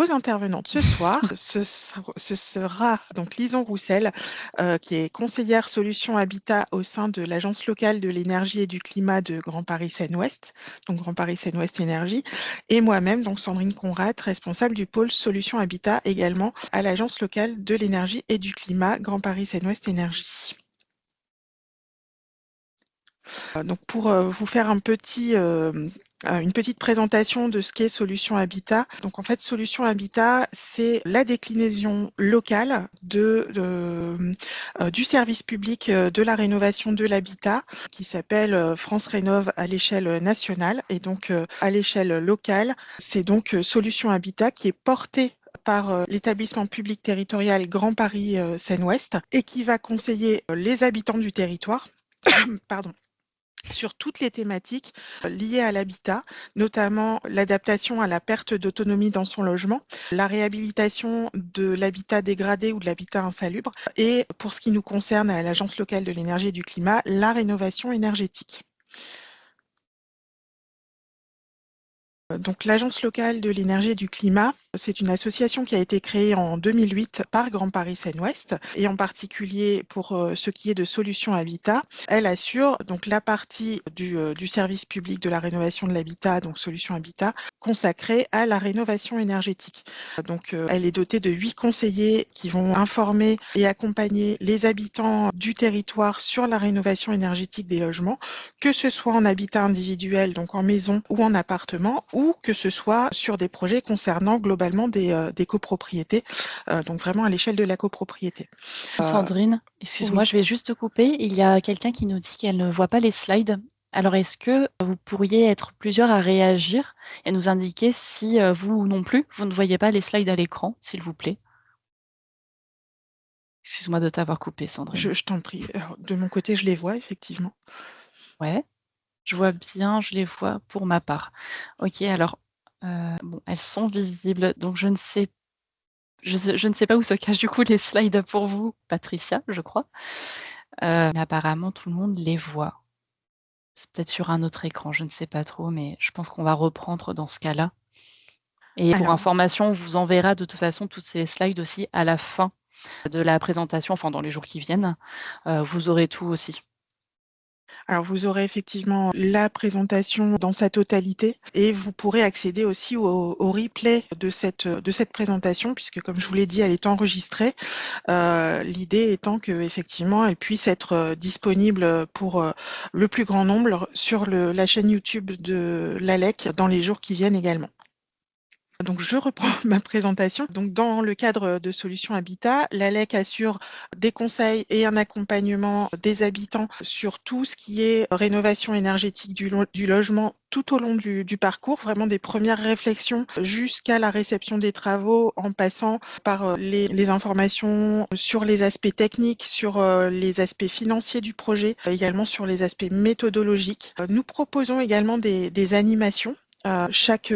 vos intervenantes ce soir, ce sera donc Lison Roussel, qui est conseillère solutions habitat au sein de l'Agence locale de l'énergie et du climat de Grand Paris Seine-Ouest, donc Grand Paris Seine-Ouest Énergie, et moi-même, donc Sandrine Conrad, responsable du pôle solutions habitat également à l'Agence locale de l'énergie et du climat Grand Paris Seine-Ouest Énergie. Donc pour vous faire une petite présentation de ce qu'est Solutions Habitat. Donc en fait, Solutions Habitat, c'est la déclinaison locale du service public de la rénovation de l'habitat qui s'appelle France Rénov à l'échelle nationale. Et donc à l'échelle locale, c'est donc Solutions Habitat qui est porté par l'établissement public territorial Grand Paris Seine-Ouest et qui va conseiller les habitants du territoire pardon, sur toutes les thématiques liées à l'habitat, notamment l'adaptation à la perte d'autonomie dans son logement, la réhabilitation de l'habitat dégradé ou de l'habitat insalubre, et pour ce qui nous concerne à l'Agence locale de l'énergie et du climat, la rénovation énergétique. Donc l'Agence locale de l'énergie et du climat, c'est une association qui a été créée en 2008 par Grand Paris Seine-Ouest et en particulier pour ce qui est de Solutions Habitat. Elle assure donc la partie du service public de la rénovation de l'habitat, donc Solutions Habitat, consacrée à la rénovation énergétique. Donc elle est dotée de 8 conseillers qui vont informer et accompagner les habitants du territoire sur la rénovation énergétique des logements, que ce soit en habitat individuel, donc en maison ou en appartement, ou que ce soit sur des projets concernant globalement des copropriétés, donc vraiment à l'échelle de la copropriété. Sandrine, excuse-moi, Oui. je vais juste te couper. Il y a quelqu'un qui nous dit qu'elle ne voit pas les slides. Alors, est-ce que vous pourriez être plusieurs à réagir et nous indiquer si vous non plus, vous ne voyez pas les slides à l'écran, s'il vous plaît? Excuse-moi de t'avoir coupé, Sandrine. Je t'en prie. Alors, de mon côté, je les vois effectivement. Ouais, je vois bien, je les vois pour ma part. OK, alors, bon, elles sont visibles, donc je ne sais pas où se cachent du coup les slides pour vous, Patricia, je crois. Mais apparemment tout le monde les voit. C'est peut-être sur un autre écran, je ne sais pas trop, mais je pense qu'on va reprendre dans ce cas-là. Et pour Alors, information, on vous enverra de toute façon tous ces slides aussi à la fin de la présentation, enfin dans les jours qui viennent. Vous aurez tout aussi. Alors, vous aurez effectivement la présentation dans sa totalité et vous pourrez accéder aussi au replay de cette présentation puisque, comme je vous l'ai dit, elle est enregistrée. L'idée étant qu'effectivement, elle puisse être disponible pour le plus grand nombre sur la chaîne YouTube de l'ALEC dans les jours qui viennent également. Donc, je reprends ma présentation. Donc, dans le cadre de Solutions Habitat, l'ALEC assure des conseils et un accompagnement des habitants sur tout ce qui est rénovation énergétique du logement tout au long du parcours, vraiment des premières réflexions jusqu'à la réception des travaux, en passant par les informations sur les aspects techniques, sur les aspects financiers du projet, également sur les aspects méthodologiques. Nous proposons également des animations. Chaque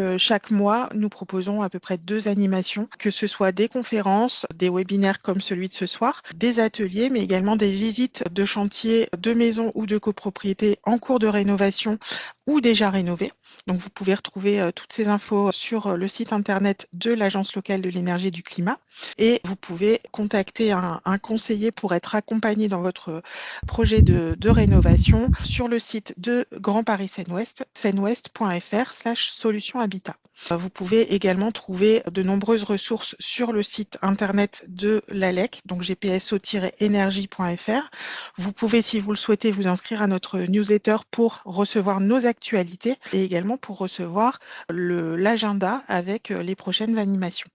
mois, nous proposons à peu près 2 animations, que ce soit des conférences, des webinaires comme celui de ce soir, des ateliers, mais également des visites de chantiers de maisons ou de copropriétés en cours de rénovation ou déjà rénovées. Donc, vous pouvez retrouver toutes ces infos sur le site internet de l'Agence locale de l'énergie et du climat. Et vous pouvez contacter un conseiller pour être accompagné dans votre projet de rénovation sur le site de Grand Paris Seine-Ouest, seine-ouest.fr/solutions habitat. Vous pouvez également trouver de nombreuses ressources sur le site internet de l'ALEC, donc gpso-energie.fr. Vous pouvez, si vous le souhaitez, vous inscrire à notre newsletter pour recevoir nos actualités et également pour recevoir l'agenda avec les prochaines animations.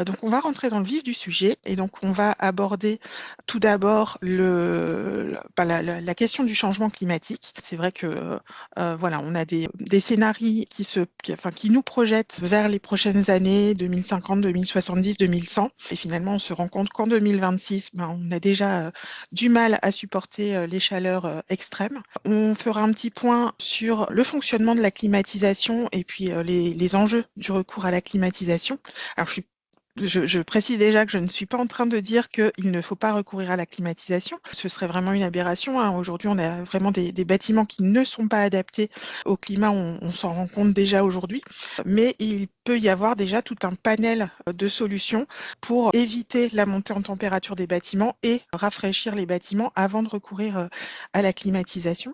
Donc, on va rentrer dans le vif du sujet et donc on va aborder tout d'abord la question du changement climatique. C'est vrai que voilà, on a des scénarios qui nous projettent vers les prochaines années 2050, 2070, 2100. Et finalement, on se rend compte qu'en 2026, on a déjà du mal à supporter les chaleurs extrêmes. On fera un petit point sur le fonctionnement de la climatisation et puis les enjeux du recours à la climatisation. Alors, je suis Je précise déjà que je ne suis pas en train de dire qu'il ne faut pas recourir à la climatisation. Ce serait vraiment une aberration, hein. Aujourd'hui, on a vraiment des bâtiments qui ne sont pas adaptés au climat. On s'en rend compte déjà aujourd'hui. Mais il peut y avoir déjà tout un panel de solutions pour éviter la montée en température des bâtiments et rafraîchir les bâtiments avant de recourir à la climatisation.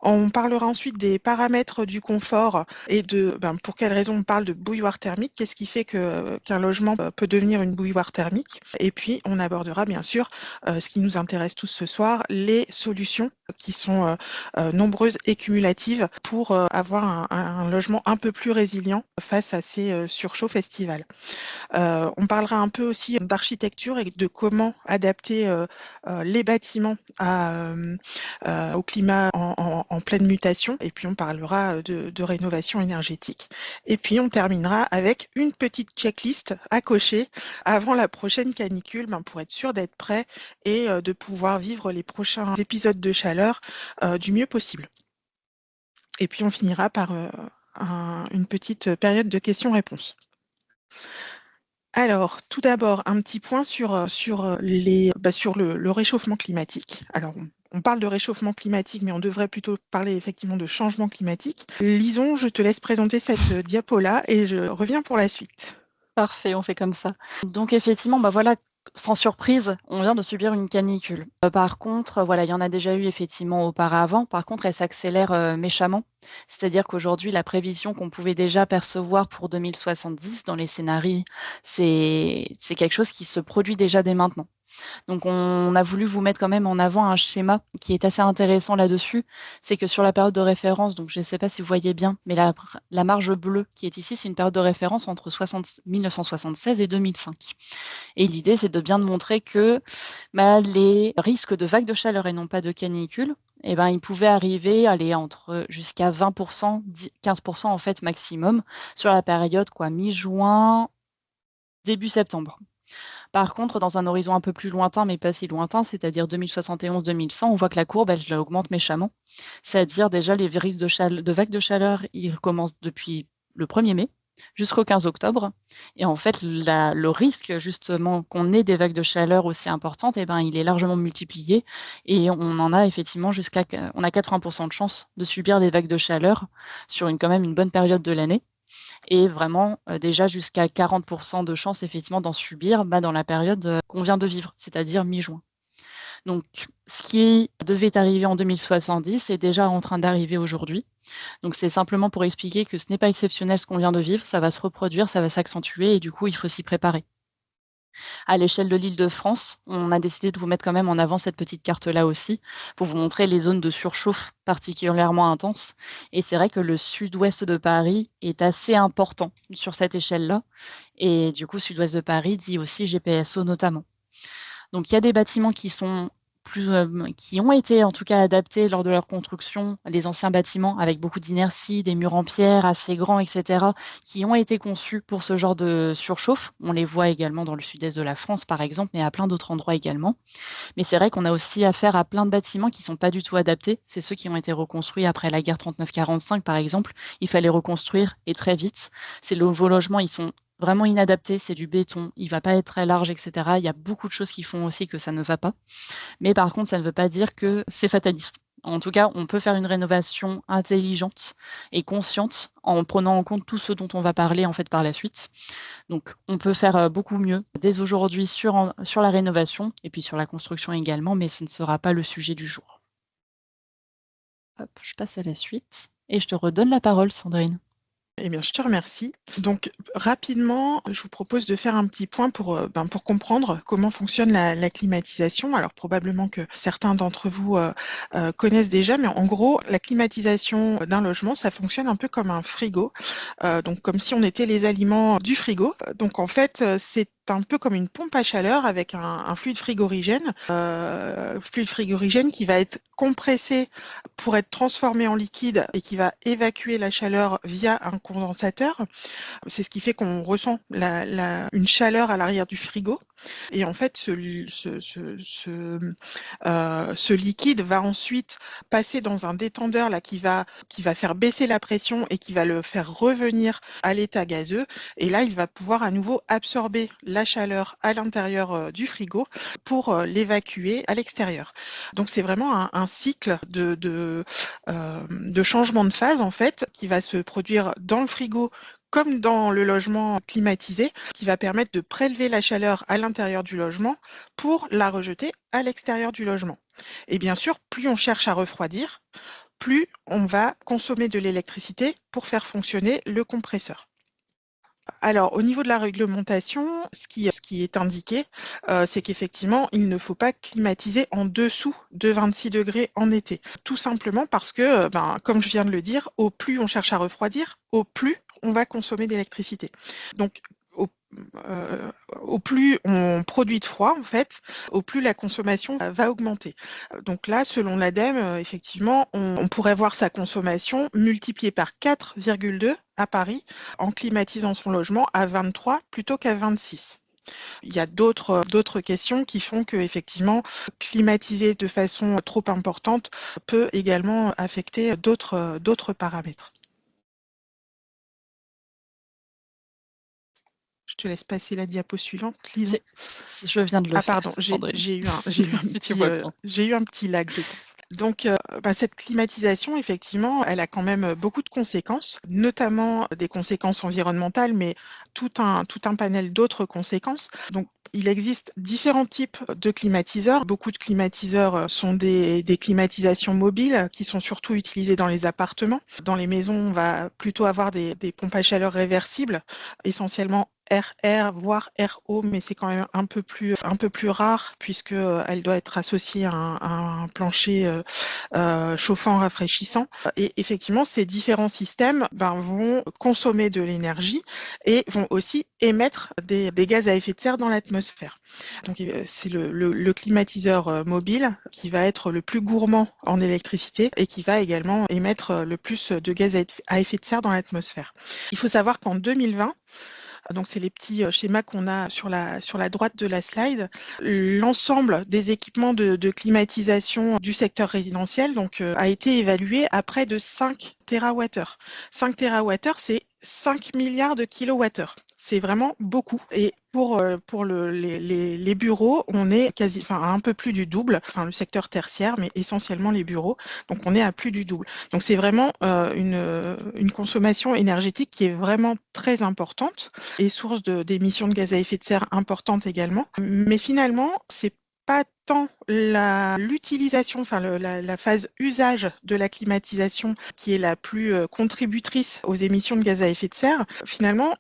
On parlera ensuite des paramètres du confort et de pour quelles raisons on parle de bouilloire thermique, qu'est-ce qui fait qu'un logement peut devenir une bouilloire thermique. Et puis, on abordera bien sûr ce qui nous intéresse tous ce soir, les solutions qui sont nombreuses et cumulatives pour avoir un logement un peu plus résilient face à ces surchauffes estivales. On parlera un peu aussi d'architecture et de comment adapter les bâtiments au climat en pleine mutation. Et puis on parlera de rénovation énergétique. Et puis on terminera avec une petite checklist à cocher avant la prochaine canicule pour être sûr d'être prêt et de pouvoir vivre les prochains épisodes de chaleur du mieux possible. Et puis on finira par une petite période de questions-réponses. Alors, tout d'abord, un petit point sur le réchauffement climatique. Alors, on parle de réchauffement climatique, mais on devrait plutôt parler effectivement de changement climatique. Lison, je te laisse présenter cette diapo-là et je reviens pour la suite. Parfait, on fait comme ça. Donc effectivement, voilà, sans surprise, on vient de subir une canicule. Par contre, voilà, il y en a déjà eu effectivement auparavant. Par contre, elle s'accélère, méchamment. C'est-à-dire qu'aujourd'hui, la prévision qu'on pouvait déjà percevoir pour 2070 dans les scénarios, c'est quelque chose qui se produit déjà dès maintenant. Donc on a voulu vous mettre quand même en avant un schéma qui est assez intéressant là-dessus. C'est que sur la période de référence, donc je ne sais pas si vous voyez bien, mais la marge bleue qui est ici, c'est une période de référence entre 1976 et 2005. Et l'idée, c'est de bien montrer que les risques de vagues de chaleur et non pas de canicule, ils pouvaient arriver, aller entre jusqu'à 20%, 15% en fait maximum sur la période mi-juin, début septembre. Par contre, dans un horizon un peu plus lointain, mais pas si lointain, c'est-à-dire 2071-2100, on voit que la courbe, elle augmente méchamment. C'est-à-dire déjà les risques de vagues de chaleur, ils commencent depuis le 1er mai jusqu'au 15 octobre. Et en fait, le risque justement qu'on ait des vagues de chaleur aussi importantes, il est largement multiplié. Et on en a effectivement on a 80% de chances de subir des vagues de chaleur sur quand même une bonne période de l'année. Et vraiment, déjà jusqu'à 40% de chances effectivement d'en subir, dans la période, qu'on vient de vivre, c'est-à-dire mi-juin. Donc ce qui devait arriver en 2070 est déjà en train d'arriver aujourd'hui. Donc c'est simplement pour expliquer que ce n'est pas exceptionnel ce qu'on vient de vivre, ça va se reproduire, ça va s'accentuer et du coup, il faut s'y préparer. À l'échelle de l'Île-de-France, on a décidé de vous mettre quand même en avant cette petite carte-là aussi, pour vous montrer les zones de surchauffe particulièrement intenses. Et c'est vrai que le sud-ouest de Paris est assez important sur cette échelle-là. Et du coup, sud-ouest de Paris dit aussi GPSO notamment. Donc il y a des bâtiments qui ont été en tout cas adaptés lors de leur construction, les anciens bâtiments avec beaucoup d'inertie, des murs en pierre assez grands, etc., qui ont été conçus pour ce genre de surchauffe. On les voit également dans le sud-est de la France, par exemple, mais à plein d'autres endroits également. Mais c'est vrai qu'on a aussi affaire à plein de bâtiments qui ne sont pas du tout adaptés. C'est ceux qui ont été reconstruits après la guerre 39-45, par exemple. Il fallait reconstruire et très vite. Ces nouveaux logements, ils sont vraiment inadapté, c'est du béton, il va pas être très large, etc. Il y a beaucoup de choses qui font aussi que ça ne va pas. Mais par contre, ça ne veut pas dire que c'est fataliste. En tout cas, on peut faire une rénovation intelligente et consciente en prenant en compte tout ce dont on va parler en fait par la suite. Donc, on peut faire beaucoup mieux dès aujourd'hui sur la rénovation et puis sur la construction également, mais ce ne sera pas le sujet du jour. Hop, je passe à la suite et je te redonne la parole, Sandrine. Eh bien, je te remercie. Donc, rapidement, je vous propose de faire un petit point pour comprendre comment fonctionne la climatisation. Alors, probablement que certains d'entre vous connaissent déjà, mais en gros, la climatisation d'un logement, ça fonctionne un peu comme un frigo, donc comme si on était les aliments du frigo. Donc, en fait, c'est un peu comme une pompe à chaleur avec un fluide frigorigène qui va être compressé pour être transformé en liquide et qui va évacuer la chaleur via un condensateur. C'est ce qui fait qu'on ressent une chaleur à l'arrière du frigo. Et en fait, ce liquide va ensuite passer dans un détendeur là, qui va faire baisser la pression et qui va le faire revenir à l'état gazeux. Et là, il va pouvoir à nouveau absorber la chaleur à l'intérieur du frigo pour l'évacuer à l'extérieur. Donc, c'est vraiment un cycle de changement de phase, en fait, qui va se produire dans le frigo comme dans le logement climatisé, qui va permettre de prélever la chaleur à l'intérieur du logement pour la rejeter à l'extérieur du logement. Et bien sûr, plus on cherche à refroidir, plus on va consommer de l'électricité pour faire fonctionner le compresseur. Alors, au niveau de la réglementation, ce qui est indiqué, c'est qu'effectivement, il ne faut pas climatiser en dessous de 26 degrés en été. Tout simplement parce que, comme je viens de le dire, au plus on cherche à refroidir, au plus on va consommer d'électricité. Donc, au plus on produit de froid, en fait, au plus la consommation va augmenter. Donc là, selon l'ADEME, effectivement, on pourrait voir sa consommation multipliée par 4,2 à Paris en climatisant son logement à 23 plutôt qu'à 26. Il y a d'autres questions qui font que, effectivement, climatiser de façon trop importante peut également affecter d'autres paramètres. Je te laisse passer la diapo suivante, Lisa. Je viens de le faire. Pardon, j'ai eu un petit lag, je pense. Donc, cette climatisation, effectivement, elle a quand même beaucoup de conséquences, notamment des conséquences environnementales, mais tout un panel d'autres conséquences. Donc, il existe différents types de climatiseurs. Beaucoup de climatiseurs sont des climatisations mobiles qui sont surtout utilisées dans les appartements. Dans les maisons, on va plutôt avoir des pompes à chaleur réversibles, essentiellement RR, voire RO, mais c'est quand même un peu plus rare puisque elle doit être associée à un plancher chauffant, rafraîchissant. Et effectivement, ces différents systèmes vont consommer de l'énergie et vont aussi émettre des gaz à effet de serre dans l'atmosphère. Donc, c'est le climatiseur mobile qui va être le plus gourmand en électricité et qui va également émettre le plus de gaz à effet de serre dans l'atmosphère. Il faut savoir qu'en 2020, donc c'est les petits schémas qu'on a sur la droite de la slide, l'ensemble des équipements de climatisation du secteur résidentiel a été évalué à près de 5 TWh. 5 TWh, c'est 5 milliards de kilowattheures. C'est vraiment beaucoup. Et pour les bureaux, on est à un peu plus du double, le secteur tertiaire, mais essentiellement les bureaux. Donc, on est à plus du double. Donc, c'est vraiment une consommation énergétique qui est vraiment très importante et source d'émissions de gaz à effet de serre importantes également. Mais finalement, c'est pas tant l'utilisation, la phase usage de la climatisation qui est la plus contributrice aux émissions de gaz à effet de serre. Finalement,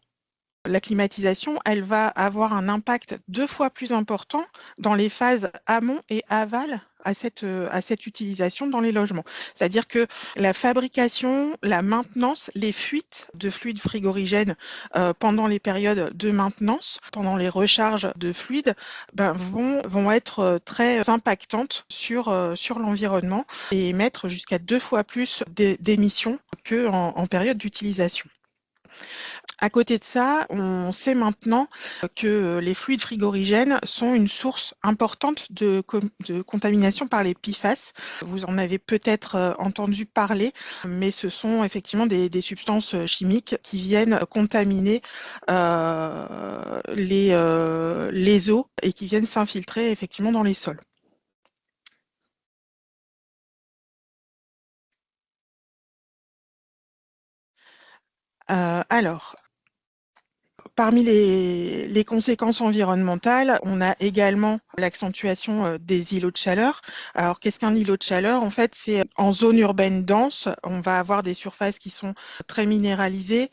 la climatisation, elle va avoir un impact 2 fois plus important dans les phases amont et aval à cette utilisation dans les logements. C'est-à-dire que la fabrication, la maintenance, les fuites de fluides frigorigènes pendant les périodes de maintenance, pendant les recharges de fluides, vont être très impactantes sur l'environnement et émettre jusqu'à 2 fois plus d'émissions qu'en période d'utilisation. À côté de ça, on sait maintenant que les fluides frigorigènes sont une source importante de contamination par les PFAS. Vous en avez peut-être entendu parler, mais ce sont effectivement des substances chimiques qui viennent contaminer les eaux et qui viennent s'infiltrer effectivement dans les sols. Alors, parmi les conséquences environnementales, on a également l'accentuation des îlots de chaleur. Alors, qu'est-ce qu'un îlot de chaleur? En fait, c'est en zone urbaine dense, on va avoir des surfaces qui sont très minéralisées,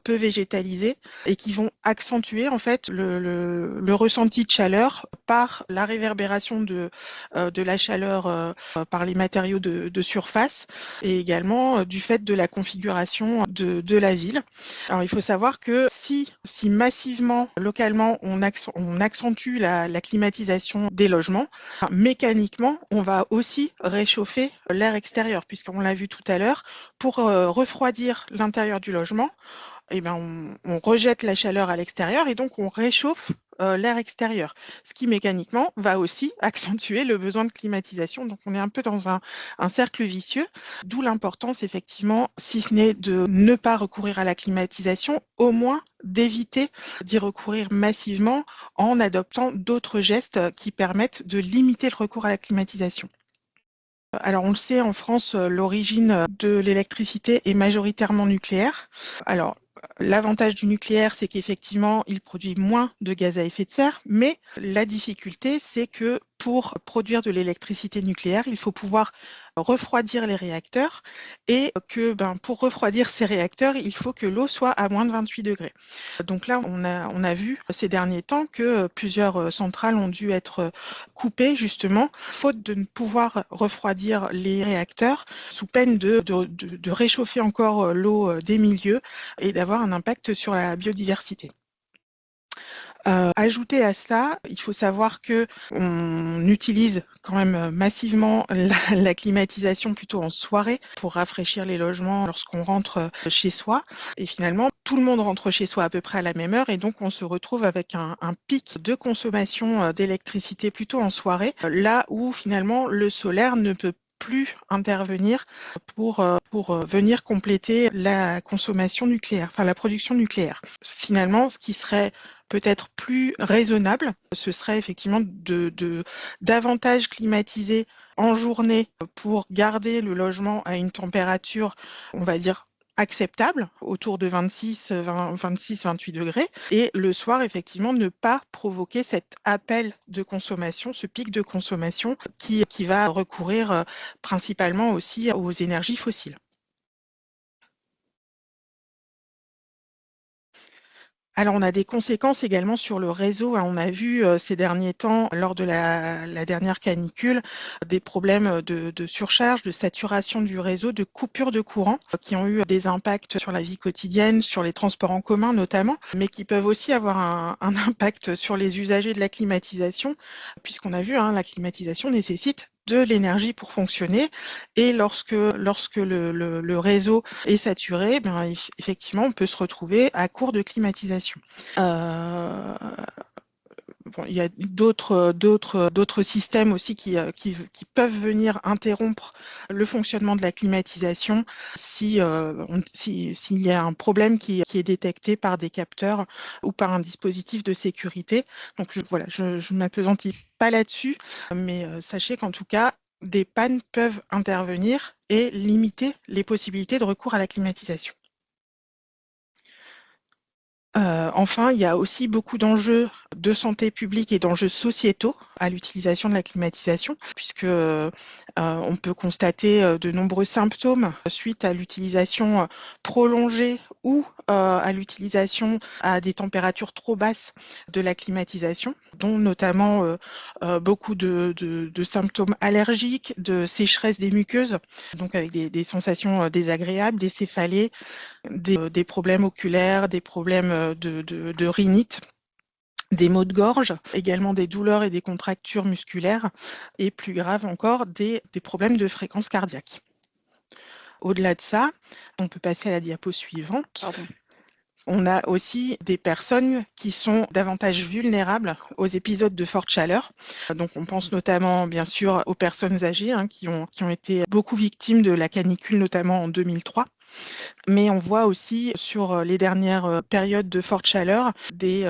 peu végétalisées, et qui vont accentuer en fait le ressenti de chaleur par la réverbération de la chaleur par les matériaux de surface, et également du fait de la configuration de la ville. Alors, il faut savoir que si massivement, localement, on accentue la climatisation des logements, mécaniquement, on va aussi réchauffer l'air extérieur, puisqu'on l'a vu tout à l'heure, pour refroidir l'intérieur du logement, on rejette la chaleur à l'extérieur et donc on réchauffe l'air extérieur, ce qui mécaniquement va aussi accentuer le besoin de climatisation. Donc on est un peu dans un cercle vicieux, d'où l'importance effectivement, si ce n'est de ne pas recourir à la climatisation, au moins d'éviter d'y recourir massivement en adoptant d'autres gestes qui permettent de limiter le recours à la climatisation. Alors on le sait, en France, l'origine de l'électricité est majoritairement nucléaire. Alors l'avantage du nucléaire, c'est qu'effectivement, il produit moins de gaz à effet de serre, mais la difficulté, c'est que pour produire de l'électricité nucléaire, il faut pouvoir refroidir les réacteurs et que pour refroidir ces réacteurs, il faut que l'eau soit à moins de 28 degrés. Donc là, on a vu ces derniers temps que plusieurs centrales ont dû être coupées justement, faute de ne pouvoir refroidir les réacteurs, sous peine de réchauffer encore l'eau des milieux et d'avoir un impact sur la biodiversité. Ajouté à cela, il faut savoir que on utilise quand même massivement la climatisation plutôt en soirée pour rafraîchir les logements lorsqu'on rentre chez soi. Et finalement, tout le monde rentre chez soi à peu près à la même heure et donc on se retrouve avec un pic de consommation d'électricité plutôt en soirée, là où finalement le solaire ne peut plus intervenir pour venir compléter la consommation nucléaire, enfin la production nucléaire. Finalement, ce qui serait peut-être plus raisonnable, ce serait effectivement de davantage climatiser en journée pour garder le logement à une température, on va dire, acceptable, autour de 26-28 degrés, et le soir, effectivement, ne pas provoquer cet appel de consommation, ce pic de consommation qui va recourir principalement aussi aux énergies fossiles. Alors, on a des conséquences également sur le réseau. On a vu ces derniers temps, lors de la dernière canicule, des problèmes de surcharge, de saturation du réseau, de coupure de courant, qui ont eu des impacts sur la vie quotidienne, sur les transports en commun notamment, mais qui peuvent aussi avoir un impact sur les usagers de la climatisation, puisqu'on a vu, la climatisation nécessite de l'énergie pour fonctionner et lorsque le réseau est saturé, effectivement, on peut se retrouver à court de climatisation. Bon, il y a d'autres systèmes aussi qui peuvent venir interrompre le fonctionnement de la climatisation s'il y a un problème qui est détecté par des capteurs ou par un dispositif de sécurité. Donc je ne m'appesantis pas là-dessus, mais sachez qu'en tout cas, des pannes peuvent intervenir et limiter les possibilités de recours à la climatisation. Enfin, il y a aussi beaucoup d'enjeux de santé publique et d'enjeux sociétaux à l'utilisation de la climatisation, puisque on peut constater de nombreux symptômes suite à l'utilisation prolongée ou à l'utilisation à des températures trop basses de la climatisation, dont notamment beaucoup de symptômes allergiques, de sécheresse des muqueuses, donc avec des sensations désagréables, des céphalées, des problèmes oculaires, des problèmes de rhinite, des maux de gorge, également des douleurs et des contractures musculaires, et plus grave encore, des problèmes de fréquence cardiaque. Au-delà de ça, on peut passer à la diapo suivante. Pardon. On a aussi des personnes qui sont davantage vulnérables aux épisodes de forte chaleur. Donc on pense notamment bien sûr aux personnes âgées qui ont été beaucoup victimes de la canicule, notamment en 2003. Mais on voit aussi sur les dernières périodes de forte chaleur des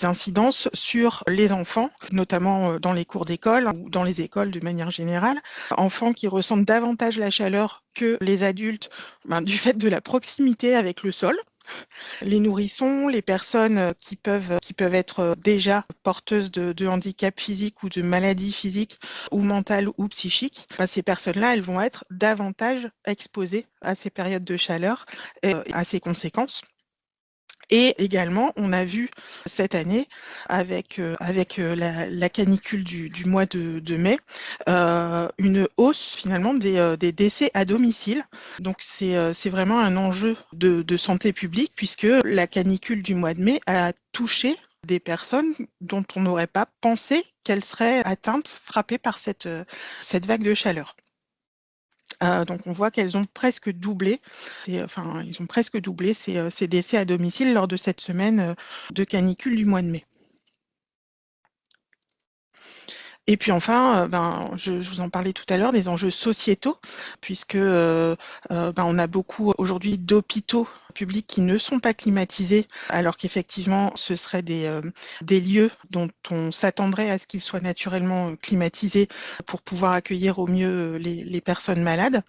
incidences sur les enfants, notamment dans les cours d'école ou dans les écoles de manière générale. Enfants qui ressentent davantage la chaleur que les adultes du fait de la proximité avec le sol. Les nourrissons, les personnes qui peuvent être déjà porteuses de handicap physique ou de maladies physiques ou mentales ou psychiques, ces personnes-là, elles vont être davantage exposées à ces périodes de chaleur et à ces conséquences. Et également, on a vu cette année, avec la canicule du mois de mai, une hausse finalement des décès à domicile. Donc c'est vraiment un enjeu de santé publique, puisque la canicule du mois de mai a touché des personnes dont on n'aurait pas pensé qu'elles seraient atteintes, frappées par cette vague de chaleur. Donc on voit qu'elles ont presque doublé, enfin ils ont presque doublé ces décès à domicile lors de cette semaine de canicule du mois de mai. Et puis enfin, je vous en parlais tout à l'heure, des enjeux sociétaux, puisque on a beaucoup aujourd'hui d'hôpitaux publics qui ne sont pas climatisés, alors qu'effectivement, ce seraient des lieux dont on s'attendrait à ce qu'ils soient naturellement climatisés pour pouvoir accueillir au mieux les personnes malades.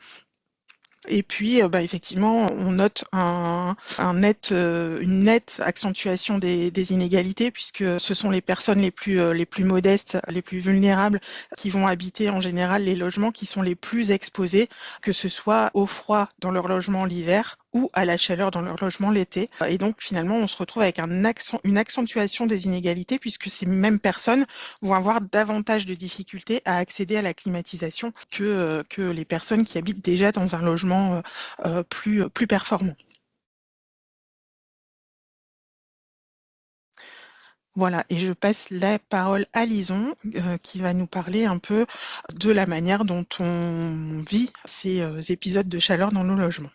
Et puis, effectivement, on note une nette accentuation des inégalités, puisque ce sont les personnes les plus modestes, les plus vulnérables, qui vont habiter en général les logements qui sont les plus exposés, que ce soit au froid dans leur logement l'hiver ou à la chaleur dans leur logement l'été. Et donc, finalement, on se retrouve avec une accentuation des inégalités, puisque ces mêmes personnes vont avoir davantage de difficultés à accéder à la climatisation que les personnes qui habitent déjà dans un logement plus performant. Voilà, et je passe la parole à Lison, qui va nous parler un peu de la manière dont on vit ces épisodes de chaleur dans nos logements.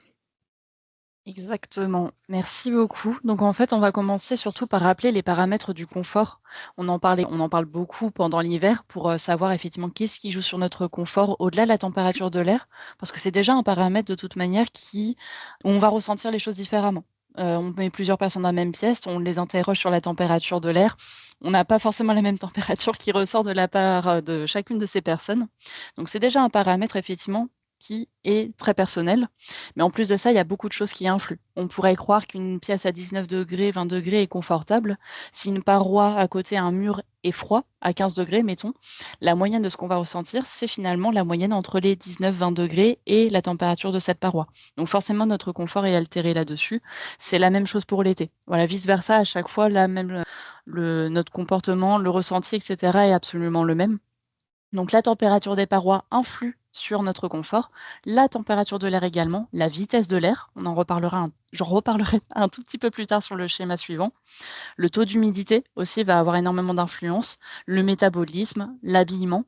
Exactement, merci beaucoup. Donc en fait, on va commencer surtout par rappeler les paramètres du confort. On en parle beaucoup pendant l'hiver pour savoir effectivement qu'est-ce qui joue sur notre confort au-delà de la température de l'air, parce que c'est déjà un paramètre de toute manière où on va ressentir les choses différemment. On met plusieurs personnes dans la même pièce, on les interroge sur la température de l'air. On n'a pas forcément la même température qui ressort de la part de chacune de ces personnes. Donc c'est déjà un paramètre effectivement qui est très personnel. Mais en plus de ça, il y a beaucoup de choses qui influent. On pourrait croire qu'une pièce à 19°, 20° est confortable. Si une paroi à côté, un mur est froid, à 15°, mettons, la moyenne de ce qu'on va ressentir, c'est finalement la moyenne entre les 19-20° et la température de cette paroi. Donc forcément, notre confort est altéré là-dessus. C'est la même chose pour l'été. Voilà, vice-versa, à chaque fois, notre comportement, le ressenti, etc. est absolument le même. Donc la température des parois influe sur notre confort, la température de l'air également, la vitesse de l'air, j'en reparlerai un tout petit peu plus tard sur le schéma suivant. Le taux d'humidité aussi va avoir énormément d'influence, le métabolisme, l'habillement.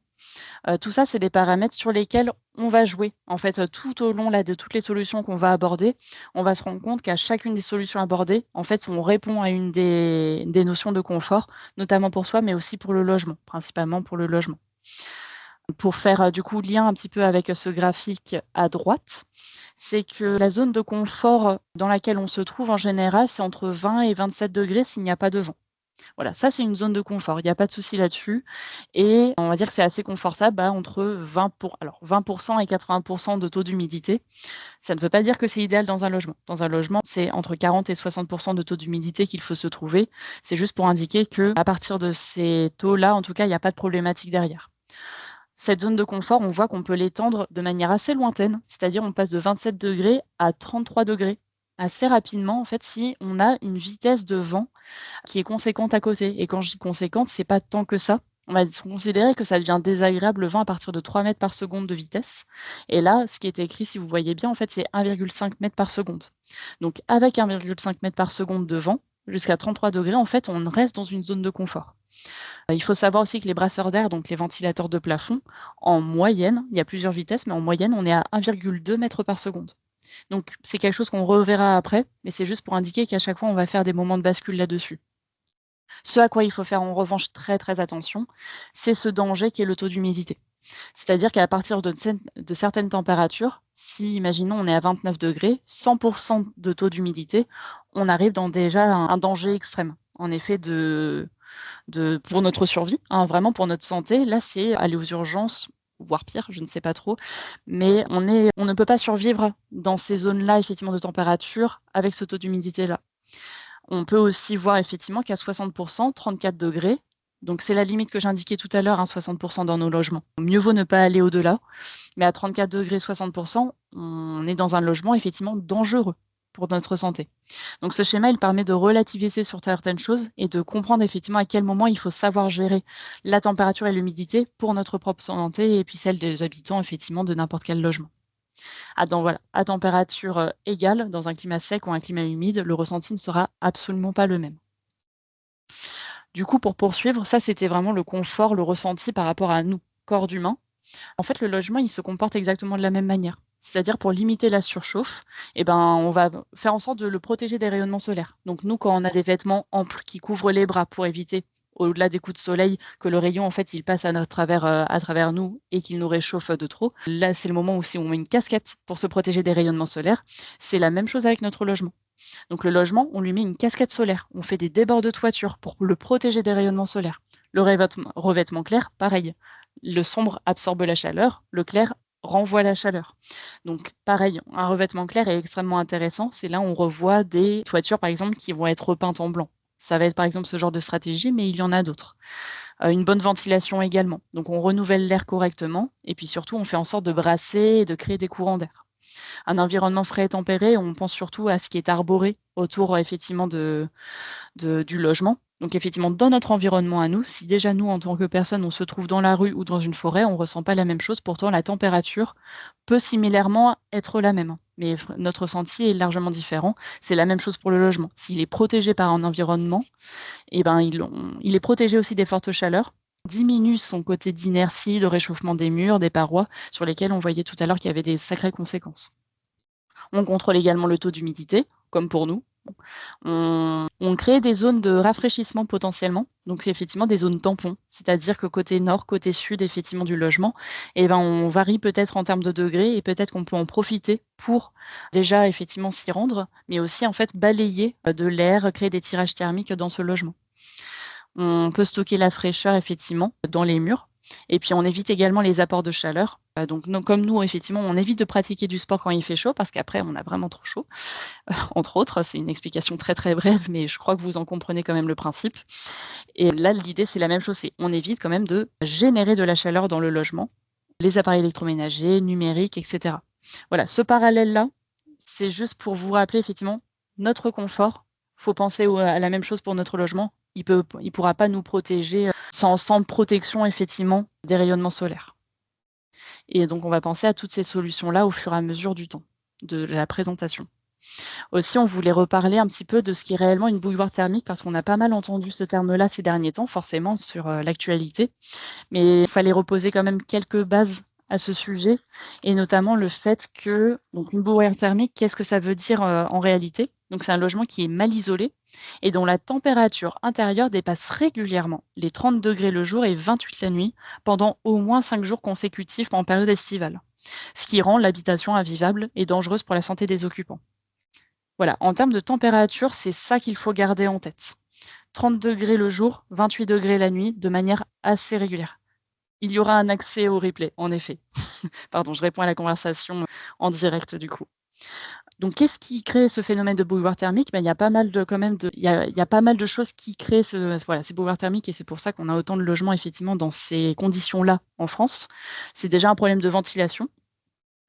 Tout ça, c'est des paramètres sur lesquels on va jouer. En fait, tout au long là, de toutes les solutions qu'on va aborder, on va se rendre compte qu'à chacune des solutions abordées, en fait, on répond à une des notions de confort, notamment pour soi, mais aussi pour le logement, principalement pour le logement. Pour faire, du coup, lien un petit peu avec ce graphique à droite, c'est que la zone de confort dans laquelle on se trouve en général, c'est entre 20 et 27° s'il n'y a pas de vent. Voilà, ça c'est une zone de confort, il n'y a pas de souci là-dessus et on va dire que c'est assez confortable, entre 20 et 80 de taux d'humidité. Ça ne veut pas dire que c'est idéal dans un logement. Dans un logement, c'est entre 40 et 60 de taux d'humidité qu'il faut se trouver. C'est juste pour indiquer qu'à partir de ces taux-là, en tout cas, il n'y a pas de problématique derrière. Cette zone de confort, on voit qu'on peut l'étendre de manière assez lointaine, c'est-à-dire on passe de 27° à 33° assez rapidement, en fait, si on a une vitesse de vent qui est conséquente à côté. Et quand je dis conséquente, c'est pas tant que ça. On va considérer que ça devient désagréable le vent à partir de 3 mètres par seconde de vitesse. Et là, ce qui est écrit, si vous voyez bien, en fait, c'est 1,5 mètres par seconde. Donc avec 1,5 mètres par seconde de vent, jusqu'à 33°, en fait, on reste dans une zone de confort. Il faut savoir aussi que les brasseurs d'air, donc les ventilateurs de plafond, en moyenne, il y a plusieurs vitesses, mais en moyenne, on est à 1,2 mètres par seconde. Donc c'est quelque chose qu'on reverra après, mais c'est juste pour indiquer qu'à chaque fois, on va faire des moments de bascule là-dessus. Ce à quoi il faut faire en revanche très très attention, c'est ce danger qui est le taux d'humidité. C'est-à-dire qu'à partir de certaines températures, si imaginons on est à 29°, 100% de taux d'humidité, on arrive dans déjà un danger extrême. En effet, pour notre survie, vraiment pour notre santé, là c'est aller aux urgences, voire pire, je ne sais pas trop, mais on ne peut pas survivre dans ces zones-là effectivement de température avec ce taux d'humidité-là. On peut aussi voir effectivement qu'à 60%, 34°, donc c'est la limite que j'indiquais tout à l'heure, 60% dans nos logements. Mieux vaut ne pas aller au-delà, mais à 34°, 60%, on est dans un logement effectivement dangereux pour notre santé. Donc ce schéma, il permet de relativiser sur certaines choses et de comprendre effectivement à quel moment il faut savoir gérer la température et l'humidité pour notre propre santé et puis celle des habitants effectivement de n'importe quel logement. À température égale, dans un climat sec ou un climat humide, le ressenti ne sera absolument pas le même. Du coup, pour poursuivre, ça c'était vraiment le confort, le ressenti par rapport à nous, corps d'humain. En fait, le logement, il se comporte exactement de la même manière. C'est-à-dire pour limiter la surchauffe, eh ben, on va faire en sorte de le protéger des rayonnements solaires. Donc nous, quand on a des vêtements amples qui couvrent les bras pour éviter, au-delà des coups de soleil, que le rayon, en fait, il passe à travers nous et qu'il nous réchauffe de trop. Là, c'est le moment où si on met une casquette pour se protéger des rayonnements solaires, c'est la même chose avec notre logement. Donc le logement, on lui met une casquette solaire. On fait des débords de toiture pour le protéger des rayonnements solaires. Le revêtement clair, pareil. Le sombre absorbe la chaleur, le clair renvoie la chaleur. Donc pareil, un revêtement clair est extrêmement intéressant. C'est là où on revoit des toitures, par exemple, qui vont être repeintes en blanc. Ça va être par exemple ce genre de stratégie, mais il y en a d'autres. Une bonne ventilation également. Donc on renouvelle l'air correctement et puis surtout on fait en sorte de brasser et de créer des courants d'air. Un environnement frais et tempéré, on pense surtout à ce qui est arboré autour effectivement du logement. Donc effectivement, dans notre environnement à nous, si déjà nous, en tant que personne, on se trouve dans la rue ou dans une forêt, on ne ressent pas la même chose. Pourtant, la température peut similairement être la même. Mais notre ressenti est largement différent. C'est la même chose pour le logement. S'il est protégé par un environnement, eh ben, il est protégé aussi des fortes chaleurs, diminue son côté d'inertie, de réchauffement des murs, des parois, sur lesquels on voyait tout à l'heure qu'il y avait des sacrées conséquences. On contrôle également le taux d'humidité, comme pour nous. On crée des zones de rafraîchissement potentiellement, donc c'est effectivement des zones tampons, c'est-à-dire que côté nord, côté sud effectivement du logement, eh ben, on varie peut-être en termes de degrés et peut-être qu'on peut en profiter pour déjà effectivement s'y rendre, mais aussi en fait balayer de l'air, créer des tirages thermiques dans ce logement. On peut stocker la fraîcheur effectivement dans les murs. Et puis on évite également les apports de chaleur. Donc comme nous, effectivement, on évite de pratiquer du sport quand il fait chaud parce qu'après, on a vraiment trop chaud. Entre autres, c'est une explication très très brève, mais je crois que vous en comprenez quand même le principe. Et là, l'idée, c'est la même chose. On évite quand même de générer de la chaleur dans le logement, les appareils électroménagers, numériques, etc. Voilà, ce parallèle-là, c'est juste pour vous rappeler effectivement notre confort. Il faut penser à la même chose pour notre logement. Il pourra pas nous protéger sans protection effectivement des rayonnements solaires. Et donc on va penser à toutes ces solutions-là au fur et à mesure du temps de la présentation. Aussi, on voulait reparler un petit peu de ce qui est réellement une bouilloire thermique parce qu'on a pas mal entendu ce terme-là ces derniers temps, forcément sur l'actualité. Mais il fallait reposer quand même quelques bases à ce sujet, et notamment le fait que, donc une bouilloire thermique, qu'est-ce que ça veut dire en réalité? Donc c'est un logement qui est mal isolé et dont la température intérieure dépasse régulièrement les 30 degrés le jour et 28 la nuit pendant au moins 5 jours consécutifs en période estivale, ce qui rend l'habitation invivable et dangereuse pour la santé des occupants. Voilà, en termes de température, c'est ça qu'il faut garder en tête. 30 degrés le jour, 28 degrés la nuit, de manière assez régulière. Il y aura un accès au replay, en effet. Pardon, je réponds à la conversation en direct du coup. Donc, qu'est-ce qui crée ce phénomène de bouilloire thermique? Il y a pas mal de, quand même il y a pas mal de choses qui créent ces bouilloires thermiques et c'est pour ça qu'on a autant de logements effectivement dans ces conditions-là en France. C'est déjà un problème de ventilation.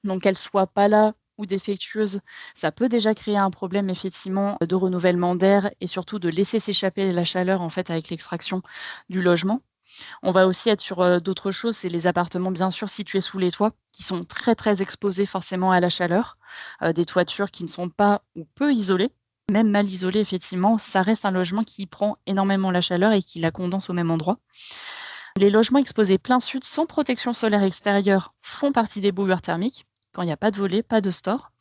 Donc, qu'elle soit pas là ou défectueuse, ça peut déjà créer un problème effectivement de renouvellement d'air et surtout de laisser s'échapper la chaleur en fait avec l'extraction du logement. On va aussi être sur d'autres choses, c'est les appartements bien sûr situés sous les toits, qui sont très, très exposés forcément à la chaleur, des toitures qui ne sont pas ou peu isolées. Même mal isolées effectivement, ça reste un logement qui prend énormément la chaleur et qui la condense au même endroit. Les logements exposés plein sud sans protection solaire extérieure font partie des bouilloires thermiques, quand il n'y a pas de volets, pas de store.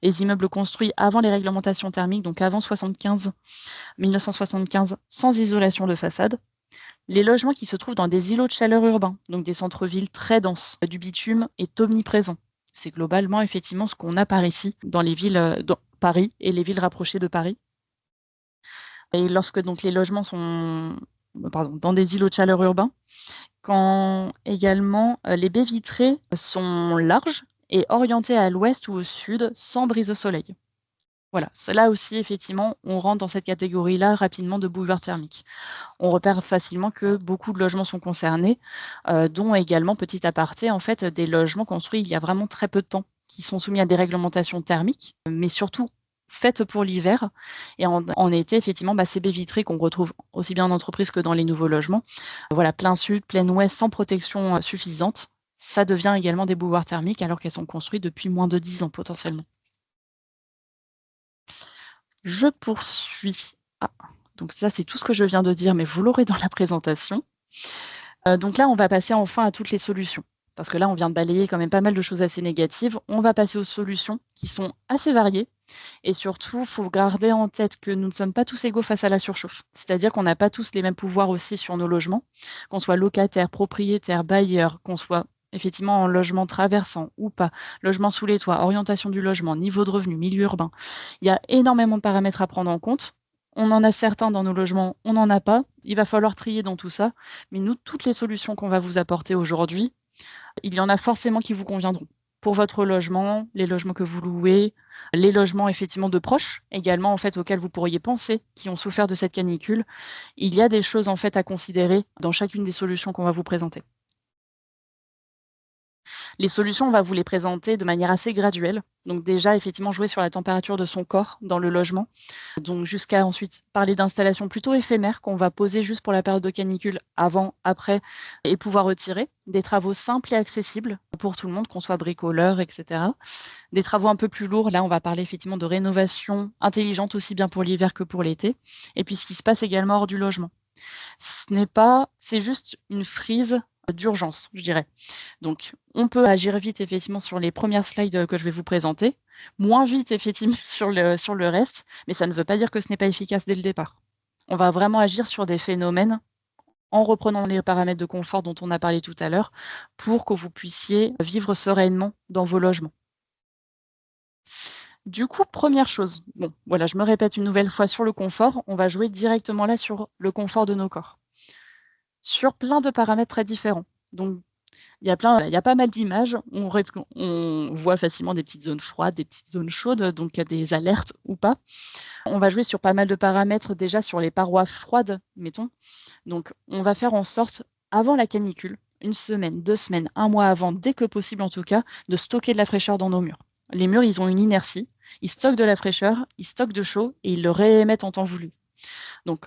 Les immeubles construits avant les réglementations thermiques, donc avant 1975, sans isolation de façade. Les logements qui se trouvent dans des îlots de chaleur urbains, donc des centres-villes très denses, du bitume est omniprésent. C'est globalement effectivement ce qu'on a par ici, dans les villes, dans Paris et les villes rapprochées de Paris. Et lorsque donc les logements sont dans des îlots de chaleur urbains, quand également les baies vitrées sont larges et orientées à l'ouest ou au sud sans brise au soleil. Voilà, là aussi effectivement, on rentre dans cette catégorie-là rapidement de bouilloire thermique. On repère facilement que beaucoup de logements sont concernés, dont également, petit aparté, en fait, des logements construits il y a vraiment très peu de temps, qui sont soumis à des réglementations thermiques, mais surtout faites pour l'hiver. Et en été, effectivement, ces baies vitrées qu'on retrouve aussi bien en entreprise que dans les nouveaux logements, voilà, plein sud, plein ouest, sans protection suffisante, ça devient également des bouilloires thermiques alors qu'elles sont construites depuis moins de 10 ans potentiellement. Je poursuis. Donc ça, c'est tout ce que je viens de dire, mais vous l'aurez dans la présentation. Donc là, on va passer enfin à toutes les solutions. parce que là, on vient de balayer quand même pas mal de choses assez négatives. On va passer aux solutions qui sont assez variées. Et surtout, il faut garder en tête que nous ne sommes pas tous égaux face à la surchauffe. C'est-à-dire qu'on n'a pas tous les mêmes pouvoirs aussi sur nos logements, qu'on soit locataire, propriétaire, bailleur, qu'on soit effectivement en logement traversant ou pas, logement sous les toits, orientation du logement, niveau de revenu, milieu urbain. Il y a énormément de paramètres à prendre en compte. On en a certains dans nos logements, on n'en a pas. Il va falloir trier dans tout ça. Mais nous, toutes les solutions qu'on va vous apporter aujourd'hui, il y en a forcément qui vous conviendront. Pour votre logement, les logements que vous louez, les logements effectivement de proches également en fait auxquels vous pourriez penser, qui ont souffert de cette canicule. Il y a des choses en fait à considérer dans chacune des solutions qu'on va vous présenter. Les solutions, on va vous les présenter de manière assez graduelle. Donc déjà, effectivement, jouer sur la température de son corps dans le logement. Donc jusqu'à ensuite parler d'installations plutôt éphémères qu'on va poser juste pour la période de canicule, avant, après, et pouvoir retirer. Des travaux simples et accessibles pour tout le monde, qu'on soit bricoleur, etc. Des travaux un peu plus lourds, là, on va parler effectivement de rénovation intelligente aussi bien pour l'hiver que pour l'été. Et puis ce qui se passe également hors du logement. C'est juste une frise d'urgence, je dirais. Donc, on peut agir vite, effectivement, sur les premières slides que je vais vous présenter, moins vite, effectivement, sur le reste, mais ça ne veut pas dire que ce n'est pas efficace dès le départ. On va vraiment agir sur des phénomènes en reprenant les paramètres de confort dont on a parlé tout à l'heure, pour que vous puissiez vivre sereinement dans vos logements. Du coup, première chose, bon, voilà, je me répète une nouvelle fois sur le confort, on va jouer directement là sur le confort de nos corps, sur plein de paramètres très différents. Donc, il y a pas mal d'images, on voit facilement des petites zones froides, des petites zones chaudes, donc il y a des alertes ou pas. On va jouer sur pas mal de paramètres déjà sur les parois froides, mettons. Donc on va faire en sorte, avant la canicule, 1 semaine, 2 semaines, 1 mois avant, dès que possible en tout cas, de stocker de la fraîcheur dans nos murs. Les murs, ils ont une inertie, ils stockent de la fraîcheur, ils stockent de chaud et ils le réémettent en temps voulu. Donc,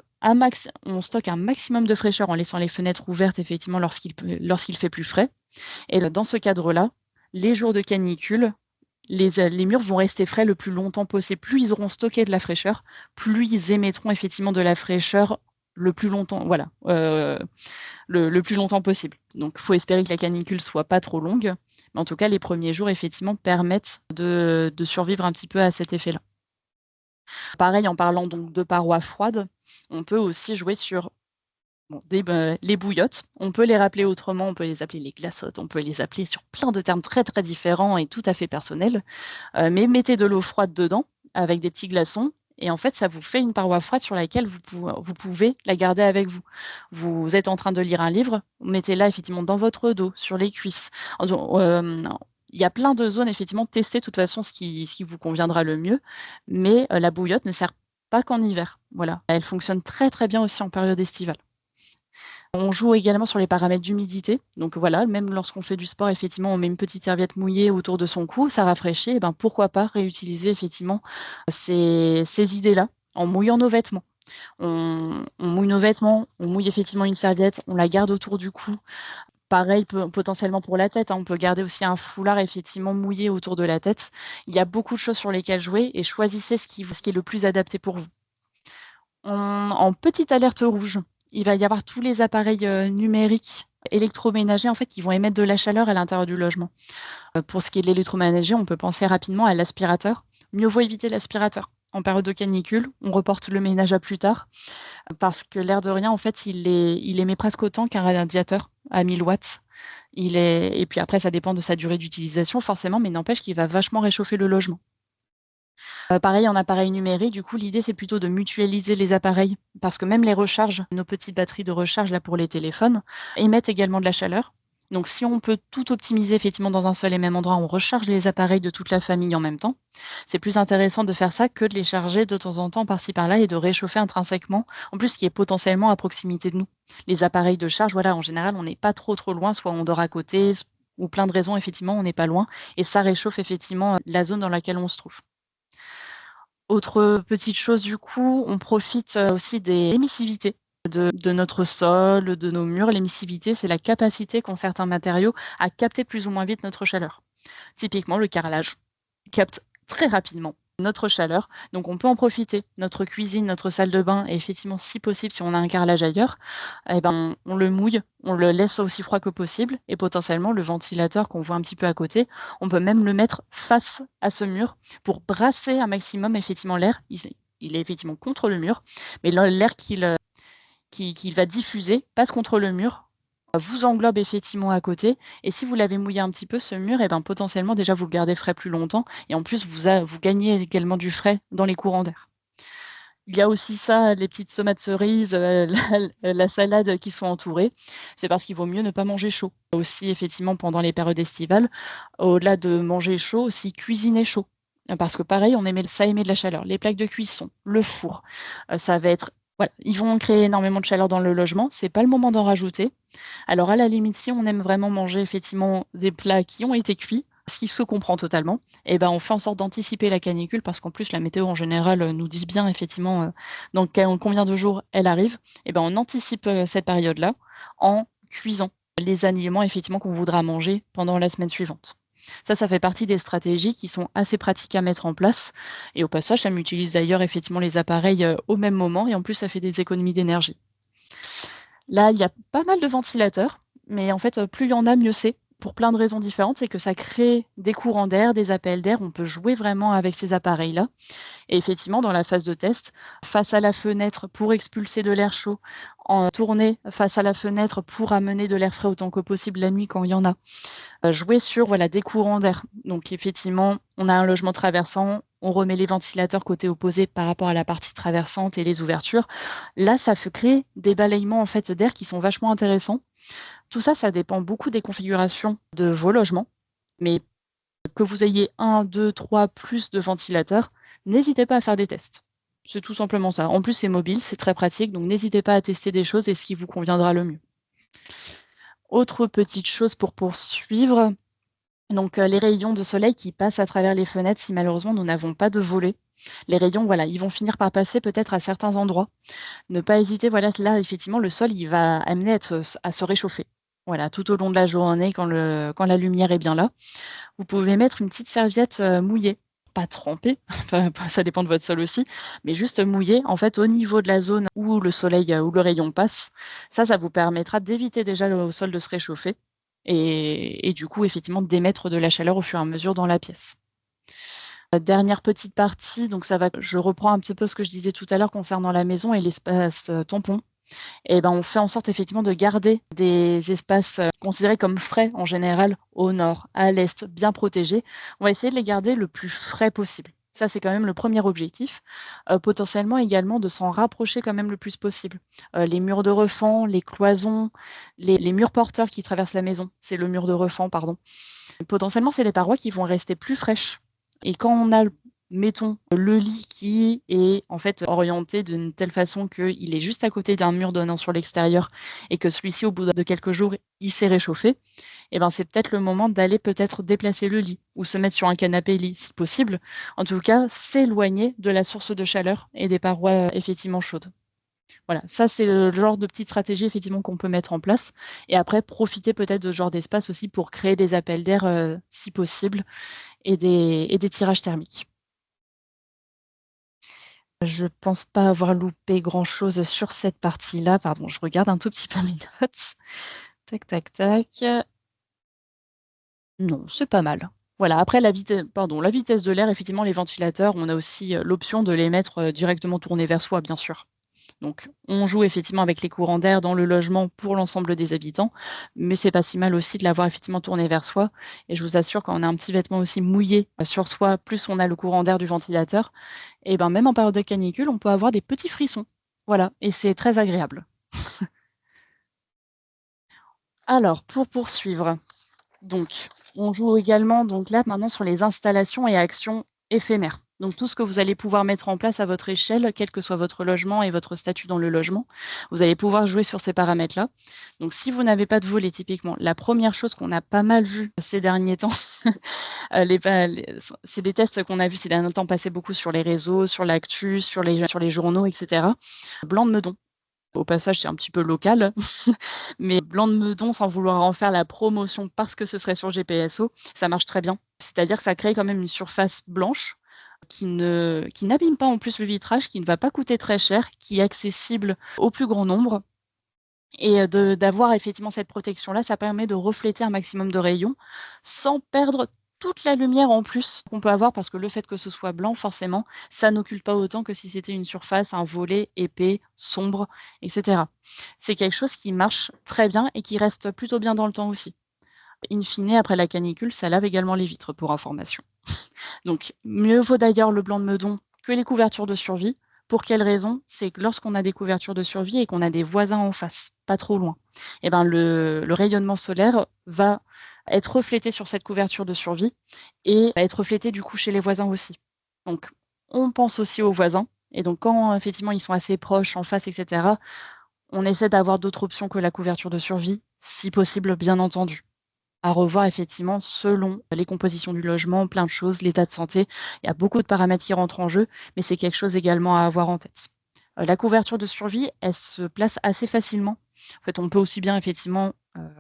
on stocke un maximum de fraîcheur en laissant les fenêtres ouvertes, effectivement, lorsqu'il fait plus frais. Et dans ce cadre-là, les jours de canicule, les murs vont rester frais le plus longtemps possible. Plus ils auront stocké de la fraîcheur, plus ils émettront effectivement de la fraîcheur le plus longtemps, voilà, le plus longtemps possible. Donc, il faut espérer que la canicule soit pas trop longue. Mais en tout cas, les premiers jours, effectivement, permettent de survivre un petit peu à cet effet-là. Pareil, en parlant donc de parois froides, on peut aussi jouer sur les bouillottes. On peut les rappeler autrement, on peut les appeler les glaçottes, on peut les appeler sur plein de termes très, très différents et tout à fait personnels. Mais mettez de l'eau froide dedans avec des petits glaçons et en fait, ça vous fait une paroi froide sur laquelle vous pouvez la garder avec vous. Vous êtes en train de lire un livre, mettez-la effectivement dans votre dos, sur les cuisses. Il y a plein de zones, effectivement, testez de toute façon ce qui vous conviendra le mieux, mais la bouillotte ne sert pas qu'en hiver. Voilà. Elle fonctionne très, très bien aussi en période estivale. On joue également sur les paramètres d'humidité. Donc voilà, même lorsqu'on fait du sport, effectivement, on met une petite serviette mouillée autour de son cou, ça rafraîchit. Et ben, pourquoi pas réutiliser effectivement ces idées-là en mouillant nos vêtements. On mouille nos vêtements, on mouille effectivement une serviette, on la garde autour du cou. Pareil, potentiellement pour la tête, hein, on peut garder aussi un foulard effectivement mouillé autour de la tête. Il y a beaucoup de choses sur lesquelles jouer et choisissez ce qui est le plus adapté pour vous. En petite alerte rouge, il va y avoir tous les appareils numériques électroménagers en fait, qui vont émettre de la chaleur à l'intérieur du logement. Pour ce qui est de l'électroménager, on peut penser rapidement à l'aspirateur. Mieux vaut éviter l'aspirateur. En période de canicule, on reporte le ménage à plus tard parce que l'air de rien, en fait, il émet presque autant qu'un radiateur à 1000 watts. Et puis après, ça dépend de sa durée d'utilisation forcément, mais n'empêche qu'il va vachement réchauffer le logement. Pareil en appareil numérique, du coup, l'idée, c'est plutôt de mutualiser les appareils parce que même les recharges, nos petites batteries de recharge là pour les téléphones, émettent également de la chaleur. Donc si on peut tout optimiser effectivement dans un seul et même endroit, on recharge les appareils de toute la famille en même temps. C'est plus intéressant de faire ça que de les charger de temps en temps par-ci par-là et de réchauffer intrinsèquement, en plus qui est potentiellement à proximité de nous. Les appareils de charge, voilà, en général, on n'est pas trop loin, soit on dort à côté, ou plein de raisons, effectivement, on n'est pas loin, et ça réchauffe effectivement la zone dans laquelle on se trouve. Autre petite chose du coup, on profite aussi des émissivités de notre sol, de nos murs. L'émissivité, c'est la capacité qu'ont certains matériaux à capter plus ou moins vite notre chaleur. Typiquement, le carrelage capte très rapidement notre chaleur. Donc on peut en profiter. Notre cuisine, notre salle de bain et effectivement, si possible, si on a un carrelage ailleurs, eh ben, on le mouille, on le laisse aussi froid que possible et potentiellement le ventilateur qu'on voit un petit peu à côté, on peut même le mettre face à ce mur pour brasser un maximum effectivement l'air. Il est effectivement contre le mur, mais l'air qu'il va diffuser passe contre le mur, vous englobe effectivement à côté et si vous l'avez mouillé un petit peu ce mur et ben, potentiellement déjà vous le gardez frais plus longtemps et en plus vous gagnez également du frais dans les courants d'air. Il y a aussi ça, les petites tomates cerises, la salade qui sont entourées. C'est parce qu'il vaut mieux ne pas manger chaud. Aussi effectivement pendant les périodes estivales, au-delà de manger chaud, aussi cuisiner chaud. Parce que pareil, ça émet de la chaleur. Les plaques de cuisson, le four, ça va être voilà, ils vont créer énormément de chaleur dans le logement, c'est pas le moment d'en rajouter. Alors à la limite, si on aime vraiment manger effectivement des plats qui ont été cuits, ce qui se comprend totalement, et ben, on fait en sorte d'anticiper la canicule parce qu'en plus la météo en général, nous dit bien effectivement, dans combien de jours elle arrive. Et ben, on anticipe, cette période-là en cuisant les aliments effectivement qu'on voudra manger pendant la semaine suivante. Ça fait partie des stratégies qui sont assez pratiques à mettre en place et au passage, ça m'utilise d'ailleurs effectivement les appareils, au même moment et en plus ça fait des économies d'énergie. Là, il y a pas mal de ventilateurs, mais en fait, plus il y en a, mieux c'est, pour plein de raisons différentes. C'est que ça crée des courants d'air, des appels d'air. On peut jouer vraiment avec ces appareils-là et effectivement, dans la phase de test, face à la fenêtre pour expulser de l'air chaud, en tourner face à la fenêtre pour amener de l'air frais autant que possible la nuit quand il y en a. Jouer sur, voilà, des courants d'air. Donc effectivement, on a un logement traversant, on remet les ventilateurs côté opposé par rapport à la partie traversante et les ouvertures. Là, ça fait créer des balayements, en fait, d'air qui sont vachement intéressants. Tout ça, ça dépend beaucoup des configurations de vos logements, mais que vous ayez 1, 2, 3 plus de ventilateurs, n'hésitez pas à faire des tests. C'est tout simplement ça. En plus, c'est mobile, c'est très pratique, donc n'hésitez pas à tester des choses et ce qui vous conviendra le mieux. Autre petite chose pour poursuivre, donc les rayons de soleil qui passent à travers les fenêtres si malheureusement nous n'avons pas de volets. Les rayons, voilà, ils vont finir par passer peut-être à certains endroits. Ne pas hésiter, voilà, là effectivement le sol il va amener à se réchauffer. Voilà, tout au long de la journée quand la lumière est bien là. Vous pouvez mettre une petite serviette, mouillée, pas trempée, enfin, ça dépend de votre sol aussi, mais juste mouillée, en fait, au niveau de la zone où le soleil, où le rayon passe. Ça vous permettra d'éviter déjà au sol de se réchauffer et du coup, effectivement, d'émettre de la chaleur au fur et à mesure dans la pièce. Dernière petite partie, donc je reprends un petit peu ce que je disais tout à l'heure concernant la maison et l'espace, tampon. Et ben, on fait en sorte effectivement de garder des espaces, considérés comme frais en général au nord, à l'est, bien protégés. On va essayer de les garder le plus frais possible. Ça, c'est quand même le premier objectif. Potentiellement également de s'en rapprocher quand même le plus possible. Les murs de refend, les cloisons, les murs porteurs qui traversent la maison, c'est le mur de refend, pardon. Potentiellement, c'est les parois qui vont rester plus fraîches et quand on a mettons, le lit qui est en fait orienté d'une telle façon qu'il est juste à côté d'un mur donnant sur l'extérieur et que celui-ci, au bout de quelques jours, il s'est réchauffé, et ben, c'est peut-être le moment d'aller peut-être déplacer le lit ou se mettre sur un canapé lit si possible. En tout cas, s'éloigner de la source de chaleur et des parois, effectivement chaudes. Voilà, ça c'est le genre de petite stratégie effectivement qu'on peut mettre en place et après profiter peut-être de ce genre d'espace aussi pour créer des appels d'air, si possible et des tirages thermiques. Je pense pas avoir loupé grand-chose sur cette partie-là. Pardon, je regarde un tout petit peu mes notes. Tac, tac, tac. Non, c'est pas mal. Voilà, après la vitesse de l'air, effectivement, les ventilateurs, on a aussi, l'option de les mettre, directement tournés vers soi, bien sûr. Donc on joue effectivement avec les courants d'air dans le logement pour l'ensemble des habitants, mais c'est pas si mal aussi de l'avoir effectivement tourné vers soi et je vous assure quand on a un petit vêtement aussi mouillé, sur soi, plus on a le courant d'air du ventilateur et ben, même en période de canicule, on peut avoir des petits frissons. Voilà et c'est très agréable. Alors pour poursuivre, donc on joue également donc là maintenant sur les installations et actions éphémères. Donc tout ce que vous allez pouvoir mettre en place à votre échelle, quel que soit votre logement et votre statut dans le logement, vous allez pouvoir jouer sur ces paramètres-là. Donc si vous n'avez pas de volet typiquement, la première chose qu'on a pas mal vu ces derniers temps, c'est des tests qu'on a vus ces derniers temps passer beaucoup sur les réseaux, sur l'actu, sur les journaux, etc. Blanc de Meudon. Au passage, c'est un petit peu local, mais blanc de Meudon, sans vouloir en faire la promotion parce que ce serait sur GPSO, ça marche très bien. C'est-à-dire que ça crée quand même une surface blanche, qui n'abîme pas en plus le vitrage, qui ne va pas coûter très cher, qui est accessible au plus grand nombre et d'avoir effectivement cette protection-là, ça permet de refléter un maximum de rayons sans perdre toute la lumière en plus qu'on peut avoir parce que le fait que ce soit blanc, forcément, ça n'occulte pas autant que si c'était une surface, un volet épais, sombre, et cetera. C'est quelque chose qui marche très bien et qui reste plutôt bien dans le temps aussi. In fine, après la canicule, ça lave également les vitres, pour information. Donc, mieux vaut d'ailleurs le blanc de meudon que les couvertures de survie. Pour quelle raison? C'est que lorsqu'on a des couvertures de survie et qu'on a des voisins en face, pas trop loin, et ben le rayonnement solaire va être reflété sur cette couverture de survie et va être reflété du coup chez les voisins aussi. Donc, on pense aussi aux voisins et donc quand effectivement ils sont assez proches, en face, et cetera, on essaie d'avoir d'autres options que la couverture de survie, si possible, bien entendu. À revoir effectivement selon les compositions du logement, plein de choses, l'état de santé. Il y a beaucoup de paramètres qui rentrent en jeu, mais c'est quelque chose également à avoir en tête. La couverture de survie, elle se place assez facilement. En fait, on peut aussi bien effectivement,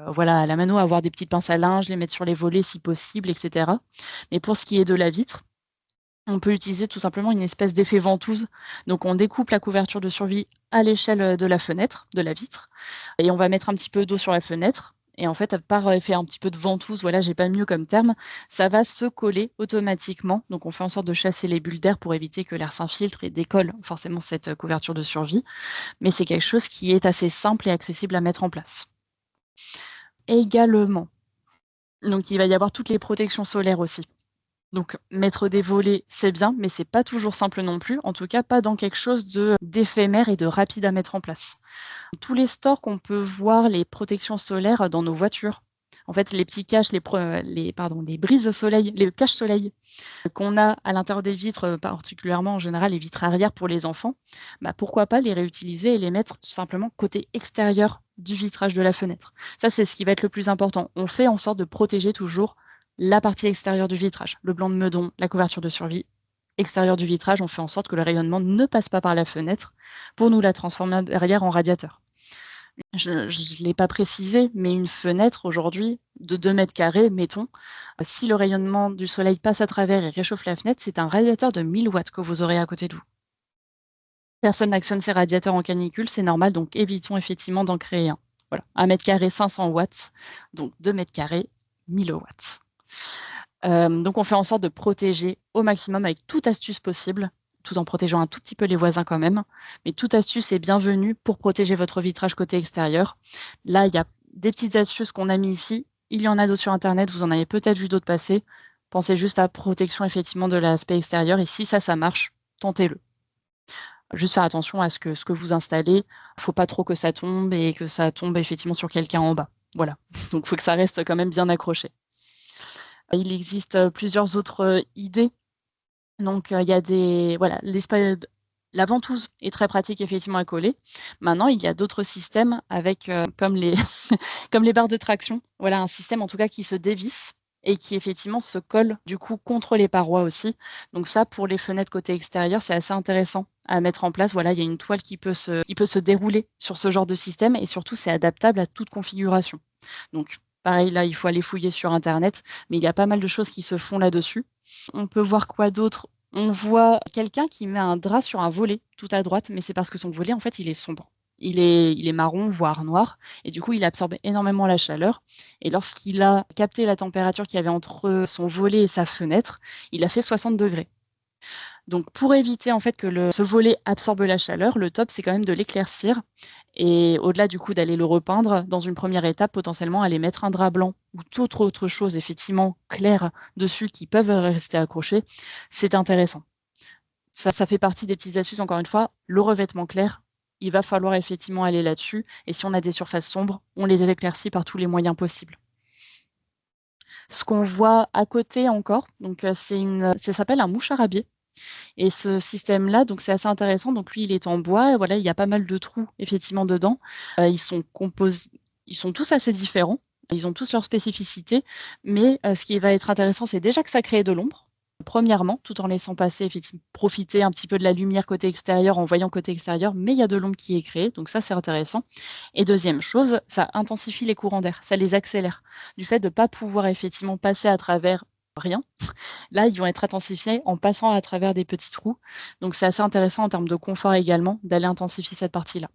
voilà, à la mano, avoir des petites pinces à linge, les mettre sur les volets si possible, et cetera. Mais pour ce qui est de la vitre, on peut utiliser tout simplement une espèce d'effet ventouse. Donc on découpe la couverture de survie à l'échelle, de la fenêtre, de la vitre et on va mettre un petit peu d'eau sur la fenêtre et en fait, par effet un petit peu de ventouse, voilà, j'ai pas mieux comme terme, ça va se coller automatiquement. Donc on fait en sorte de chasser les bulles d'air pour éviter que l'air s'infiltre et décolle forcément cette, couverture de survie. Mais c'est quelque chose qui est assez simple et accessible à mettre en place. Également, donc il va y avoir toutes les protections solaires aussi. Donc mettre des volets, c'est bien, mais c'est pas toujours simple non plus, en tout cas pas dans quelque chose d'éphémère et de rapide à mettre en place. Tous les stores qu'on peut voir les protections solaires dans nos voitures, en fait les petits caches, les brises-soleil, les caches-soleil qu'on a à l'intérieur des vitres, particulièrement en général les vitres arrière pour les enfants, bah, pourquoi pas les réutiliser et les mettre tout simplement côté extérieur du vitrage de la fenêtre. Ça, c'est ce qui va être le plus important. On fait en sorte de protéger toujours la partie extérieure du vitrage, le blanc de meudon, la couverture de survie extérieure du vitrage, on fait en sorte que le rayonnement ne passe pas par la fenêtre pour nous la transformer derrière en radiateur. Je ne l'ai pas précisé, mais une fenêtre aujourd'hui de 2 mètres carrés, mettons, si le rayonnement du soleil passe à travers et réchauffe la fenêtre, c'est un radiateur de 1000 watts que vous aurez à côté de vous. Personne n'actionne ses radiateurs en canicule, c'est normal, donc évitons effectivement d'en créer un. Voilà, 1 mètre carré, 500 watts, donc 2 mètres carrés, 1000 watts. Donc on fait en sorte de protéger au maximum avec toute astuce possible, tout en protégeant un tout petit peu les voisins quand même. Mais toute astuce est bienvenue pour protéger votre vitrage côté extérieur. Là, il y a des petites astuces qu'on a mis ici. Il y en a d'autres sur internet, vous en avez peut-être vu d'autres passer. Pensez juste à protection effectivement de l'aspect extérieur et si ça marche, tentez-le. Juste faire attention à ce que vous installez. Faut pas trop que ça tombe et que ça tombe effectivement sur quelqu'un en bas. Voilà. Donc faut que ça reste quand même bien accroché. Il existe, plusieurs autres, idées. Donc, il y a des voilà, la ventouse est très pratique effectivement à coller. Maintenant, il y a d'autres systèmes avec, comme les comme les barres de traction. Voilà, un système en tout cas qui se dévisse et qui effectivement se colle du coup contre les parois aussi. Donc ça, pour les fenêtres côté extérieur, c'est assez intéressant à mettre en place. Voilà, il y a une toile qui peut se dérouler sur ce genre de système et surtout c'est adaptable à toute configuration. Donc pareil, là, il faut aller fouiller sur internet, mais il y a pas mal de choses qui se font là-dessus. On peut voir quoi d'autre? On voit quelqu'un qui met un drap sur un volet tout à droite, mais c'est parce que son volet, en fait, il est sombre. Il est marron, voire noir, et du coup, il absorbe énormément la chaleur. Et lorsqu'il a capté la température qu'il y avait entre son volet et sa fenêtre, il a fait 60 degrés. Donc pour éviter en fait que ce volet absorbe la chaleur, le top, c'est quand même de l'éclaircir et au-delà du coup d'aller le repeindre, dans une première étape, potentiellement aller mettre un drap blanc ou toute autre chose effectivement claire dessus qui peuvent rester accrochés, c'est intéressant. Ça fait partie des petites astuces encore une fois, le revêtement clair, il va falloir effectivement aller là-dessus et si on a des surfaces sombres, on les éclaircit par tous les moyens possibles. Ce qu'on voit à côté encore, donc ça s'appelle un mouchard à biais. Et ce système-là, donc c'est assez intéressant. Donc lui, il est en bois et voilà, il y a pas mal de trous effectivement dedans. Ils sont tous assez différents. Ils ont tous leurs spécificités, mais ce qui va être intéressant, c'est déjà que ça crée de l'ombre, premièrement, tout en laissant passer effectivement profiter un petit peu de la lumière côté extérieur, en voyant côté extérieur, mais il y a de l'ombre qui est créée, donc ça, c'est intéressant. Et deuxième chose, ça intensifie les courants d'air, ça les accélère. Du fait de ne pas pouvoir effectivement passer à travers rien. Là, ils vont être intensifiés en passant à travers des petits trous. Donc c'est assez intéressant en termes de confort également d'aller intensifier cette partie-là.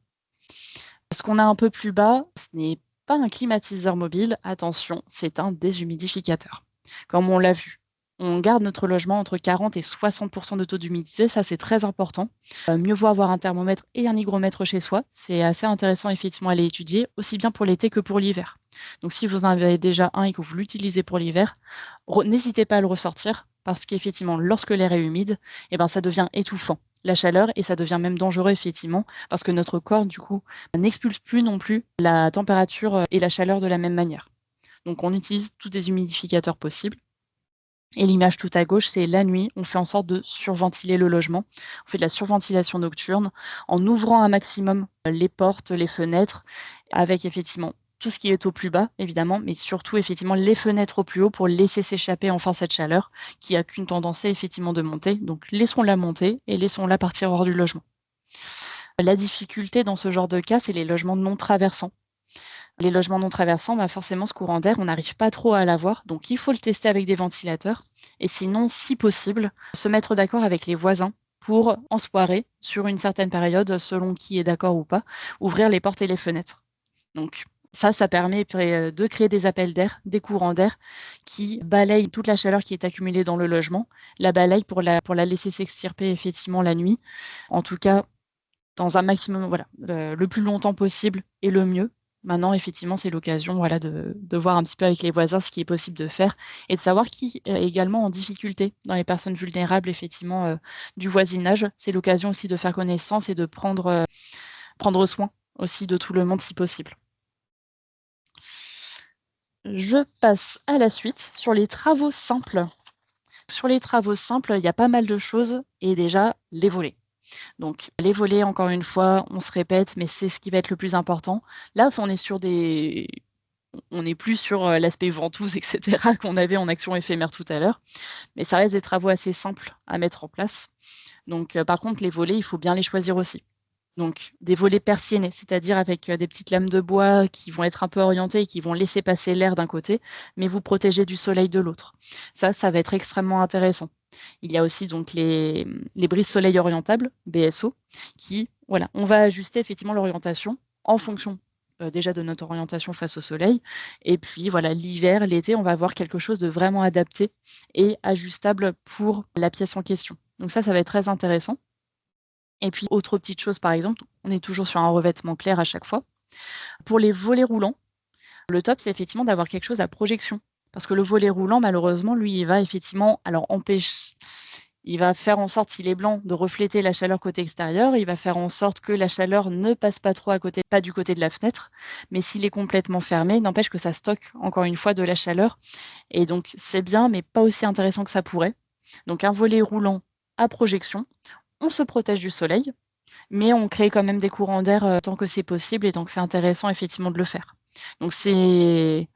Ce qu'on a un peu plus bas, ce n'est pas un climatiseur mobile, attention, c'est un déshumidificateur. Comme on l'a vu, on garde notre logement entre 40 et 60 de taux d'humidité, ça c'est très important. Mieux vaut avoir un thermomètre et un hygromètre chez soi, c'est assez intéressant effectivement à les étudier, aussi bien pour l'été que pour l'hiver. Donc si vous en avez déjà un et que vous l'utilisez pour l'hiver, n'hésitez pas à le ressortir parce qu'effectivement, lorsque l'air est humide, eh ben, ça devient étouffant, la chaleur, et ça devient même dangereux effectivement parce que notre corps, du coup, n'expulse plus non plus la température et la chaleur de la même manière. Donc on utilise tous les humidificateurs possibles. Et l'image tout à gauche, c'est la nuit, on fait en sorte de surventiler le logement. On fait de la surventilation nocturne en ouvrant un maximum les portes, les fenêtres, avec effectivement tout ce qui est au plus bas, évidemment, mais surtout effectivement les fenêtres au plus haut pour laisser s'échapper enfin cette chaleur qui a qu'une tendance effectivement de monter. Donc laissons-la monter et laissons-la partir hors du logement. La difficulté dans ce genre de cas, c'est les logements non traversants. Les logements non traversants, bah forcément, ce courant d'air, on n'arrive pas trop à l'avoir, donc il faut le tester avec des ventilateurs. Et sinon, si possible, se mettre d'accord avec les voisins pour, en soirée, sur une certaine période, selon qui est d'accord ou pas, ouvrir les portes et les fenêtres. Donc ça permet de créer des appels d'air, des courants d'air qui balayent toute la chaleur qui est accumulée dans le logement, la balayent pour la laisser s'extirper effectivement la nuit. En tout cas, dans un maximum, voilà, le plus longtemps possible et le mieux. Maintenant, effectivement, c'est l'occasion, voilà, de voir un petit peu avec les voisins ce qui est possible de faire et de savoir qui est également en difficulté dans les personnes vulnérables, effectivement, du voisinage. C'est l'occasion aussi de faire connaissance et de prendre soin aussi de tout le monde si possible. Je passe à la suite sur les travaux simples. Sur les travaux simples, il y a pas mal de choses et déjà les volets. Donc les volets, encore une fois, on se répète, mais c'est ce qui va être le plus important. Là, on est plus sur, l'aspect ventouse et cetera qu'on avait en action éphémère tout à l'heure, mais ça reste des travaux assez simples à mettre en place. Donc par contre, les volets, il faut bien les choisir aussi. Donc des volets persiennés, c'est-à-dire avec, des petites lames de bois qui vont être un peu orientées et qui vont laisser passer l'air d'un côté, mais vous protéger du soleil de l'autre. Ça va être extrêmement intéressant. Il y a aussi donc les brises-soleil orientables, BSO, qui voilà, on va ajuster effectivement l'orientation en fonction, déjà de notre orientation face au soleil et puis voilà, l'hiver, l'été, on va avoir quelque chose de vraiment adapté et ajustable pour la pièce en question. Donc ça va être très intéressant. Et puis autre petite chose, par exemple, on est toujours sur un revêtement clair à chaque fois. Pour les volets roulants, le top, c'est effectivement d'avoir quelque chose à projection. Parce que le volet roulant, malheureusement, lui, il va effectivement, alors il va faire en sorte, s'il est blanc, de refléter la chaleur côté extérieur. Il va faire en sorte que la chaleur ne passe pas trop à côté, pas du côté de la fenêtre. Mais s'il est complètement fermé, n'empêche que ça stocke encore une fois de la chaleur. Et donc c'est bien, mais pas aussi intéressant que ça pourrait. Donc un volet roulant à projection, on se protège du soleil, mais on crée quand même des courants d'air, tant que c'est possible et donc c'est intéressant effectivement de le faire. Donc c'est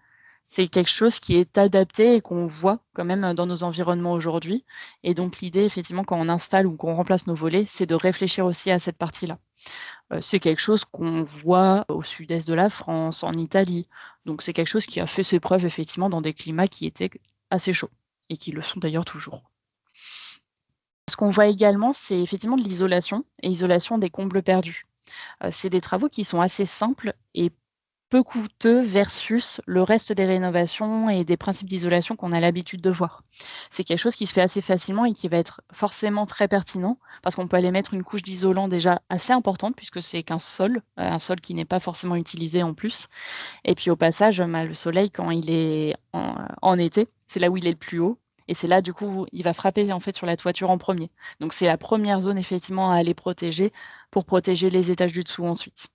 quelque chose qui est adapté et qu'on voit quand même dans nos environnements aujourd'hui et donc l'idée effectivement quand on installe ou qu'on remplace nos volets, c'est de réfléchir aussi à cette partie-là. C'est quelque chose qu'on voit au sud-est de la France, en Italie, donc c'est quelque chose qui a fait ses preuves effectivement dans des climats qui étaient assez chauds et qui le sont d'ailleurs toujours. Ce qu'on voit également, c'est effectivement de l'isolation et isolation des combles perdus. C'est des travaux qui sont assez simples et peu coûteux versus le reste des rénovations et des principes d'isolation qu'on a l'habitude de voir. C'est quelque chose qui se fait assez facilement et qui va être forcément très pertinent parce qu'on peut aller mettre une couche d'isolant déjà assez importante puisque c'est qu'un sol, un sol qui n'est pas forcément utilisé en plus. Et puis au passage, bah, le soleil quand il est en été, c'est là où il est le plus haut et c'est là du coup, il va frapper en fait sur la toiture en premier. Donc c'est la première zone effectivement à aller protéger pour protéger les étages du dessous ensuite.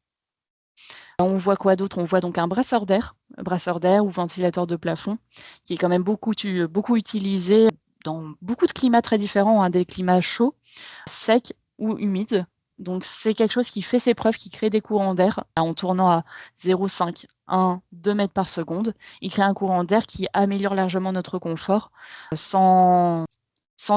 On voit quoi d'autre? On voit donc un brasseur d'air ou ventilateur de plafond qui est quand même beaucoup utilisé dans beaucoup de climats très différents, hein, des climats chauds, secs ou humides. Donc c'est quelque chose qui fait ses preuves, qui crée des courants d'air en tournant à 0,5, 1, 2 mètres par seconde. Il crée un courant d'air qui améliore largement notre confort sans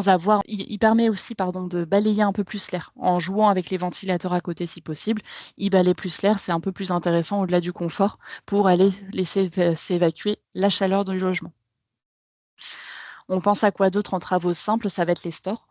avoir il permet aussi, pardon, de balayer un peu plus l'air, en jouant avec les ventilateurs à côté si possible. Il balaie plus l'air, c'est un peu plus intéressant au-delà du confort pour aller laisser s'évacuer la chaleur du logement. On pense à quoi d'autre en travaux simples? Ça va être les stores.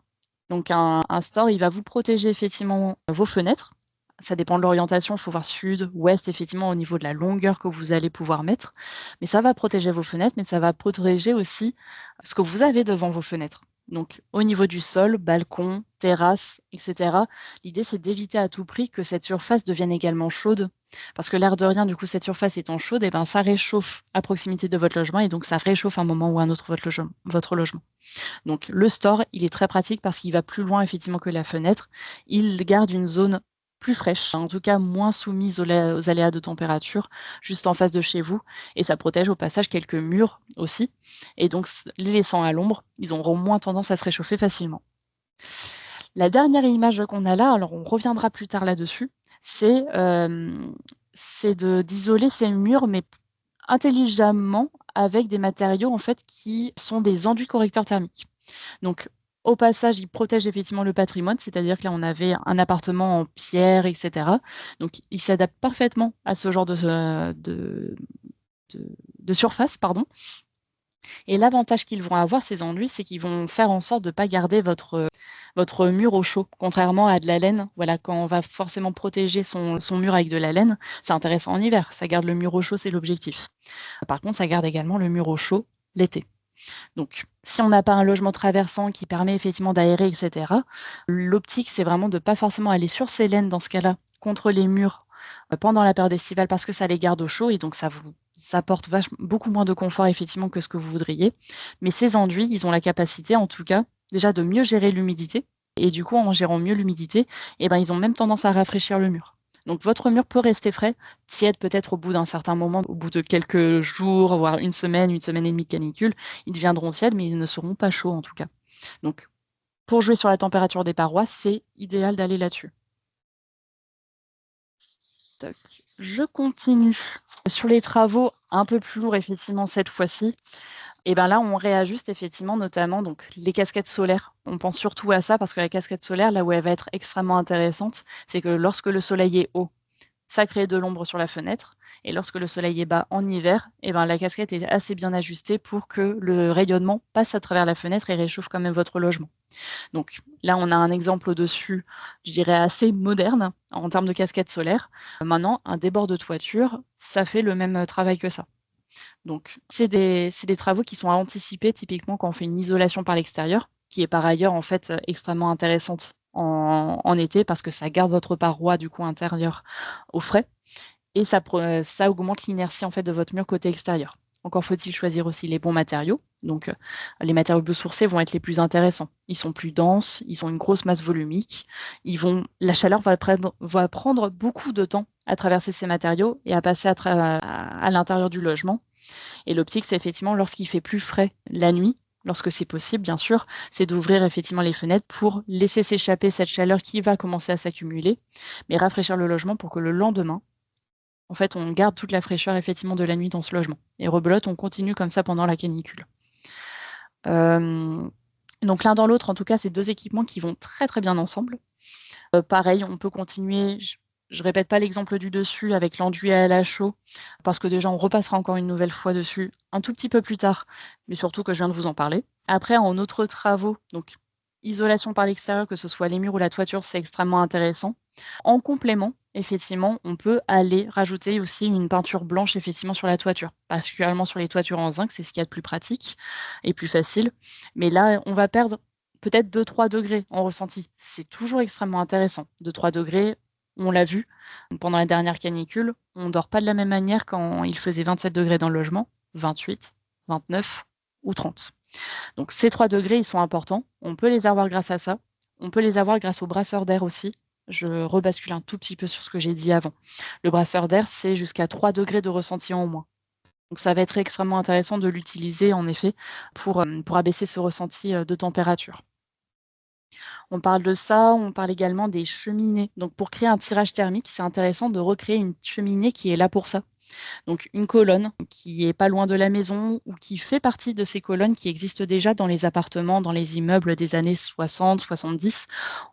Donc un store, il va vous protéger effectivement vos fenêtres. Ça dépend de l'orientation, il faut voir sud, ouest, effectivement, au niveau de la longueur que vous allez pouvoir mettre. Mais ça va protéger vos fenêtres, mais ça va protéger aussi ce que vous avez devant vos fenêtres. Donc au niveau du sol, balcon, terrasse, etc., l'idée c'est d'éviter à tout prix que cette surface devienne également chaude. Parce que l'air de rien, du coup, cette surface étant chaude, et ben, ça réchauffe à proximité de votre logement et donc ça réchauffe à un moment ou à un autre votre logement. Donc le store, il est très pratique parce qu'il va plus loin effectivement que la fenêtre. Il garde une zone plus fraîche, en tout cas moins soumise aux aléas de température, juste en face de chez vous. Et ça protège au passage quelques murs aussi. Et donc les laissant à l'ombre, ils auront moins tendance à se réchauffer facilement. La dernière image qu'on a là, alors on reviendra plus tard là-dessus, c'est d'isoler ces murs, mais intelligemment avec des matériaux en fait qui sont des enduits correcteurs thermiques. Donc au passage, ils protègent effectivement le patrimoine, c'est-à-dire que là on avait un appartement en pierre, etc. Donc il s'adapte parfaitement à ce genre de surface, pardon. Et l'avantage qu'ils vont avoir, ces enduits, c'est qu'ils vont faire en sorte de ne pas garder votre mur au chaud, contrairement à de la laine. Voilà, quand on va forcément protéger son mur avec de la laine, c'est intéressant en hiver, ça garde le mur au chaud, c'est l'objectif. Par contre, ça garde également le mur au chaud l'été. Donc, si on n'a pas un logement traversant qui permet effectivement d'aérer, etc., l'optique, c'est vraiment de ne pas forcément aller sur ces laines dans ce cas-là, contre les murs pendant la période estivale parce que ça les garde au chaud et donc ça vous apporte beaucoup moins de confort effectivement que ce que vous voudriez. Mais ces enduits, ils ont la capacité en tout cas déjà de mieux gérer l'humidité et du coup en gérant mieux l'humidité, eh ben, ils ont même tendance à rafraîchir le mur. Donc votre mur peut rester frais, tiède peut-être au bout d'un certain moment, au bout de quelques jours, voire une semaine et demie de canicule, ils deviendront tièdes mais ils ne seront pas chauds en tout cas. Donc pour jouer sur la température des parois, c'est idéal d'aller là-dessus. Toc. Je continue. Sur les travaux un peu plus lourds, effectivement, cette fois-ci, et ben là, on réajuste effectivement, notamment donc les casquettes solaires. On pense surtout à ça parce que la casquette solaire, là où elle va être extrêmement intéressante, c'est que lorsque le soleil est haut, ça crée de l'ombre sur la fenêtre. Et lorsque le soleil est bas en hiver, et ben la casquette est assez bien ajustée pour que le rayonnement passe à travers la fenêtre et réchauffe quand même votre logement. Donc là, on a un exemple au-dessus, je dirais assez moderne en termes de casquette solaire. Maintenant, un débord de toiture, ça fait le même travail que ça. Donc c'est des travaux qui sont à anticiper typiquement quand on fait une isolation par l'extérieur, qui est par ailleurs en fait extrêmement intéressante en été parce que ça garde votre paroi du coup intérieure au frais et ça augmente l'inertie en fait de votre mur côté extérieur. Encore faut-il choisir aussi les bons matériaux. Donc, les matériaux biosourcés vont être les plus intéressants. Ils sont plus denses, ils ont une grosse masse volumique. La chaleur va prendre beaucoup de temps à traverser ces matériaux et à passer à l'intérieur du logement. Et l'optique, c'est effectivement lorsqu'il fait plus frais la nuit, lorsque c'est possible, bien sûr, c'est d'ouvrir effectivement les fenêtres pour laisser s'échapper cette chaleur qui va commencer à s'accumuler, mais rafraîchir le logement pour que le lendemain, en fait, on garde toute la fraîcheur effectivement de la nuit dans ce logement. Et rebelote, on continue comme ça pendant la canicule. Donc l'un dans l'autre, en tout cas, c'est 2 équipements qui vont très, très bien ensemble. Pareil, on peut continuer, je répète pas l'exemple du dessus avec l'enduit à la chaux, parce que déjà on repassera encore une nouvelle fois dessus un tout petit peu plus tard, mais surtout que je viens de vous en parler. Après, en autres travaux, donc isolation par l'extérieur, que ce soit les murs ou la toiture, c'est extrêmement intéressant. En complément, effectivement, on peut aller rajouter aussi une peinture blanche effectivement sur la toiture, particulièrement sur les toitures en zinc, c'est ce qu'il y a de plus pratique et plus facile. Mais là, on va perdre peut-être 2-3 degrés en ressenti. C'est toujours extrêmement intéressant. 2-3 degrés, on l'a vu pendant la dernière canicule, on ne dort pas de la même manière quand il faisait 27 degrés dans le logement, 28, 29 ou 30. Donc ces 3 degrés, ils sont importants. On peut les avoir grâce à ça. On peut les avoir grâce au brasseur d'air aussi. Je rebascule un tout petit peu sur ce que j'ai dit avant. Le brasseur d'air, c'est jusqu'à 3 degrés de ressenti en moins. Donc ça va être extrêmement intéressant de l'utiliser en effet pour abaisser ce ressenti de température. On parle de ça, on parle également des cheminées. Donc pour créer un tirage thermique, c'est intéressant de recréer une cheminée qui est là pour ça. Donc une colonne qui est pas loin de la maison ou qui fait partie de ces colonnes qui existent déjà dans les appartements, dans les immeubles des années 60, 70.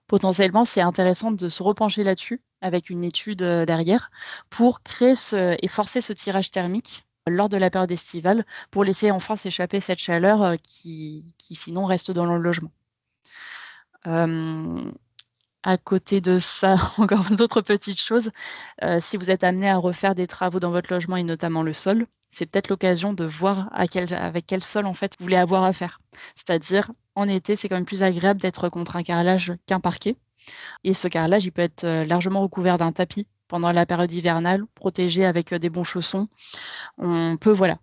Potentiellement, c'est intéressant de se repencher là-dessus avec une étude derrière pour créer et forcer ce tirage thermique lors de la période estivale pour laisser enfin s'échapper cette chaleur, qui sinon reste dans le logement. Hem, à côté de ça, encore d'autres petites choses, si vous êtes amené à refaire des travaux dans votre logement et notamment le sol, c'est peut-être l'occasion de voir avec quel sol, en fait, vous voulez avoir à faire. C'est-à-dire, en été, c'est quand même plus agréable d'être contre un carrelage qu'un parquet et ce carrelage, il peut être, largement recouvert d'un tapis pendant la période hivernale, protégé avec, des bons chaussons. On peut, voilà,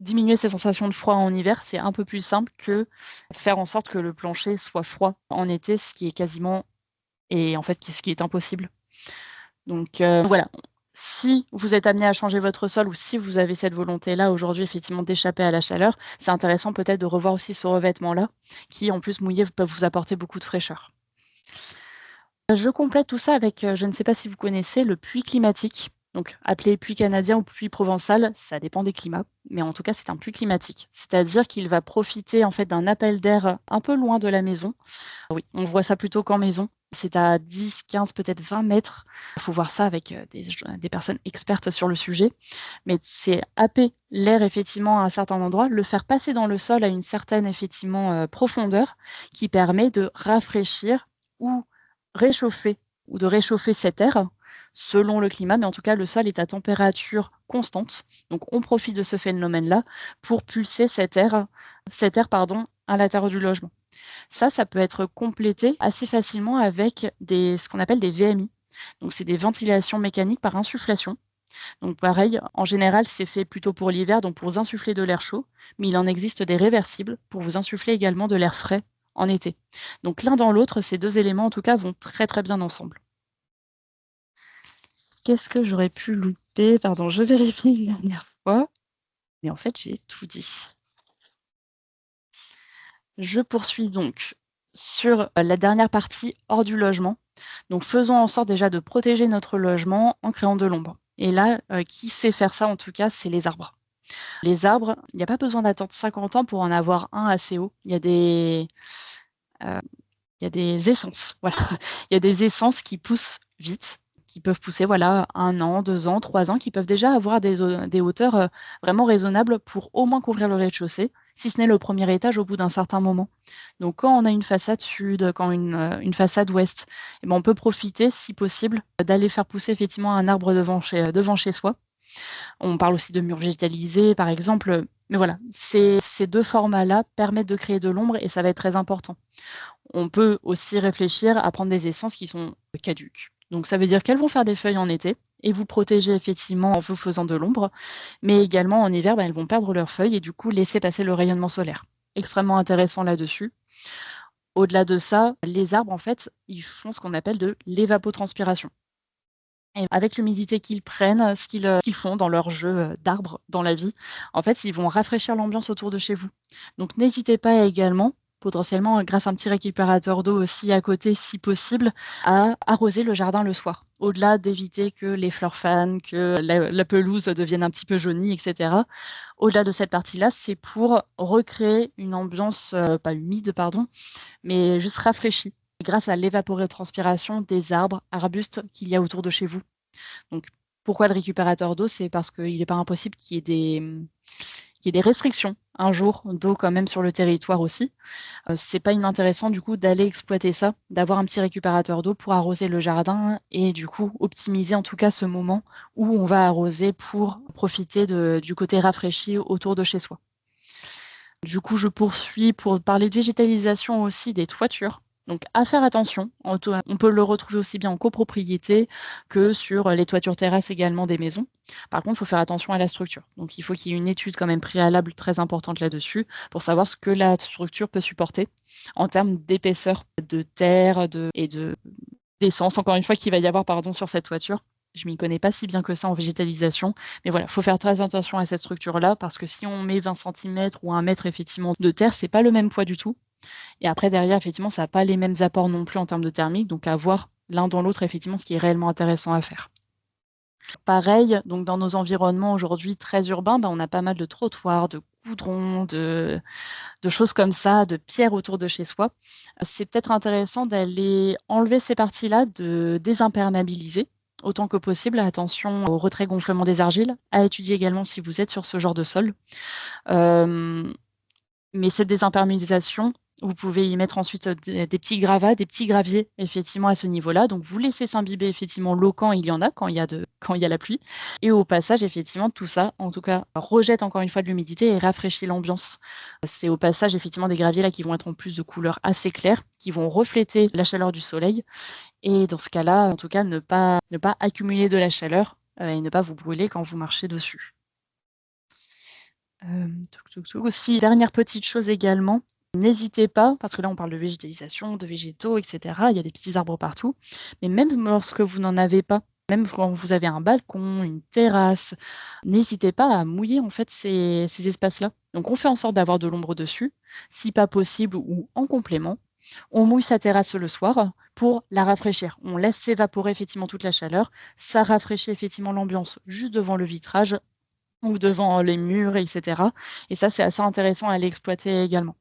diminuer ces sensations de froid en hiver, c'est un peu plus simple que faire en sorte que le plancher soit froid en été, ce qui est quasiment et en fait, ce qui est impossible. Donc voilà, si vous êtes amené à changer votre sol ou si vous avez cette volonté-là aujourd'hui effectivement d'échapper à la chaleur, c'est intéressant peut-être de revoir aussi ce revêtement-là qui, en plus mouillé, peut vous apporter beaucoup de fraîcheur. Je complète tout ça avec, je ne sais pas si vous connaissez le puits climatique, donc appelé puits canadien ou puits provençal, ça dépend des climats, mais en tout cas, c'est un puits climatique. C'est-à-dire qu'il va profiter en fait d'un appel d'air un peu loin de la maison. Oui, on voit ça plutôt qu'en maison. C'est à 10, 15, peut-être 20 mètres. Il faut voir ça avec, des personnes expertes sur le sujet, mais c'est happer l'air effectivement à un certain endroit, le faire passer dans le sol à une certaine effectivement, profondeur qui permet de rafraîchir ou réchauffer ou de réchauffer cet air selon le climat, mais en tout cas, le sol est à température constante. Donc on profite de ce phénomène-là pour pulser cet air pardon, à l'intérieur du logement. Ça peut être complété assez facilement avec ce qu'on appelle des VMI. Donc c'est des ventilations mécaniques par insufflation. Donc pareil, en général, c'est fait plutôt pour l'hiver, donc pour vous insuffler de l'air chaud, mais il en existe des réversibles pour vous insuffler également de l'air frais en été. Donc l'un dans l'autre, ces 2 éléments en tout cas vont très, très bien ensemble. Qu'est-ce que j'aurais pu louper? Pardon, je vérifie une dernière fois, mais en fait, j'ai tout dit. Je poursuis donc sur, la dernière partie hors du logement. Donc faisons en sorte déjà de protéger notre logement en créant de l'ombre et là, qui sait faire ça en tout cas, c'est les arbres. Les arbres, il n'y a pas besoin d'attendre 50 ans pour en avoir un assez haut. Heu, il y a des essences, voilà. Il y a des essences qui poussent vite, qui peuvent pousser, voilà, 1 an, 2 ans, 3 ans, qui peuvent déjà avoir des hauteurs, vraiment raisonnables pour au moins couvrir le rez-de-chaussée, si ce n'est le premier étage au bout d'un certain moment. Donc quand on a une façade sud, quand une façade ouest, et ben, on peut profiter, si possible, d'aller faire pousser effectivement un arbre devant chez soi. On parle aussi de murs végétalisés, par exemple, mais voilà, ces 2 formats-là permettent de créer de l'ombre et ça va être très important. On peut aussi réfléchir à prendre des essences qui sont caduques. Donc ça veut dire qu'elles vont faire des feuilles en été et vous protéger effectivement en vous faisant de l'ombre, mais également en hiver, elles vont perdre leurs feuilles et du coup laisser passer le rayonnement solaire. Extrêmement intéressant là-dessus. Au-delà de ça, les arbres, en fait, ils font ce qu'on appelle de l'évapotranspiration. Et avec l'humidité qu'ils prennent, ce qu'ils font dans leur jeu, d'arbres dans la vie, en fait, ils vont rafraîchir l'ambiance autour de chez vous. Donc n'hésitez pas également, potentiellement, grâce à un petit récupérateur d'eau aussi à côté si possible, à arroser le jardin le soir. Au-delà d'éviter que les fleurs fanent, que la pelouse devienne un petit peu jaunie et cetera. Au-delà de cette partie-là, c'est pour recréer une ambiance, pas humide pardon, mais juste rafraîchie grâce à l'évapotranspiration des arbres, arbustes qu'il y a autour de chez vous. Donc pourquoi le récupérateur d'eau? C'est parce qu'il n'est pas impossible qu'il y ait des restrictions un jour d'eau quand même sur le territoire aussi. C'est pas inintéressant du coup d'aller exploiter ça, d'avoir un petit récupérateur d'eau pour arroser le jardin et du coup optimiser en tout cas ce moment où on va arroser pour profiter du côté rafraîchi autour de chez soi. Du coup, je poursuis pour parler de végétalisation aussi des toitures. Donc à faire attention, on peut le retrouver aussi bien en copropriété que sur les toitures terrasses également des maisons. Par contre, il faut faire attention à la structure. Donc il faut qu'il y ait une étude quand même préalable très importante là-dessus pour savoir ce que la structure peut supporter en termes d'épaisseur de terre d'essence, encore une fois, qu'il va y avoir pardon, sur cette toiture. Je m'y connais pas si bien que ça en végétalisation, mais voilà, faut faire très attention à cette structure-là parce que si on met 20 centimètres ou 1 mètre effectivement de terre, c'est pas le même poids du tout et après derrière effectivement, ça a pas les mêmes apports non plus en termes de thermique, donc à voir l'un dans l'autre effectivement ce qui est réellement intéressant à faire. Pareil, donc dans nos environnements aujourd'hui très urbains, on a pas mal de trottoirs, de goudrons, de choses comme ça, de pierres autour de chez soi. C'est peut-être intéressant d'aller enlever ces parties-là, de désimperméabiliser autant que possible. Attention au retrait-gonflement des argiles, à étudier également si vous êtes sur ce genre de sol. Hem Mais cette désimperméabilisation, vous pouvez y mettre ensuite, des petits gravats, des petits graviers effectivement à ce niveau-là. Donc vous laissez s'imbiber effectivement l'eau quand il y en a, quand il y a la pluie et au passage effectivement tout ça, en tout cas, rejette encore une fois de l'humidité et rafraîchit l'ambiance. C'est au passage effectivement des graviers là qui vont être en plus de couleurs assez claires, qui vont refléter la chaleur du soleil et dans ce cas-là, en tout cas ne pas accumuler de la chaleur, et ne pas vous brûler quand vous marchez dessus. Touk touk touk. Aussi, dernière petite chose également, n'hésitez pas, parce que là on parle de végétalisation, de végétaux et cetera, il y a des petits arbres partout, mais même lorsque vous n'en avez pas, même quand vous avez un balcon, une terrasse, n'hésitez pas à mouiller en fait ces espaces-là. Donc on fait en sorte d'avoir de l'ombre dessus, si pas possible ou en complément, on mouille sa terrasse le soir pour la rafraîchir. On laisse s'évaporer effectivement toute la chaleur, ça rafraîchit effectivement l'ambiance juste devant le vitrage ou devant les murs et cetera et ça, c'est assez intéressant à aller exploiter également.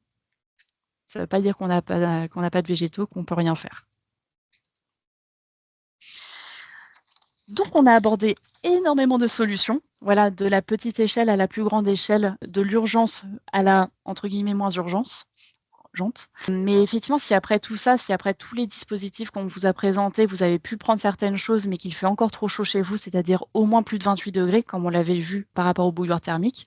Ça ne veut pas dire qu'on n'a pas de végétaux, qu'on peut rien faire. Donc on a abordé énormément de solutions, voilà, de la petite échelle à la plus grande échelle, de l'urgence à la, entre guillemets, «moins urgence». Urgente. Mais effectivement, si après tout ça, si après tous les dispositifs qu'on vous a présentés, vous avez pu prendre certaines choses, mais qu'il fait encore trop chaud chez vous, c'est-à-dire au moins plus de 28 degrés, comme on l'avait vu par rapport au bouilloire thermique,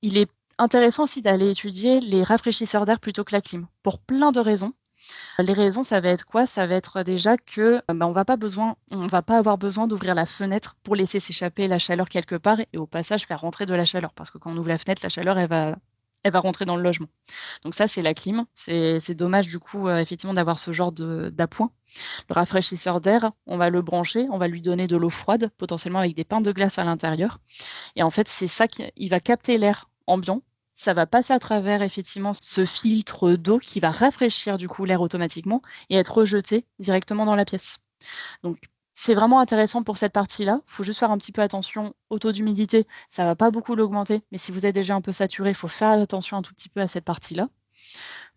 il est intéressant aussi d'aller étudier les rafraîchisseurs d'air plutôt que la clim, pour plein de raisons. Les raisons, ça va être quoi? Ça va être déjà que, on va pas avoir besoin d'ouvrir la fenêtre pour laisser s'échapper la chaleur quelque part et au passage faire rentrer de la chaleur. Parce que quand on ouvre la fenêtre, la chaleur, elle va rentrer dans le logement. Donc ça, c'est la clim. C'est dommage du coup, effectivement d'avoir ce genre d'appoint. Le rafraîchisseur d'air, on va le brancher, on va lui donner de l'eau froide, potentiellement avec des pains de glace à l'intérieur et en fait, c'est ça qui il va capter l'air ambiant. Ça va passer à travers effectivement ce filtre d'eau qui va rafraîchir du coup l'air automatiquement et être rejeté directement dans la pièce. Donc c'est vraiment intéressant pour cette partie-là. Il faut juste faire un petit peu attention au taux d'humidité. Ça va pas beaucoup l'augmenter, mais si vous êtes déjà un peu saturé, il faut faire attention un tout petit peu à cette partie-là.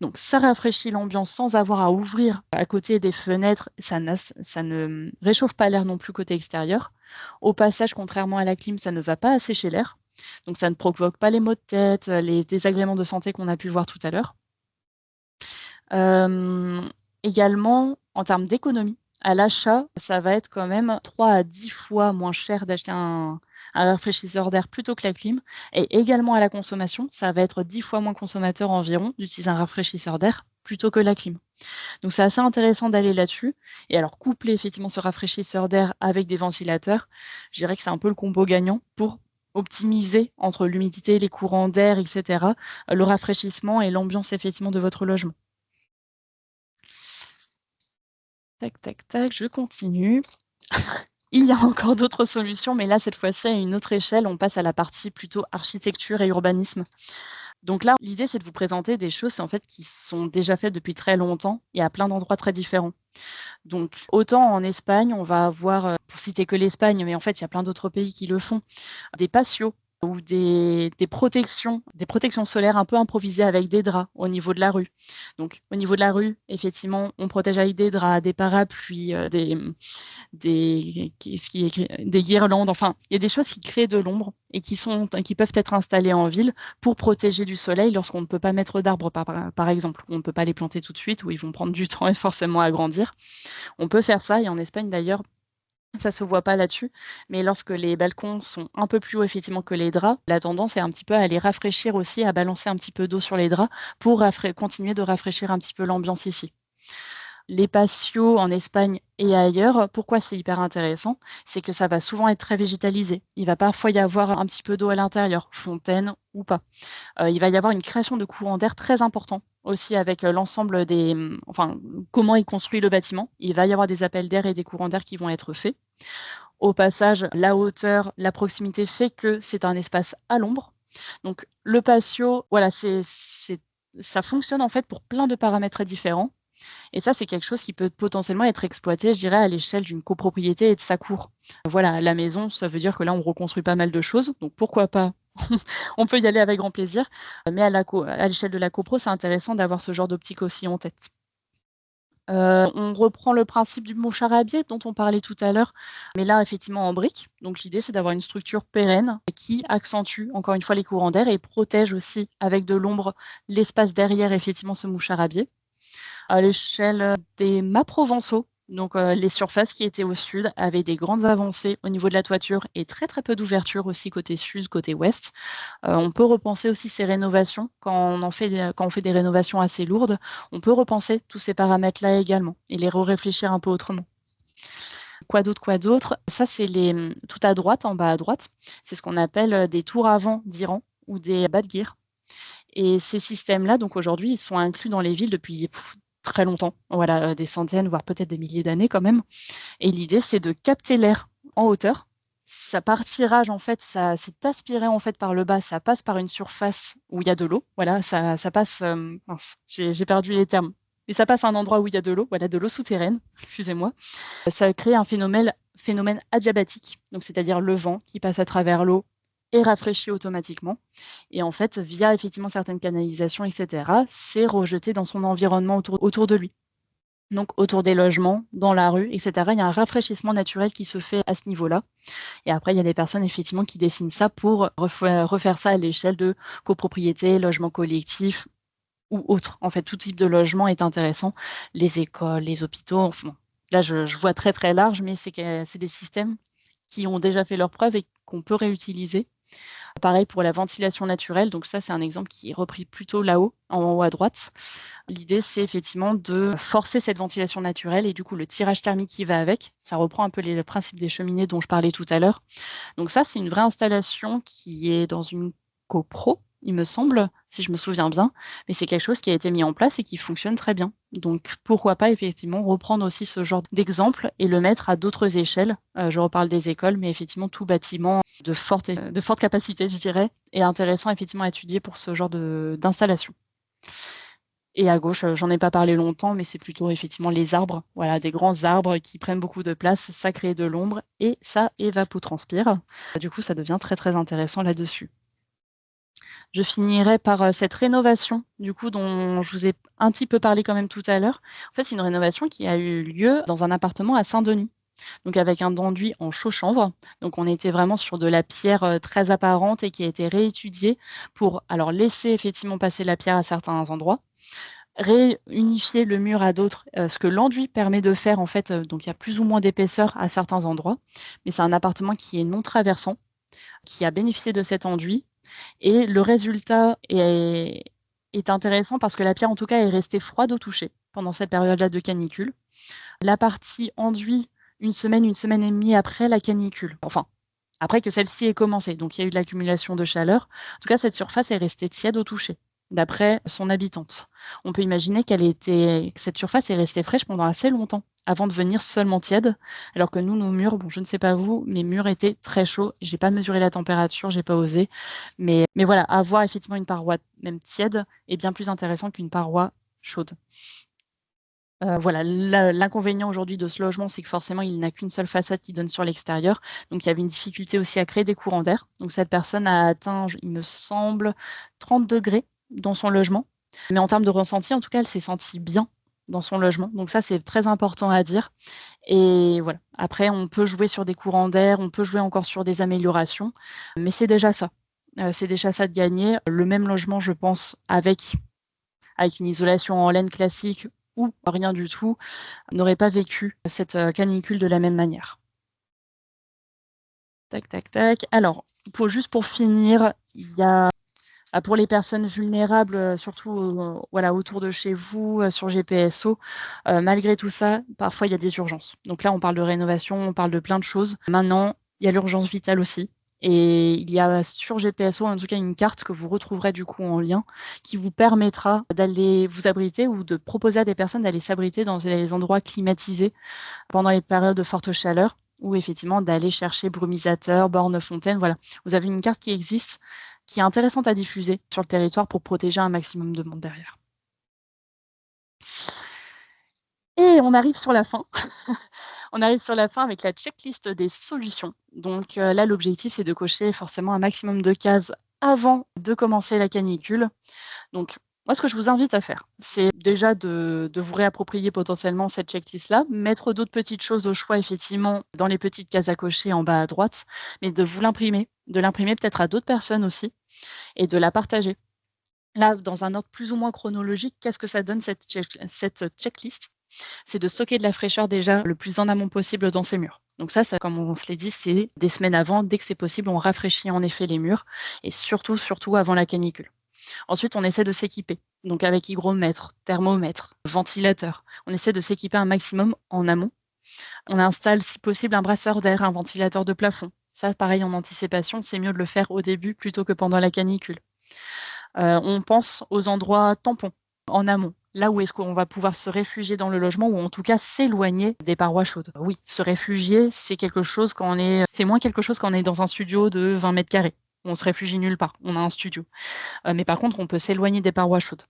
Donc ça rafraîchit l'ambiance sans avoir à ouvrir à côté des fenêtres. Ça ne réchauffe pas l'air non plus côté extérieur. Au passage, contrairement à la clim, ça ne va pas assécher l'air. Donc ça ne provoque pas les maux de tête, les désagréments de santé qu'on a pu voir tout à l'heure. Hem, Également, en termes d'économie, à l'achat, ça va être quand même 3 à 10 fois moins cher d'acheter un rafraîchisseur d'air plutôt que la clim et également à la consommation, ça va être 10 fois moins consommateur environ d'utiliser un rafraîchisseur d'air plutôt que la clim. Donc c'est assez intéressant d'aller là-dessus et alors coupler effectivement ce rafraîchisseur d'air avec des ventilateurs, je dirais que c'est un peu le combo gagnant pour optimiser entre l'humidité, les courants d'air et cetera, le rafraîchissement et l'ambiance effectivement de votre logement. Tac, tac, tac, je continue. Il y a encore d'autres solutions, mais là, cette fois-ci, à une autre échelle, on passe à la partie plutôt architecture et urbanisme. Donc là, l'idée, c'est de vous présenter des choses, en fait, qui sont déjà faites depuis très longtemps et à plein d'endroits très différents. Donc, autant en Espagne, on va avoir, pour citer que l'Espagne, mais en fait, il y a plein d'autres pays qui le font, des patios ou des protections solaires un peu improvisées avec des draps au niveau de la rue. Donc, au niveau de la rue, effectivement, on protège avec des draps, des parapluies, des guirlandes, enfin, il y a des choses qui créent de l'ombre et qui peuvent être installées en ville pour protéger du soleil lorsqu'on ne peut pas mettre d'arbres, par exemple. On ne peut pas les planter tout de suite ou ils vont prendre du temps et forcément à grandir. On peut faire ça et en Espagne d'ailleurs, ça se voit pas là-dessus, mais lorsque les balcons sont un peu plus hauts effectivement que les draps, la tendance est un petit peu à les rafraîchir aussi, à balancer un petit peu d'eau sur les draps pour continuer de rafraîchir un petit peu l'ambiance ici. Les patios en Espagne et ailleurs, pourquoi c'est hyper intéressant? C'est que ça va souvent être très végétalisé. Il va parfois y avoir un petit peu d'eau à l'intérieur, fontaine ou pas. Il va y avoir une création de courant d'air très important aussi avec, l'ensemble enfin, comment est construit le bâtiment. Il va y avoir des appels d'air et des courants d'air qui vont être faits. Au passage, la hauteur, la proximité fait que c'est un espace à l'ombre. Donc le patio, voilà, ça fonctionne en fait pour plein de paramètres différents et ça, c'est quelque chose qui peut potentiellement être exploité, je dirais, à l'échelle d'une copropriété et de sa cour. Voilà, la maison, ça veut dire que là, on reconstruit pas mal de choses, donc pourquoi pas? On peut y aller avec grand plaisir, mais à l'échelle de la copro, c'est intéressant d'avoir ce genre d'optique aussi en tête. On reprend le principe du mouchard à biais dont on parlait tout à l'heure, mais là effectivement en briques. Donc l'idée, c'est d'avoir une structure pérenne qui accentue encore une fois les courants d'air et protège aussi avec de l'ombre l'espace derrière effectivement ce mouchard à biais. À l'échelle des mâts provençaux, donc les surfaces qui étaient au sud avaient des grandes avancées au niveau de la toiture et très, très peu d'ouverture aussi côté sud, côté ouest. On peut repenser aussi ces rénovations quand on fait des rénovations assez lourdes, on peut repenser tous ces paramètres-là également et les réfléchir un peu autrement. Quoi d'autre, quoi d'autre? Ça, c'est tout à droite, en bas à droite, c'est ce qu'on appelle, des tours avant d'Iran ou des bad-gear et ces systèmes-là, donc aujourd'hui, ils sont inclus dans les villes depuis très longtemps, voilà, des centaines, voire peut-être des milliers d'années quand même et l'idée, c'est de capter l'air en hauteur. Ça part tirage, en fait, ça c'est aspiré, en fait, par le bas, ça passe par une surface où il y a de l'eau, voilà, ça passe, mince, j'ai perdu les termes, mais ça passe à un endroit où il y a de l'eau, voilà, de l'eau souterraine, excusez-moi. Ça crée un phénomène adiabatique, donc c'est-à-dire le vent qui passe à travers l'eau et rafraîchit automatiquement et en fait, via effectivement certaines canalisations et cetera, c'est rejeté dans son environnement autour de lui. Donc autour des logements, dans la rue et cetera, il y a un rafraîchissement naturel qui se fait à ce niveau-là et après il y a des personnes effectivement qui dessinent ça pour refaire ça à l'échelle de copropriété, logements collectifs ou autres. En fait, tout type de logement est intéressant, les écoles, les hôpitaux, enfin, là je vois très, très large, mais c'est des systèmes qui ont déjà fait leurs preuves et qu'on peut réutiliser. Pareil pour la ventilation naturelle, donc ça, c'est un exemple qui est repris plutôt là-haut, en haut à droite. L'idée, c'est effectivement de forcer cette ventilation naturelle et du coup, le tirage thermique qui va avec. Ça reprend un peu le principe des cheminées dont je parlais tout à l'heure. Donc ça, c'est une vraie installation qui est dans une copro, il me semble, si je me souviens bien, mais c'est quelque chose qui a été mis en place et qui fonctionne très bien. Donc pourquoi pas effectivement reprendre aussi ce genre d'exemple et le mettre à d'autres échelles. Je reparle des écoles, mais effectivement tout bâtiment de forte capacité, je dirais, est intéressant effectivement à étudier pour ce genre d'installation. Et à gauche, j'en ai pas parlé longtemps, mais c'est plutôt effectivement les arbres. Voilà, des grands arbres qui prennent beaucoup de place, ça crée de l'ombre et ça évapotranspire. Du coup, ça devient très, très intéressant là-dessus. Je finirai par, cette rénovation, du coup, dont je vous ai un petit peu parlé quand même tout à l'heure. En fait, c'est une rénovation qui a eu lieu dans un appartement à Saint-Denis, donc avec un enduit en chaux-chanvre. Donc on était vraiment sur de la pierre, très apparente et qui a été réétudiée pour alors laisser effectivement passer la pierre à certains endroits, réunifier le mur à d'autres, ce que l'enduit permet de faire en fait, donc il y a plus ou moins d'épaisseur à certains endroits, mais c'est un appartement qui est non traversant, qui a bénéficié de cet enduit et le résultat est intéressant parce que la pierre en tout cas est restée froide au toucher pendant cette période-là de canicule. La partie enduit une semaine et demie après la canicule, enfin après que celle-ci ait commencé, donc il y a eu de l'accumulation de chaleur. En tout cas, cette surface est restée tiède au toucher, d'après son habitante. On peut imaginer que cette surface est restée fraîche pendant assez longtemps, avant de devenir seulement tiède, alors que nous, nos murs, bon, je ne sais pas vous, mes murs étaient très chauds. J'ai pas mesuré la température, j'ai pas osé, mais voilà, avoir effectivement une paroi même tiède est bien plus intéressant qu'une paroi chaude. Voilà, l'inconvénient aujourd'hui de ce logement, c'est que forcément, il n'a qu'une seule façade qui donne sur l'extérieur. Donc il y avait une difficulté aussi à créer des courants d'air. Donc cette personne a atteint, il me semble, 30 degrés dans son logement. Mais en termes de ressenti, en tout cas, elle s'est sentie bien dans son logement. Donc ça, c'est très important à dire. Et voilà. Après, on peut jouer sur des courants d'air, on peut jouer encore sur des améliorations, mais c'est déjà ça. C'est déjà ça de gagner. Le même logement, je pense, avec une isolation en laine classique ou rien du tout, n'aurait pas vécu cette, canicule de la même manière. Tac, tac, tac. Alors, pour finir, il y a, pour les personnes vulnérables, surtout, voilà, autour de chez vous, sur GPSO, malgré tout ça, parfois il y a des urgences. Donc là, on parle de rénovation, on parle de plein de choses. Maintenant, il y a l'urgence vitale aussi. Et il y a sur GPSO, en tout cas, une carte que vous retrouverez du coup en lien, qui vous permettra d'aller vous abriter ou de proposer à des personnes d'aller s'abriter dans les endroits climatisés pendant les périodes de forte chaleur ou effectivement d'aller chercher brumisateurs, bornes fontaines, voilà. Vous avez une carte qui existe, qui est intéressante à diffuser sur le territoire pour protéger un maximum de monde derrière. Et on arrive sur la fin. On arrive sur la fin avec la checklist des solutions. Donc là, l'objectif, c'est de cocher forcément un maximum de cases avant de commencer la canicule. Donc Moi, ce que je vous invite à faire, c'est déjà de vous réapproprier potentiellement cette checklist-là, mettre d'autres petites choses au choix effectivement dans les petites cases à cocher en bas à droite, mais de l'imprimer peut-être à d'autres personnes aussi et de la partager. Là, dans un ordre plus ou moins chronologique, qu'est-ce que ça donne cette checklist? C'est de stocker de la fraîcheur déjà le plus en amont possible dans ses murs. Donc ça, comme on se l'est dit, c'est des semaines avant, dès que c'est possible, on rafraîchit en effet les murs et surtout avant la canicule. Ensuite, on essaie de s'équiper, donc avec hygromètre, thermomètre, ventilateur. On essaie de s'équiper un maximum en amont. On installe, si possible, un brasseur d'air, un ventilateur de plafond. Ça, pareil, en anticipation, c'est mieux de le faire au début plutôt que pendant la canicule. On pense aux endroits tampons en amont. Là où est-ce qu'on va pouvoir se réfugier dans le logement ou en tout cas s'éloigner des parois chaudes. Oui, se réfugier, c'est moins quelque chose quand on est dans un studio de 20 mètres carrés. On se réfugie nulle part, on a un studio. Mais par contre, on peut s'éloigner des parois chaudes.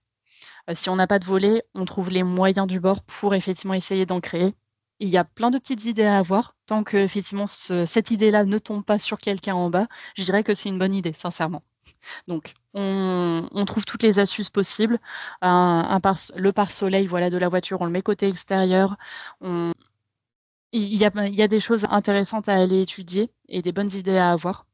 Si on n'a pas de volet, on trouve les moyens du bord pour effectivement essayer d'en créer. Il y a plein de petites idées à avoir. Tant que effectivement cette idée-là ne tombe pas sur quelqu'un en bas, je dirais que c'est une bonne idée, sincèrement. Donc, on trouve toutes les astuces possibles. Le pare-soleil, voilà, de la voiture, on le met côté extérieur. Il y a des choses intéressantes à aller étudier et des bonnes idées à avoir.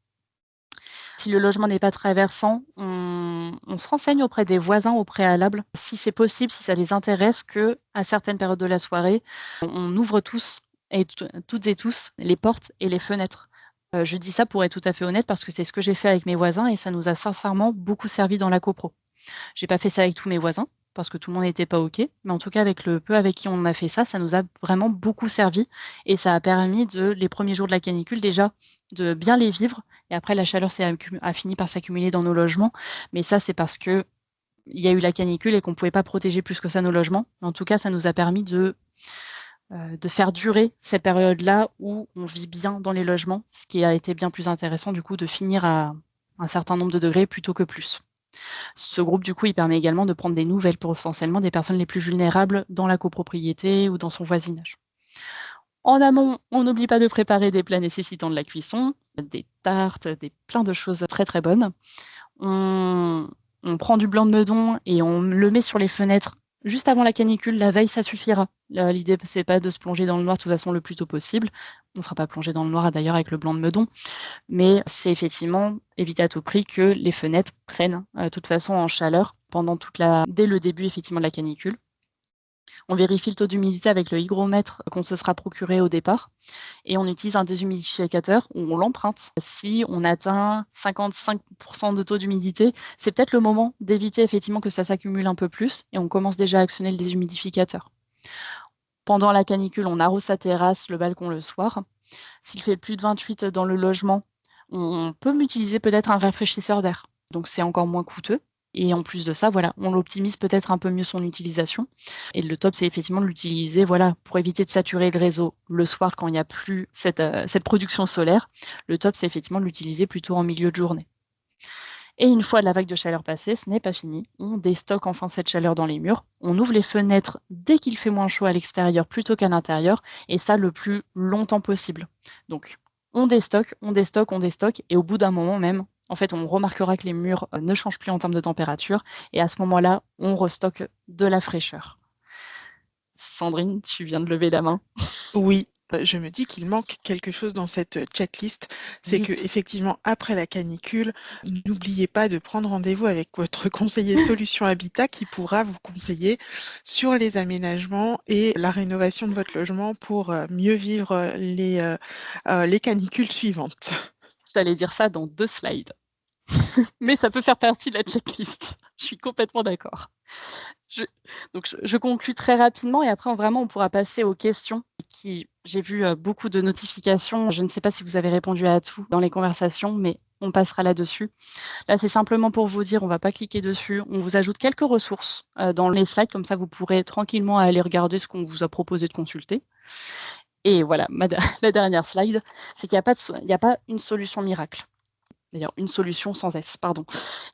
Si le logement n'est pas traversant, on se renseigne auprès des voisins au préalable, si c'est possible, si ça les intéresse, qu'à certaines périodes de la soirée, on ouvre toutes et tous les portes et les fenêtres. Je dis ça pour être tout à fait honnête parce que c'est ce que j'ai fait avec mes voisins et ça nous a sincèrement beaucoup servi dans la copro. J'ai pas fait ça avec tous mes voisins parce que tout le monde n'était pas OK, mais en tout cas avec le peu avec qui on a fait ça, ça nous a vraiment beaucoup servi et ça a permis les premiers jours de la canicule déjà, de bien les vivre et après la chaleur a fini par s'accumuler dans nos logements, mais ça c'est parce qu'il y a eu la canicule et qu'on ne pouvait pas protéger plus que ça nos logements. En tout cas, ça nous a permis de faire durer cette période-là où on vit bien dans les logements, ce qui a été bien plus intéressant du coup de finir à un certain nombre de degrés plutôt que plus. Ce groupe, du coup, il permet également de prendre des nouvelles pour essentiellement des personnes les plus vulnérables dans la copropriété ou dans son voisinage. En amont, on n'oublie pas de préparer des plats nécessitant de la cuisson, des tartes, plein de choses très très bonnes. On prend du blanc de meudon et on le met sur les fenêtres juste avant la canicule. La veille, ça suffira. L'idée, c'est pas de se plonger dans le noir de toute façon le plus tôt possible. On ne sera pas plongé dans le noir d'ailleurs avec le blanc de meudon, mais c'est effectivement éviter à tout prix que les fenêtres prennent de toute façon en chaleur dès le début effectivement de la canicule. On vérifie le taux d'humidité avec le hygromètre qu'on se sera procuré au départ et on utilise un déshumidificateur ou on l'emprunte. Si on atteint 55% de taux d'humidité, c'est peut-être le moment d'éviter effectivement que ça s'accumule un peu plus et on commence déjà à actionner le déshumidificateur. Pendant la canicule, on arrose sa terrasse, le balcon le soir. S'il fait plus de 28 dans le logement, on peut utiliser peut-être un rafraîchisseur d'air. Donc c'est encore moins coûteux. Et en plus de ça, voilà, on l'optimise peut-être un peu mieux son utilisation. Et le top, c'est effectivement de l'utiliser, voilà, pour éviter de saturer le réseau le soir quand il n'y a plus cette production solaire. Le top, c'est effectivement de l'utiliser plutôt en milieu de journée. Et une fois la vague de chaleur passée, ce n'est pas fini. On déstocke enfin cette chaleur dans les murs. On ouvre les fenêtres dès qu'il fait moins chaud à l'extérieur plutôt qu'à l'intérieur. Et ça, le plus longtemps possible. Donc, on déstocke. Et au bout d'un moment même, en fait, on remarquera que les murs ne changent plus en termes de température. Et à ce moment-là, on restocke de la fraîcheur. Sandrine, tu viens de lever la main. Oui, je me dis qu'il manque quelque chose dans cette checklist. C'est Oui. que effectivement, après la canicule, n'oubliez pas de prendre rendez-vous avec votre conseiller Solutions Habitat qui pourra vous conseiller sur les aménagements et la rénovation de votre logement pour mieux vivre les canicules suivantes. J'allais dire ça dans 2 slides. Mais ça peut faire partie de la checklist. Je suis complètement d'accord. Je conclue très rapidement et après vraiment on pourra passer aux questions. J'ai vu beaucoup de notifications. Je ne sais pas si vous avez répondu à tout dans les conversations, mais on passera là-dessus. Là, c'est simplement pour vous dire, on ne va pas cliquer dessus. On vous ajoute quelques ressources dans les slides, comme ça vous pourrez tranquillement aller regarder ce qu'on vous a proposé de consulter. Et voilà, la dernière slide, c'est qu'il n'y a pas une solution miracle. D'ailleurs, une solution sans S, pardon.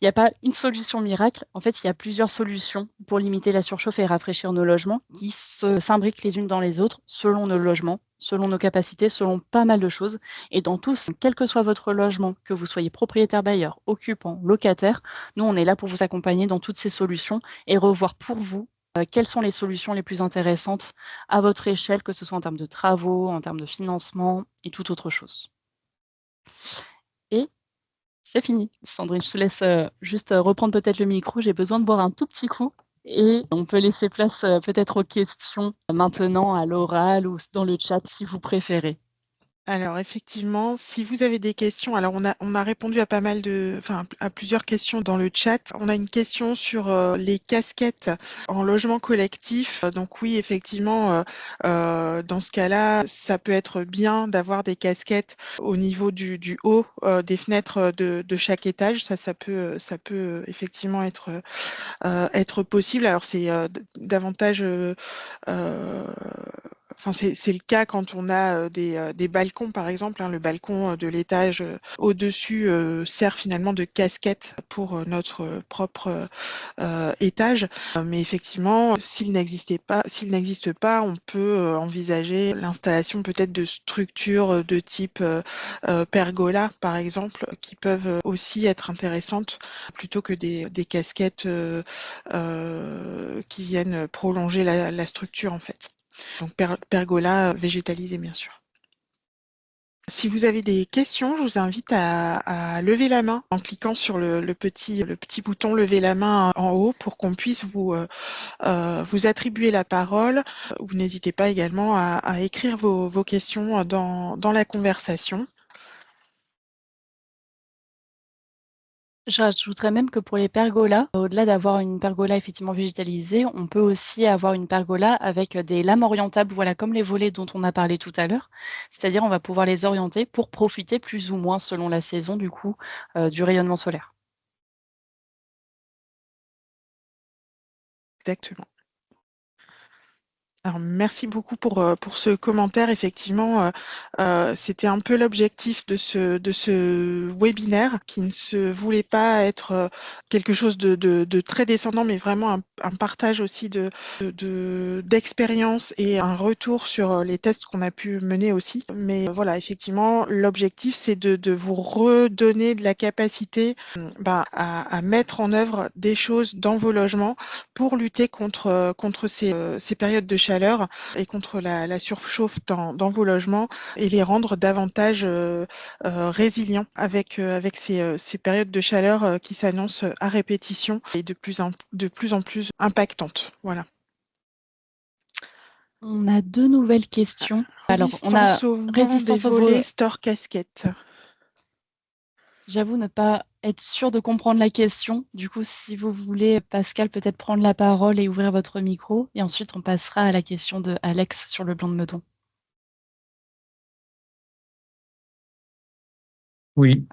Il n'y a pas une solution miracle. En fait, il y a plusieurs solutions pour limiter la surchauffe et rafraîchir nos logements qui s'imbriquent les unes dans les autres selon nos logements, selon nos capacités, selon pas mal de choses. Et dans tous, quel que soit votre logement, que vous soyez propriétaire bailleur, occupant, locataire, nous, on est là pour vous accompagner dans toutes ces solutions et revoir pour vous quelles sont les solutions les plus intéressantes à votre échelle, que ce soit en termes de travaux, en termes de financement et toute autre chose. Et c'est fini. Sandrine, je te laisse, juste, reprendre peut-être le micro. J'ai besoin de boire un tout petit coup et on peut laisser place, peut-être aux questions maintenant à l'oral ou dans le chat si vous préférez. Alors effectivement, si vous avez des questions, alors on a répondu à pas mal enfin à plusieurs questions dans le chat. On a une question sur les casquettes en logement collectif. Donc oui, effectivement, dans ce cas-là, ça peut être bien d'avoir des casquettes au niveau du haut des fenêtres de chaque étage. Ça peut effectivement être possible. Alors c'est davantage enfin, c'est le cas quand on a des balcons, par exemple. Hein, le balcon de l'étage au-dessus sert finalement de casquette pour notre propre étage. Mais effectivement, s'il n'existe pas, on peut envisager l'installation peut-être de structures de type pergola, par exemple, qui peuvent aussi être intéressantes plutôt que des casquettes qui viennent prolonger la structure, en fait. Donc pergola végétalisé, bien sûr. Si vous avez des questions, je vous invite à lever la main en cliquant sur le petit bouton lever la main en haut pour qu'on puisse vous attribuer la parole. Ou n'hésitez pas également à écrire vos questions dans la conversation. Je rajouterais même que pour les pergolas, au-delà d'avoir une pergola effectivement végétalisée, on peut aussi avoir une pergola avec des lames orientables, voilà, comme les volets dont on a parlé tout à l'heure. C'est-à-dire, on va pouvoir les orienter pour profiter plus ou moins, selon la saison, du coup, du rayonnement solaire. Exactement. Alors, merci beaucoup pour ce commentaire. Effectivement, c'était un peu l'objectif de ce webinaire qui ne se voulait pas être quelque chose de très descendant, mais vraiment un partage aussi d'expérience et un retour sur les tests qu'on a pu mener aussi. Mais voilà, effectivement, l'objectif, c'est de vous redonner de la capacité à mettre en œuvre des choses dans vos logements pour lutter contre ces périodes de chaleur et contre la surchauffe dans vos logements et les rendre davantage résilients avec ces périodes de chaleur qui s'annoncent à répétition et de plus en plus impactantes. Voilà. On a 2 nouvelles questions. Alors, on a Résistance au vent des résistance au vol. volets store casquette. J'avoue ne pas être sûre de comprendre la question. Du coup, si vous voulez, Pascal, peut-être prendre la parole et ouvrir votre micro et ensuite on passera à la question de Alex sur le blanc de Meudon. Oui.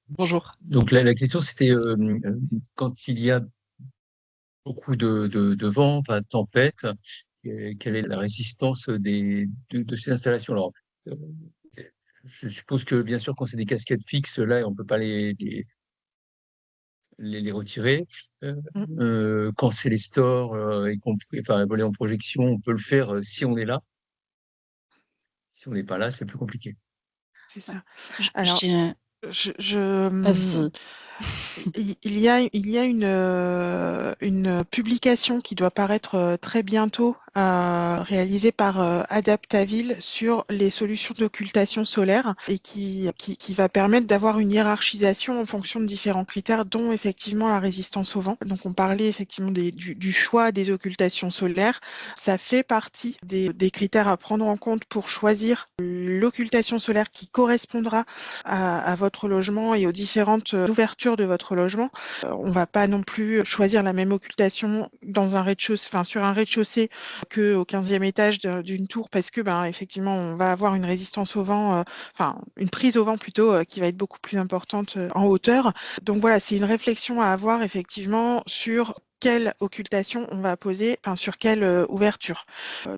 Bonjour. Donc la question, c'était quand il y a beaucoup de vent, enfin, de tempête, quelle est la résistance de ces installations? Alors, euh, je suppose que, bien sûr, quand c'est des casquettes fixes, là, on ne peut pas les retirer. Quand c'est les stores, y compris, enfin, volets en projection, on peut le faire si on est là. Si on n'est pas là, c'est plus compliqué. C'est ça. Je Alors, j'ai Vas-y. il y a une publication qui doit paraître très bientôt, réalisée par Adaptaville sur les solutions d'occultation solaire et qui va permettre d'avoir une hiérarchisation en fonction de différents critères, dont effectivement la résistance au vent. Donc on parlait effectivement du choix des occultations solaires. Ça fait partie des critères à prendre en compte pour choisir l'occultation solaire qui correspondra à votre logement et aux différentes ouvertures de votre logement. On va pas non plus choisir la même occultation dans un rez-de-chaussée, enfin sur un rez-de-chaussée qu'au 15e étage d'une tour parce que effectivement on va avoir une résistance au vent, enfin une prise au vent plutôt qui va être beaucoup plus importante en hauteur. Donc voilà, c'est une réflexion à avoir effectivement sur quelle occultation on va poser, enfin sur quelle ouverture.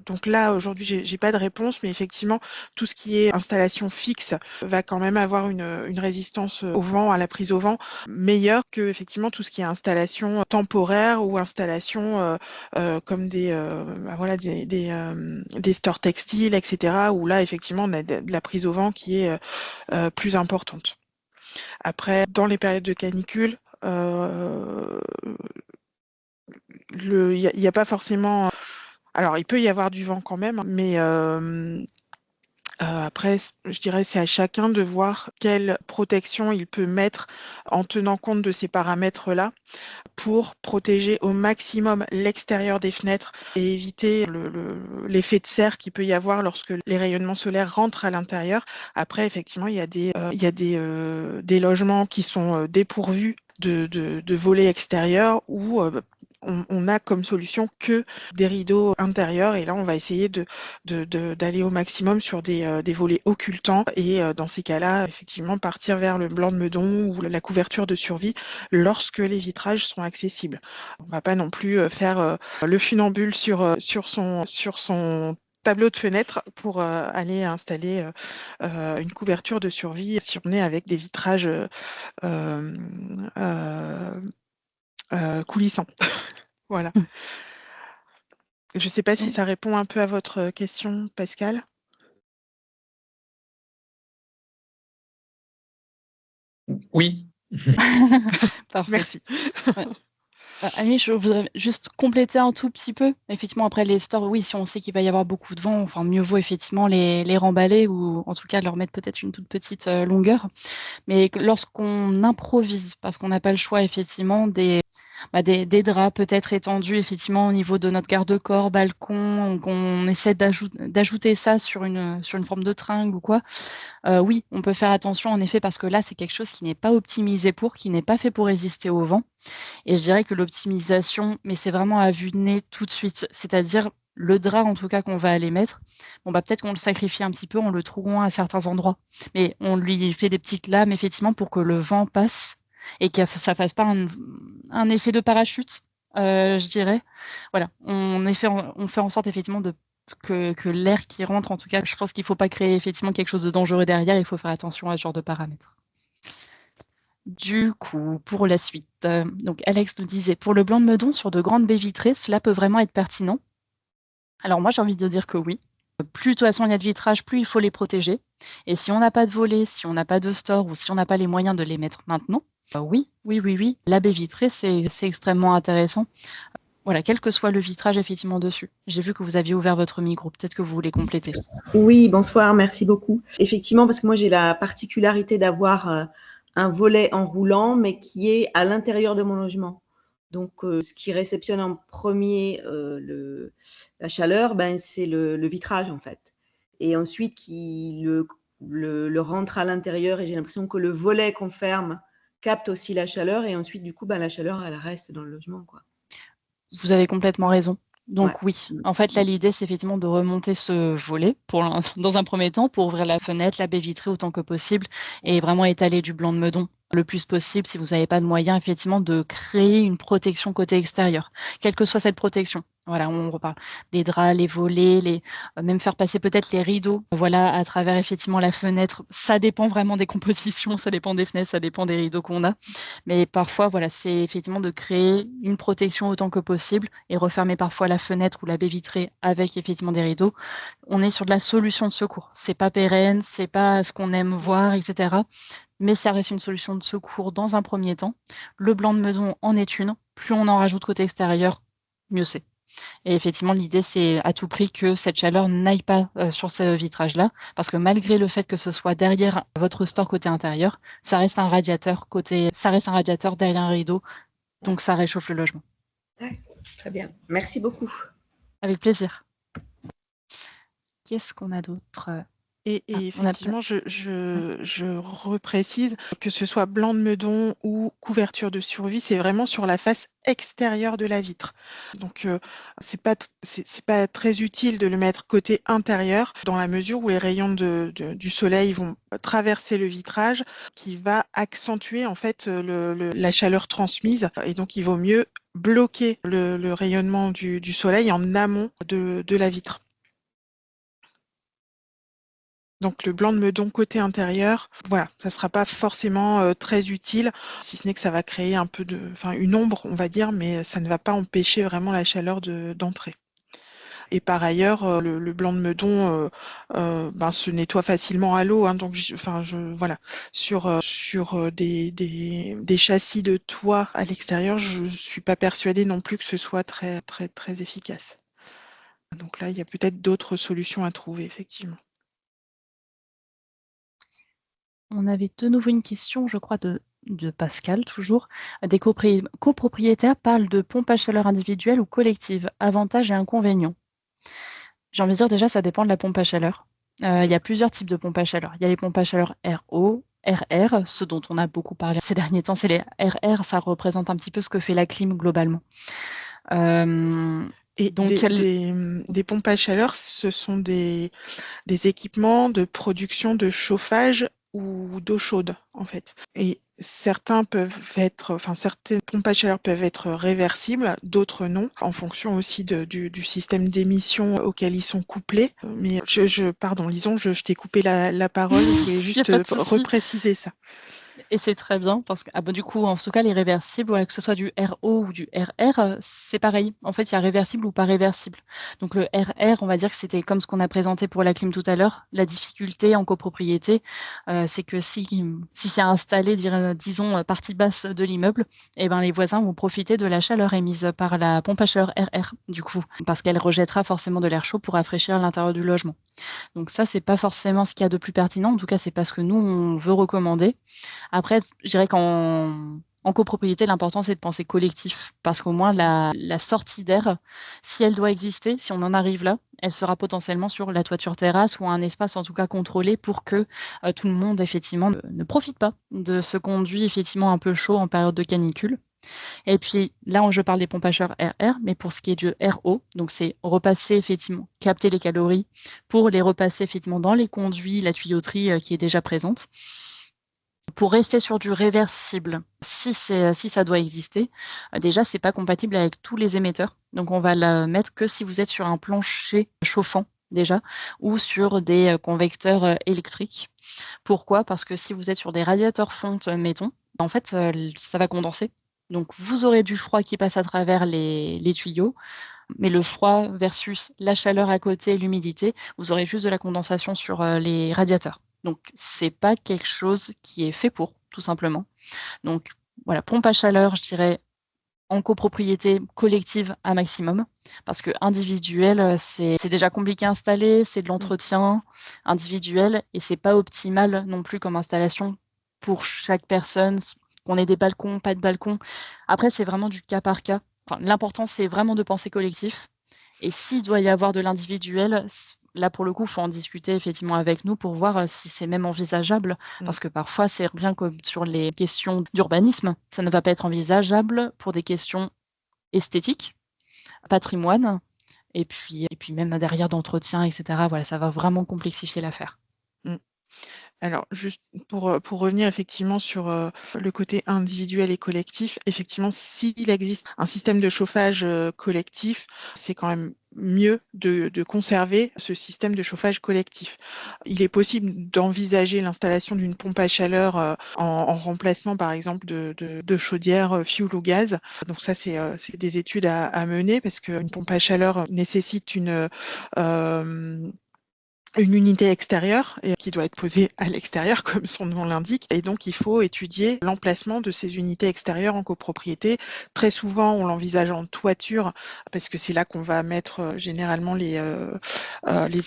Donc là, aujourd'hui, j'ai pas de réponse, mais effectivement, tout ce qui est installation fixe va quand même avoir une résistance au vent, à la prise au vent, meilleure que effectivement tout ce qui est installation temporaire ou installation comme voilà, des stores textiles, etc., où là, effectivement, on a de la prise au vent qui est plus importante. Après, dans les périodes de canicule, il y a pas forcément. Alors, il peut y avoir du vent quand même, mais après, je dirais c'est à chacun de voir quelle protection il peut mettre en tenant compte de ces paramètres-là pour protéger au maximum l'extérieur des fenêtres et éviter l'effet de serre qu'il peut y avoir lorsque les rayonnements solaires rentrent à l'intérieur. Après, effectivement, il y a des logements qui sont dépourvus de volets extérieurs où on a comme solution que des rideaux intérieurs et là on va essayer d'aller au maximum sur des volets occultants et dans ces cas-là effectivement partir vers le blanc de Meudon ou la couverture de survie lorsque les vitrages sont accessibles. On va pas non plus faire le funambule sur son tableau de fenêtre pour aller installer une couverture de survie si on est avec des vitrages euh, coulissants. Voilà. Je ne sais pas si ça répond un peu à votre question, Pascal. Oui. Parfait. Merci. Ouais. Annie, je voudrais juste compléter un tout petit peu. Effectivement, après les stores, oui, si on sait qu'il va y avoir beaucoup de vent, enfin mieux vaut effectivement les remballer ou en tout cas leur mettre peut-être une toute petite longueur. Mais lorsqu'on improvise, parce qu'on n'a pas le choix effectivement des draps peut-être étendus effectivement au niveau de notre garde-corps, balcon, qu'on essaie d'ajouter ça sur une forme de tringle ou quoi. Oui, on peut faire attention en effet parce que là, c'est quelque chose qui n'est pas optimisé qui n'est pas fait pour résister au vent. Et je dirais que l'optimisation, mais c'est vraiment à vue de nez tout de suite, c'est-à-dire le drap en tout cas qu'on va aller mettre, bon bah peut-être qu'on le sacrifie un petit peu en le trouant à certains endroits, mais on lui fait des petites lames effectivement pour que le vent passe et que ça fasse pas un effet de parachute, je dirais. Voilà, on fait en sorte effectivement que l'air qui rentre, en tout cas, je pense qu'il ne faut pas créer effectivement quelque chose de dangereux derrière, il faut faire attention à ce genre de paramètres. Du coup, pour la suite, donc Alex nous disait: «Pour le blanc de Meudon sur de grandes baies vitrées, cela peut vraiment être pertinent?» Alors moi, j'ai envie de dire que oui. Plus de toute façon il y a de vitrages, plus il faut les protéger et si on n'a pas de volets, si on n'a pas de store ou si on n'a pas les moyens de les mettre maintenant, oui, oui, oui, oui, la baie vitrée, c'est extrêmement intéressant. Voilà, quel que soit le vitrage effectivement dessus. J'ai vu que vous aviez ouvert votre micro, peut-être que vous voulez compléter? Oui, bonsoir, merci beaucoup. Effectivement, parce que moi j'ai la particularité d'avoir un volet en roulant, mais qui est à l'intérieur de mon logement. Donc, ce qui réceptionne en premier la chaleur, c'est le vitrage en fait. Et ensuite, qui le rentre à l'intérieur et j'ai l'impression que le volet qu'on ferme capte aussi la chaleur et ensuite, du coup, la chaleur, elle reste dans le logement, quoi. Vous avez complètement raison. Donc Ouais. oui, en fait, là, l'idée, c'est effectivement de remonter ce volet dans un premier temps pour ouvrir la fenêtre, la baie vitrée autant que possible et vraiment étaler du blanc de Meudon le plus possible si vous n'avez pas de moyen effectivement de créer une protection côté extérieur, quelle que soit cette protection. Voilà, on reparle des draps, les volets, même faire passer peut-être les rideaux, voilà, à travers effectivement la fenêtre. Ça dépend vraiment des compositions, ça dépend des fenêtres, ça dépend des rideaux qu'on a. Mais parfois, voilà, c'est effectivement de créer une protection autant que possible et refermer parfois la fenêtre ou la baie vitrée avec effectivement des rideaux. On est sur de la solution de secours. C'est pas pérenne, c'est pas ce qu'on aime voir, etc. Mais ça reste une solution de secours dans un premier temps. Le blanc de Meudon en est une. Plus on en rajoute côté extérieur, mieux c'est. Et effectivement, l'idée, c'est à tout prix que cette chaleur n'aille pas sur ce vitrage-là, parce que malgré le fait que ce soit derrière votre store côté intérieur, ça reste un radiateur derrière un rideau, donc ça réchauffe le logement. Ouais, très bien. Merci beaucoup. Avec plaisir. Qu'est-ce qu'on a d'autre? Et On a effectivement, je reprécise que ce soit blanc de meudon ou couverture de survie, c'est vraiment sur la face extérieure de la vitre. Donc, c'est pas très utile de le mettre côté intérieur dans la mesure où les rayons du soleil vont traverser le vitrage, qui va accentuer en fait la chaleur transmise. Et donc, il vaut mieux bloquer le rayonnement du soleil en amont de la vitre. Donc le blanc de meudon côté intérieur, voilà, ça ne sera pas forcément très utile, si ce n'est que ça va créer un peu une ombre, on va dire, mais ça ne va pas empêcher vraiment la chaleur d'entrer. Et par ailleurs, le blanc de meudon se nettoie facilement à l'eau, hein, donc voilà, sur des châssis de toit à l'extérieur, je suis pas persuadée non plus que ce soit très très très efficace. Donc là, il y a peut-être d'autres solutions à trouver, effectivement. On avait de nouveau une question, je crois, de Pascal, toujours. Des copropriétaires parlent de pompes à chaleur individuelle ou collective, avantages et inconvénients. J'ai envie de dire, déjà, ça dépend de la pompe à chaleur. Il y a plusieurs types de pompes à chaleur. Il y a les pompes à chaleur RO, RR, ce dont on a beaucoup parlé ces derniers temps, c'est les RR, ça représente un petit peu ce que fait la clim globalement. Et Donc, des pompes à chaleur, ce sont des équipements de production de chauffage ou d'eau chaude, en fait. Et certaines pompes à chaleur peuvent être réversibles, d'autres non, en fonction aussi du système d'émission auquel ils sont couplés. Mais pardon, Lison, je t'ai coupé la parole, je voulais il n'y a juste pas de souci. repréciser ça. Et c'est très bien parce que du coup, en tout cas, les réversibles, voilà, que ce soit du RO ou du RR, c'est pareil. En fait, il y a réversible ou pas réversible. Donc le RR, on va dire que c'était comme ce qu'on a présenté pour la clim tout à l'heure. La difficulté en copropriété, c'est que si c'est installé, disons, partie basse de l'immeuble, eh ben, les voisins vont profiter de la chaleur émise par la pompe à chaleur RR, du coup, parce qu'elle rejettera forcément de l'air chaud pour rafraîchir l'intérieur du logement. Donc ça, c'est pas forcément ce qu'il y a de plus pertinent. En tout cas, c'est pas ce que nous, on veut recommander. Après, je dirais qu'en copropriété, l'important, c'est de penser collectif, parce qu'au moins, la sortie d'air, si elle doit exister, si on en arrive là, elle sera potentiellement sur la toiture terrasse ou un espace, en tout cas, contrôlé pour que tout le monde, effectivement, ne profite pas de ce conduit, effectivement, un peu chaud en période de canicule. Et puis, là, je parle des pompes à chaleur RR, mais pour ce qui est du RO, donc c'est repasser, effectivement, capter les calories pour les repasser, effectivement, dans les conduits, la tuyauterie qui est déjà présente. Pour rester sur du réversible, si ça doit exister, déjà, c'est pas compatible avec tous les émetteurs. Donc, on va le mettre que si vous êtes sur un plancher chauffant, déjà, ou sur des convecteurs électriques. Pourquoi? Parce que si vous êtes sur des radiateurs fonte, mettons, en fait, ça va condenser. Donc, vous aurez du froid qui passe à travers les tuyaux, mais le froid versus la chaleur à côté, l'humidité, vous aurez juste de la condensation sur les radiateurs. Donc, c'est pas quelque chose qui est fait pour, tout simplement. Donc, voilà, pompe à chaleur, je dirais, en copropriété collective un maximum, parce que individuel, c'est déjà compliqué à installer, c'est de l'entretien individuel et c'est pas optimal non plus comme installation pour chaque personne, qu'on ait des balcons, pas de balcons. Après, c'est vraiment du cas par cas. Enfin, l'important, c'est vraiment de penser collectif. Et s'il doit y avoir de l'individuel, là, pour le coup, il faut en discuter effectivement avec nous pour voir si c'est même envisageable. Parce que parfois, c'est bien comme sur les questions d'urbanisme, ça ne va pas être envisageable pour des questions esthétiques, patrimoine, et puis même derrière d'entretien, etc. Voilà, ça va vraiment complexifier l'affaire. Alors, juste pour revenir effectivement sur le côté individuel et collectif, effectivement, s'il existe un système de chauffage collectif, c'est quand même mieux de conserver ce système de chauffage collectif. Il est possible d'envisager l'installation d'une pompe à chaleur en remplacement, par exemple, de chaudières fuel ou gaz. Donc ça, c'est des études à mener parce qu'une pompe à chaleur nécessite une unité extérieure et qui doit être posée à l'extérieur, comme son nom l'indique. Et donc, il faut étudier l'emplacement de ces unités extérieures en copropriété. Très souvent, on l'envisage en toiture parce que c'est là qu'on va mettre généralement les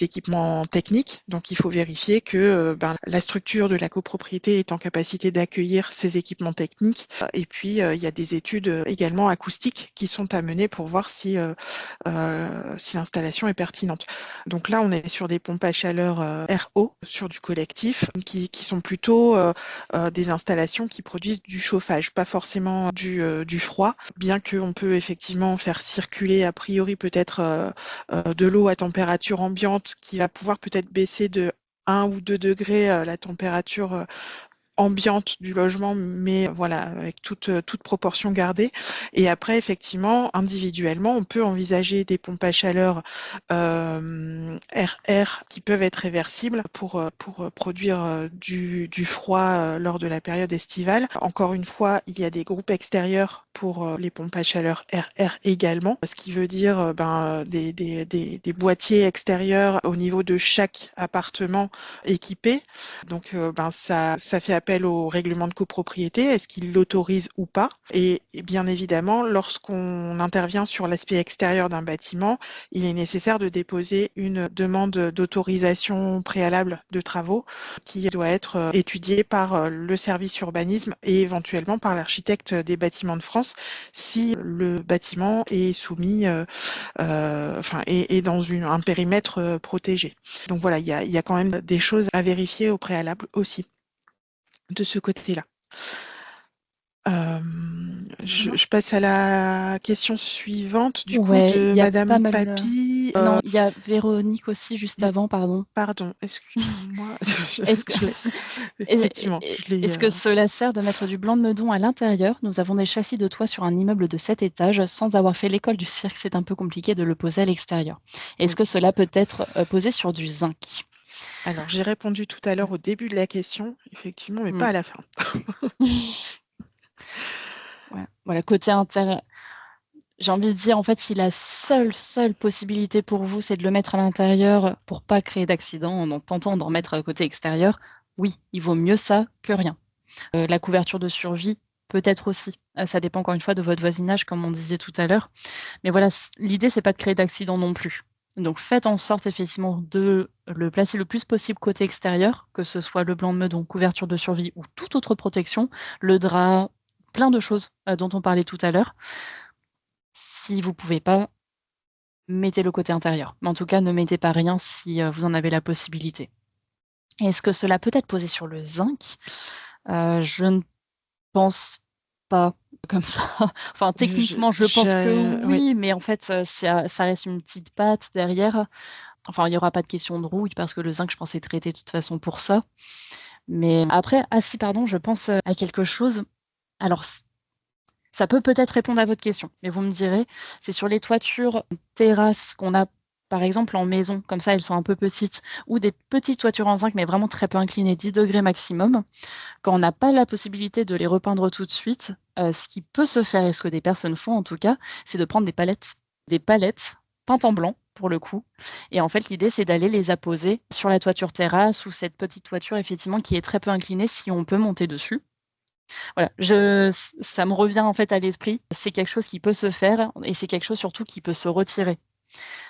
équipements techniques. Donc, il faut vérifier que la structure de la copropriété est en capacité d'accueillir ces équipements techniques. Et puis, il y a des études également acoustiques qui sont à mener pour voir si l'installation est pertinente. Donc là, on est sur des pompes à à chaleur RO sur du collectif, qui sont plutôt des installations qui produisent du chauffage, pas forcément du froid, bien qu'on peut effectivement faire circuler a priori peut-être de l'eau à température ambiante qui va pouvoir peut-être baisser de 1 ou 2 degrés la température ambiante du logement, mais voilà, avec toute proportion gardée. Et après, effectivement, individuellement, on peut envisager des pompes à chaleur RR qui peuvent être réversibles pour produire du froid lors de la période estivale. Encore une fois, il y a des groupes extérieurs pour les pompes à chaleur RR également, ce qui veut dire des boîtiers extérieurs au niveau de chaque appartement équipé. Donc, ça fait appel au règlement de copropriété. Est-ce qu'il l'autorise ou pas? Et bien évidemment, lorsqu'on intervient sur l'aspect extérieur d'un bâtiment, il est nécessaire de déposer une demande d'autorisation préalable de travaux qui doit être étudiée par le service urbanisme et éventuellement par l'architecte des bâtiments de France si le bâtiment est soumis, est dans un périmètre protégé. Donc voilà, il y a quand même des choses à vérifier au préalable aussi de ce côté-là. Je passe à la question suivante du coup Ouais, de il y a pas Madame mal. Papy. Non, il y a Véronique aussi juste y a- avant, pardon. Pardon, excusez-moi. Est-ce que, Effectivement, je l'ai. est-ce que cela sert de mettre du blanc de meudon à l'intérieur? Nous avons des châssis de toit sur un immeuble de 7 étages. Sans avoir fait l'école du cirque, c'est un peu compliqué de le poser à l'extérieur. Est-ce Oui. que cela peut être posé sur du zinc? Alors, j'ai répondu tout à l'heure au début de la question, effectivement, mais Mm. pas à la fin. Ouais. Voilà, côté intérieur. J'ai envie de dire, en fait, si la seule possibilité pour vous, c'est de le mettre à l'intérieur pour pas créer d'accident en tentant d'en mettre côté extérieur, oui, il vaut mieux ça que rien. La couverture de survie, peut-être aussi. Ça dépend encore une fois de votre voisinage, comme on disait tout à l'heure. Mais voilà, l'idée, c'est pas de créer d'accident non plus. Donc faites en sorte effectivement de le placer le plus possible côté extérieur, que ce soit le blanc de meudon, couverture de survie ou toute autre protection, le drap, plein de choses dont on parlait tout à l'heure. Si vous pouvez pas, mettez le côté intérieur. Mais en tout cas, ne mettez pas rien si vous en avez la possibilité. Est-ce que cela peut être posé sur le zinc? Je ne pense pas comme ça. Enfin, techniquement, je pense que Oui. oui, mais en fait, ça reste une petite patte derrière. Enfin, il y aura pas de question de rouille parce que le zinc, je pense, est traité de toute façon pour ça. Mais après, ah si, pardon, je pense à quelque chose. Alors, ça peut peut-être répondre à votre question, mais vous me direz, c'est sur les toitures terrasses qu'on a, par exemple, en maison, comme ça, elles sont un peu petites, ou des petites toitures en zinc, mais vraiment très peu inclinées, 10 degrés maximum. Quand on n'a pas la possibilité de les repeindre tout de suite, ce qui peut se faire, et ce que des personnes font en tout cas, c'est de prendre des palettes peintes en blanc pour le coup. Et en fait, l'idée, c'est d'aller les apposer sur la toiture terrasse ou cette petite toiture, effectivement, qui est très peu inclinée si on peut monter dessus. Voilà, ça me revient en fait à l'esprit. C'est quelque chose qui peut se faire et c'est quelque chose surtout qui peut se retirer.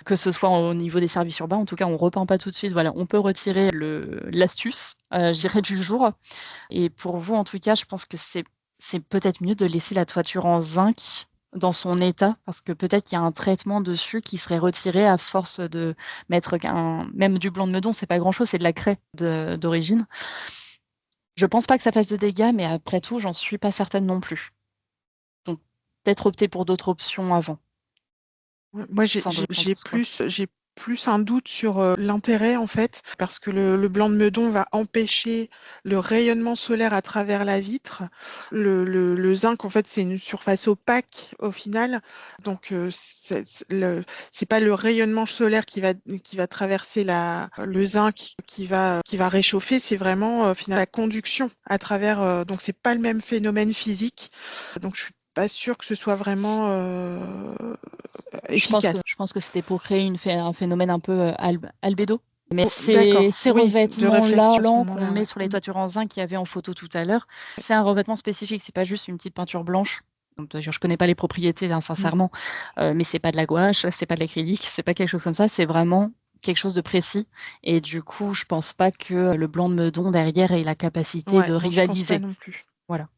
Que ce soit au niveau des services urbains, en tout cas, on repeint pas tout de suite. Voilà, on peut retirer l'astuce, je dirais, du jour. Et pour vous, en tout cas, je pense que c'est peut-être mieux de laisser la toiture en zinc dans son état, parce que peut-être qu'il y a un traitement dessus qui serait retiré à force de mettre même du blanc de meudon, c'est pas grand-chose, c'est de la craie d'origine. Je pense pas que ça fasse de dégâts, mais après tout, j'en suis pas certaine non plus. Donc peut-être opter pour d'autres options avant, Ouais, moi, sans doute, t'en penses quoi? j'ai plus un doute sur l'intérêt, en fait, parce que le blanc de meudon va empêcher le rayonnement solaire à travers la vitre. Le zinc, en fait, c'est une surface opaque au final. Donc, c'est pas le rayonnement solaire qui va traverser le zinc qui va réchauffer, c'est vraiment finalement la conduction à travers. Donc, c'est pas le même phénomène physique. Donc, je suis pas sûre que ce soit vraiment efficace. Je pense que c'était pour créer un phénomène un peu albédo. Mais Oh, d'accord, ces oui, de revêtements-là réflexion à ce blancs qu'on moment-là, met ouais. sur les toitures en zinc qu'il y avait en photo tout à l'heure, c'est un revêtement spécifique, c'est pas juste une petite peinture blanche. Donc, d'ailleurs, je connais pas les propriétés, hein, sincèrement, mais c'est pas de la gouache, c'est pas de l'acrylique, c'est pas quelque chose comme ça, c'est vraiment quelque chose de précis. Et du coup, je pense pas que le blanc de meudon derrière ait la capacité Ouais, de non, je pense pas rivaliser. non plus. Voilà.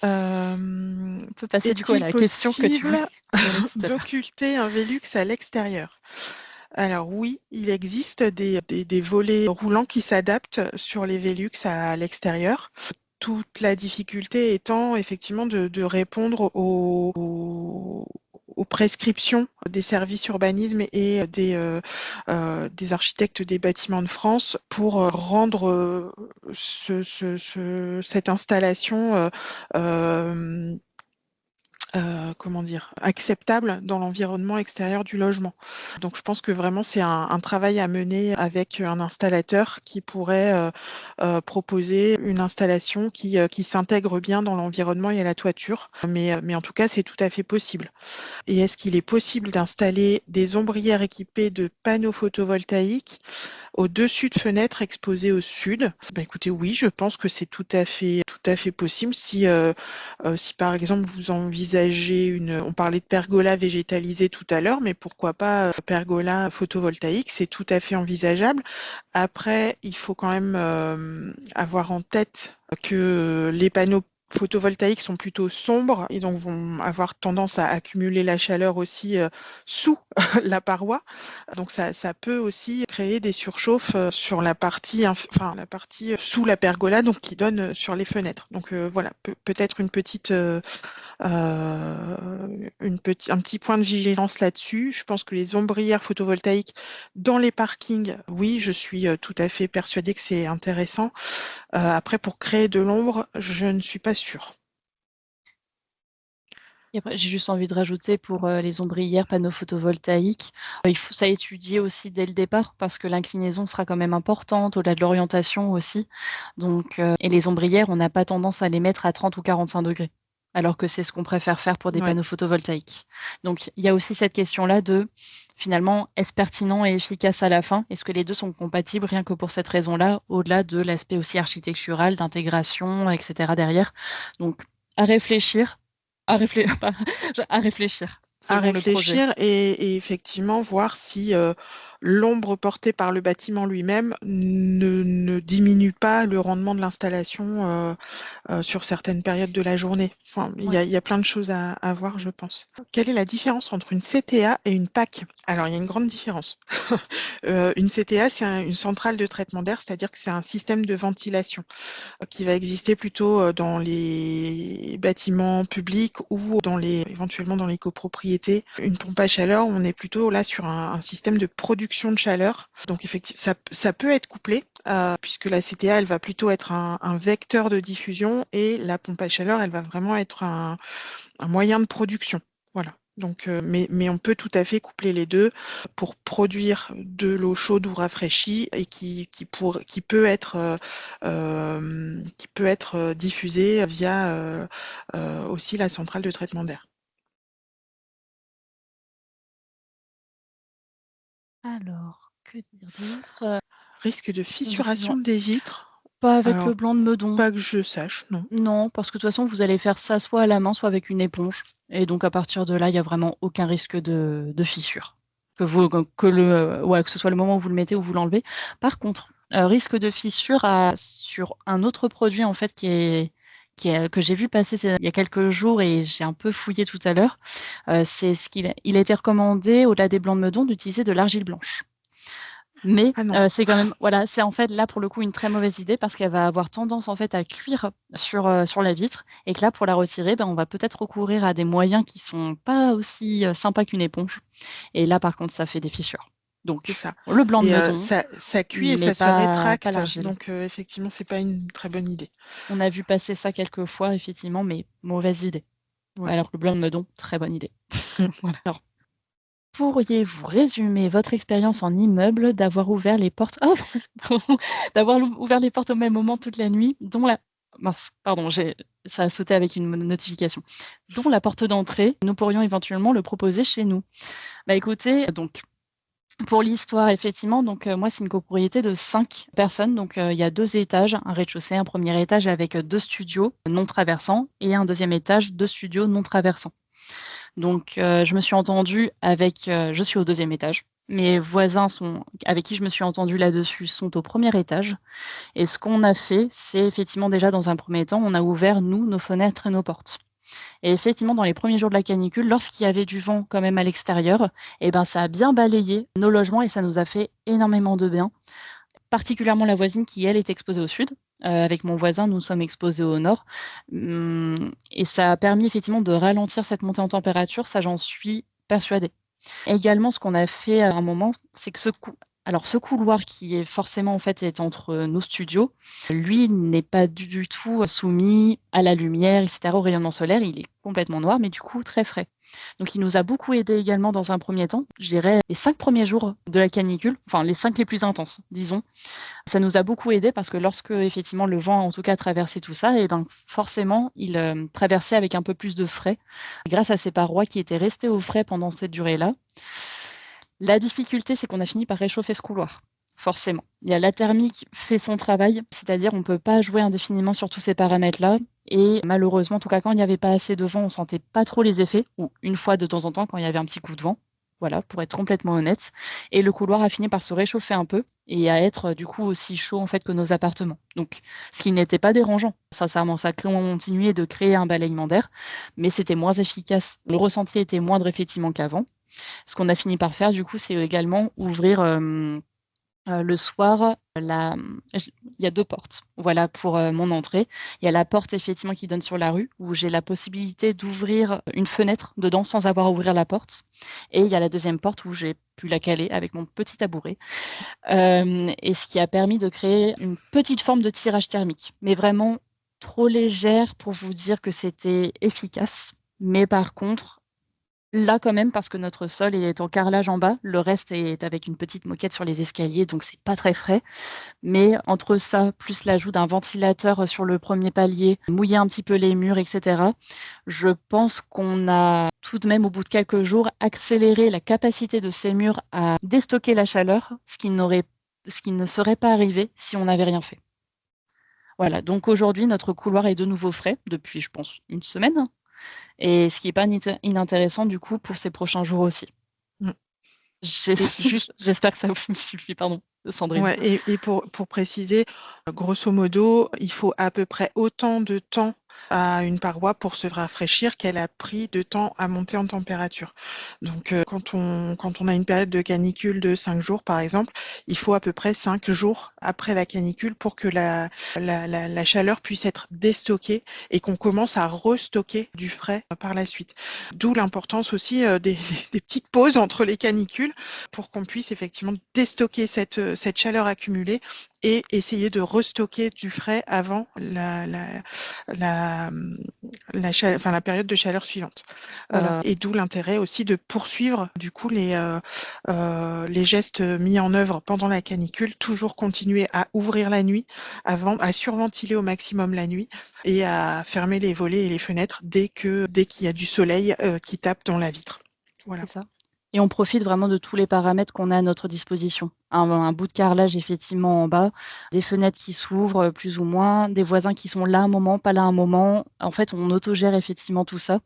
On peut passer du coup à Est-il la question que tu possible voulais tout à l'heure. d'occulter un Velux à l'extérieur? Alors oui, il existe des volets roulants qui s'adaptent sur les Velux à l'extérieur. Toute la difficulté étant effectivement de répondre aux prescriptions des services urbanisme et des architectes des bâtiments de France pour rendre cette installation comment dire, acceptable dans l'environnement extérieur du logement. Donc je pense que vraiment c'est un travail à mener avec un installateur qui pourrait proposer une installation qui s'intègre bien dans l'environnement et à la toiture. Mais en tout cas, c'est tout à fait possible. Et est-ce qu'il est possible d'installer des ombrières équipées de panneaux photovoltaïques au-dessus de fenêtres exposées au sud? Ben, écoutez, oui, je pense que c'est tout à fait possible. Si par exemple vous envisagez on parlait de pergola végétalisée tout à l'heure, mais pourquoi pas pergola photovoltaïque, c'est tout à fait envisageable. Après, il faut quand même avoir en tête que les panneaux photovoltaïques sont plutôt sombres et donc vont avoir tendance à accumuler la chaleur aussi sous la paroi. Donc ça peut aussi créer des surchauffes sur la partie, la partie sous la pergola, donc qui donne sur les fenêtres. Donc voilà, peut-être un petit point de vigilance là-dessus. Je pense que les ombrières photovoltaïques dans les parkings, oui, je suis tout à fait persuadée que c'est intéressant. Après, pour créer de l'ombre, je ne suis pas sûre. Et après, j'ai juste envie de rajouter pour les ombrières, panneaux photovoltaïques, il faut ça étudier aussi dès le départ parce que l'inclinaison sera quand même importante, au-delà de l'orientation aussi. Donc, et les ombrières, on n'a pas tendance à les mettre à 30 ou 45 degrés, alors que c'est ce qu'on préfère faire pour des Ouais. panneaux photovoltaïques. Donc, il y a aussi cette question-là de, finalement, est-ce pertinent et efficace à la fin? Est-ce que les deux sont compatibles rien que pour cette raison-là, au-delà de l'aspect aussi architectural, d'intégration, etc. derrière? Donc, à réfléchir. À réfléchir À selon le projet. réfléchir et effectivement voir si l'ombre portée par le bâtiment lui-même ne diminue pas le rendement de l'installation sur certaines périodes de la journée. Enfin, il Ouais. y a plein de choses à voir, je pense. Quelle est la différence entre une CTA et une PAC? Alors, il y a une grande différence. Une CTA, c'est une centrale de traitement d'air, c'est-à-dire que c'est un système de ventilation qui va exister plutôt dans les bâtiments publics ou éventuellement dans les copropriétés. Une pompe à chaleur, on est plutôt là sur un système de production de chaleur. Donc effectivement, ça peut être couplé, puisque la CTA, elle va plutôt être un vecteur de diffusion et la pompe à chaleur, elle va vraiment être un moyen de production. Voilà. Donc, mais on peut tout à fait coupler les deux pour produire de l'eau chaude ou rafraîchie et qui peut être diffusée via aussi la centrale de traitement d'air. Alors, que dire d'autre? Risque de fissuration Visuellement des vitres? pas avec le Alors, blanc de Meudon. pas que je sache, non. Non, parce que de toute façon, vous allez faire ça soit à la main, soit avec une éponge et donc à partir de là, il y a vraiment aucun risque de fissure. Que ce soit le moment où vous le mettez ou vous l'enlevez. Par contre, risque de fissure sur un autre produit en fait que j'ai vu passer il y a quelques jours et j'ai un peu fouillé tout à l'heure, c'est il a été recommandé au-delà des blancs de Meudon d'utiliser de l'argile blanche. Mais Ah non. c'est quand même voilà, c'est en fait là pour le coup une très mauvaise idée parce qu'elle va avoir tendance en fait à cuire sur la vitre et que là pour la retirer, on va peut-être recourir à des moyens qui sont pas aussi, sympas qu'une éponge et là par contre ça fait des fissures. C'est Donc ça. le blanc de Et Meudon, ça cuit et mais ça se pas rétracte. l'argile. Donc, effectivement, c'est pas une très bonne idée. On a vu passer ça quelques fois effectivement, mais mauvaise idée. Ouais. Alors que le blanc de Meudon, très bonne idée. Voilà. Alors, pourriez-vous résumer votre expérience en immeuble d'avoir ouvert les portes ouvert les portes au même moment toute la nuit, dont la mince, pardon, ça a sauté avec une notification. Dont la porte d'entrée, nous pourrions éventuellement le proposer chez nous? Bah, écoutez, donc pour l'histoire, effectivement, donc moi, c'est une copropriété de 5 personnes, donc il y a 2 étages, un rez-de-chaussée, un premier étage avec 2 studios non traversants et un deuxième étage, 2 studios non traversants. Donc, je me suis entendue avec, je suis au deuxième étage. Mes voisins avec qui je me suis entendue là-dessus sont au premier étage. Et ce qu'on a fait, c'est effectivement déjà dans un premier temps, on a ouvert nous, nos fenêtres et nos portes. Et effectivement, dans les premiers jours de la canicule, lorsqu'il y avait du vent quand même à l'extérieur, et ben, ça a bien balayé nos logements et ça nous a fait énormément de bien. Particulièrement la voisine qui, elle, est exposée au sud. Avec mon voisin, nous sommes exposés au nord. Et ça a permis effectivement de ralentir cette montée en température, ça j'en suis persuadée. Également, ce qu'on a fait à un moment, c'est que ce couloir qui est forcément en fait est entre nos studios, lui n'est pas du tout soumis à la lumière et cetera, au rayonnement solaire. Il est complètement noir, mais du coup très frais. Donc il nous a beaucoup aidé également dans un premier temps. Je dirais les 5 premiers jours de la canicule, enfin les 5 les plus intenses, disons. Ça nous a beaucoup aidé parce que lorsque effectivement le vent, en tout cas, traversait tout ça, et ben forcément, il traversait avec un peu plus de frais, grâce à ces parois qui étaient restées au frais pendant cette durée-là. La difficulté, c'est qu'on a fini par réchauffer ce couloir, forcément. Il y a la thermique qui fait son travail, c'est-à-dire on ne peut pas jouer indéfiniment sur tous ces paramètres-là. Et malheureusement, en tout cas, quand il n'y avait pas assez de vent, on sentait pas trop les effets, ou une fois de temps en temps quand il y avait un petit coup de vent. Voilà, pour être complètement honnête. Et le couloir a fini par se réchauffer un peu et à être du coup aussi chaud en fait que nos appartements. Donc, ce qui n'était pas dérangeant. Sincèrement, ça continuait de créer un balayement d'air, mais c'était moins efficace. Le ressenti était moindre effectivement qu'avant. Ce qu'on a fini par faire du coup, c'est également ouvrir le soir, il y a 2 portes, voilà, pour mon entrée. Il y a la porte effectivement qui donne sur la rue, où j'ai la possibilité d'ouvrir une fenêtre dedans sans avoir à ouvrir la porte. Et il y a la deuxième porte où j'ai pu la caler avec mon petit tabouret. Et ce qui a permis de créer une petite forme de tirage thermique, mais vraiment trop légère pour vous dire que c'était efficace. Mais par contre, là, quand même, parce que notre sol est en carrelage en bas, le reste est avec une petite moquette sur les escaliers, donc c'est pas très frais. Mais entre ça, plus l'ajout d'un ventilateur sur le premier palier, mouiller un petit peu les murs, et cetera, je pense qu'on a tout de même, au bout de quelques jours, accéléré la capacité de ces murs à déstocker la chaleur, ce qui ne serait pas arrivé si on n'avait rien fait. Voilà, donc aujourd'hui, notre couloir est de nouveau frais depuis, je pense, une semaine. Et ce qui est pas inintéressant du coup pour ces prochains jours aussi. Mmh. J'espère que ça vous suffit, pardon, Sandrine. Ouais, et pour préciser, grosso modo, il faut à peu près autant de temps à une paroi pour se rafraîchir qu'elle a pris de temps à monter en température. Donc, quand on a une période de canicule de 5 jours, par exemple, il faut à peu près 5 jours après la canicule pour que la chaleur puisse être déstockée et qu'on commence à restocker du frais par la suite. D'où l'importance aussi des petites pauses entre les canicules pour qu'on puisse effectivement déstocker cette chaleur accumulée et essayer de restocker du frais avant la période de chaleur suivante. Voilà. Et d'où l'intérêt aussi de poursuivre du coup les gestes mis en œuvre pendant la canicule, toujours continuer à ouvrir la nuit, à surventiler au maximum la nuit et à fermer les volets et les fenêtres dès qu'il y a du soleil qui tape dans la vitre. Voilà. C'est ça. Et on profite vraiment de tous les paramètres qu'on a à notre disposition. Un bout de carrelage effectivement en bas, des fenêtres qui s'ouvrent plus ou moins, des voisins qui sont là un moment, pas là un moment. En fait, on autogère effectivement tout ça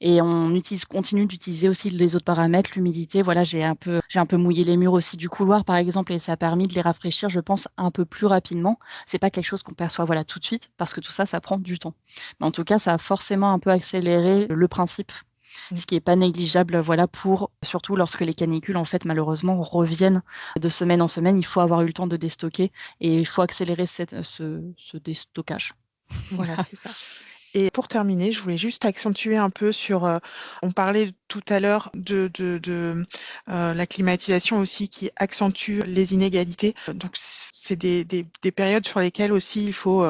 et on continue d'utiliser aussi les autres paramètres, l'humidité. Voilà, j'ai un peu mouillé les murs aussi du couloir par exemple et ça a permis de les rafraîchir, je pense, un peu plus rapidement. C'est pas quelque chose qu'on perçoit voilà tout de suite parce que tout ça, ça prend du temps. Mais en tout cas, ça a forcément un peu accéléré le principe. Ce qui n'est pas négligeable, voilà, surtout lorsque les canicules, en fait, malheureusement, reviennent de semaine en semaine. Il faut avoir eu le temps de déstocker et il faut accélérer ce déstockage. Voilà, c'est ça. Et pour terminer, je voulais juste accentuer un peu sur, on parlait tout à l'heure de la climatisation aussi qui accentue les inégalités. Donc c'est des périodes sur lesquelles aussi il faut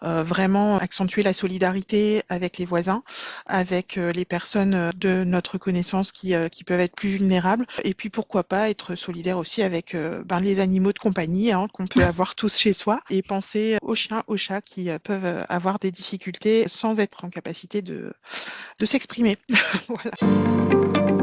vraiment accentuer la solidarité avec les voisins, avec les personnes de notre connaissance qui peuvent être plus vulnérables. Et puis pourquoi pas être solidaire aussi avec les animaux de compagnie qu'on peut avoir tous chez soi et penser aux chiens, aux chats qui peuvent avoir des difficultés sans être en capacité de s'exprimer. Voilà.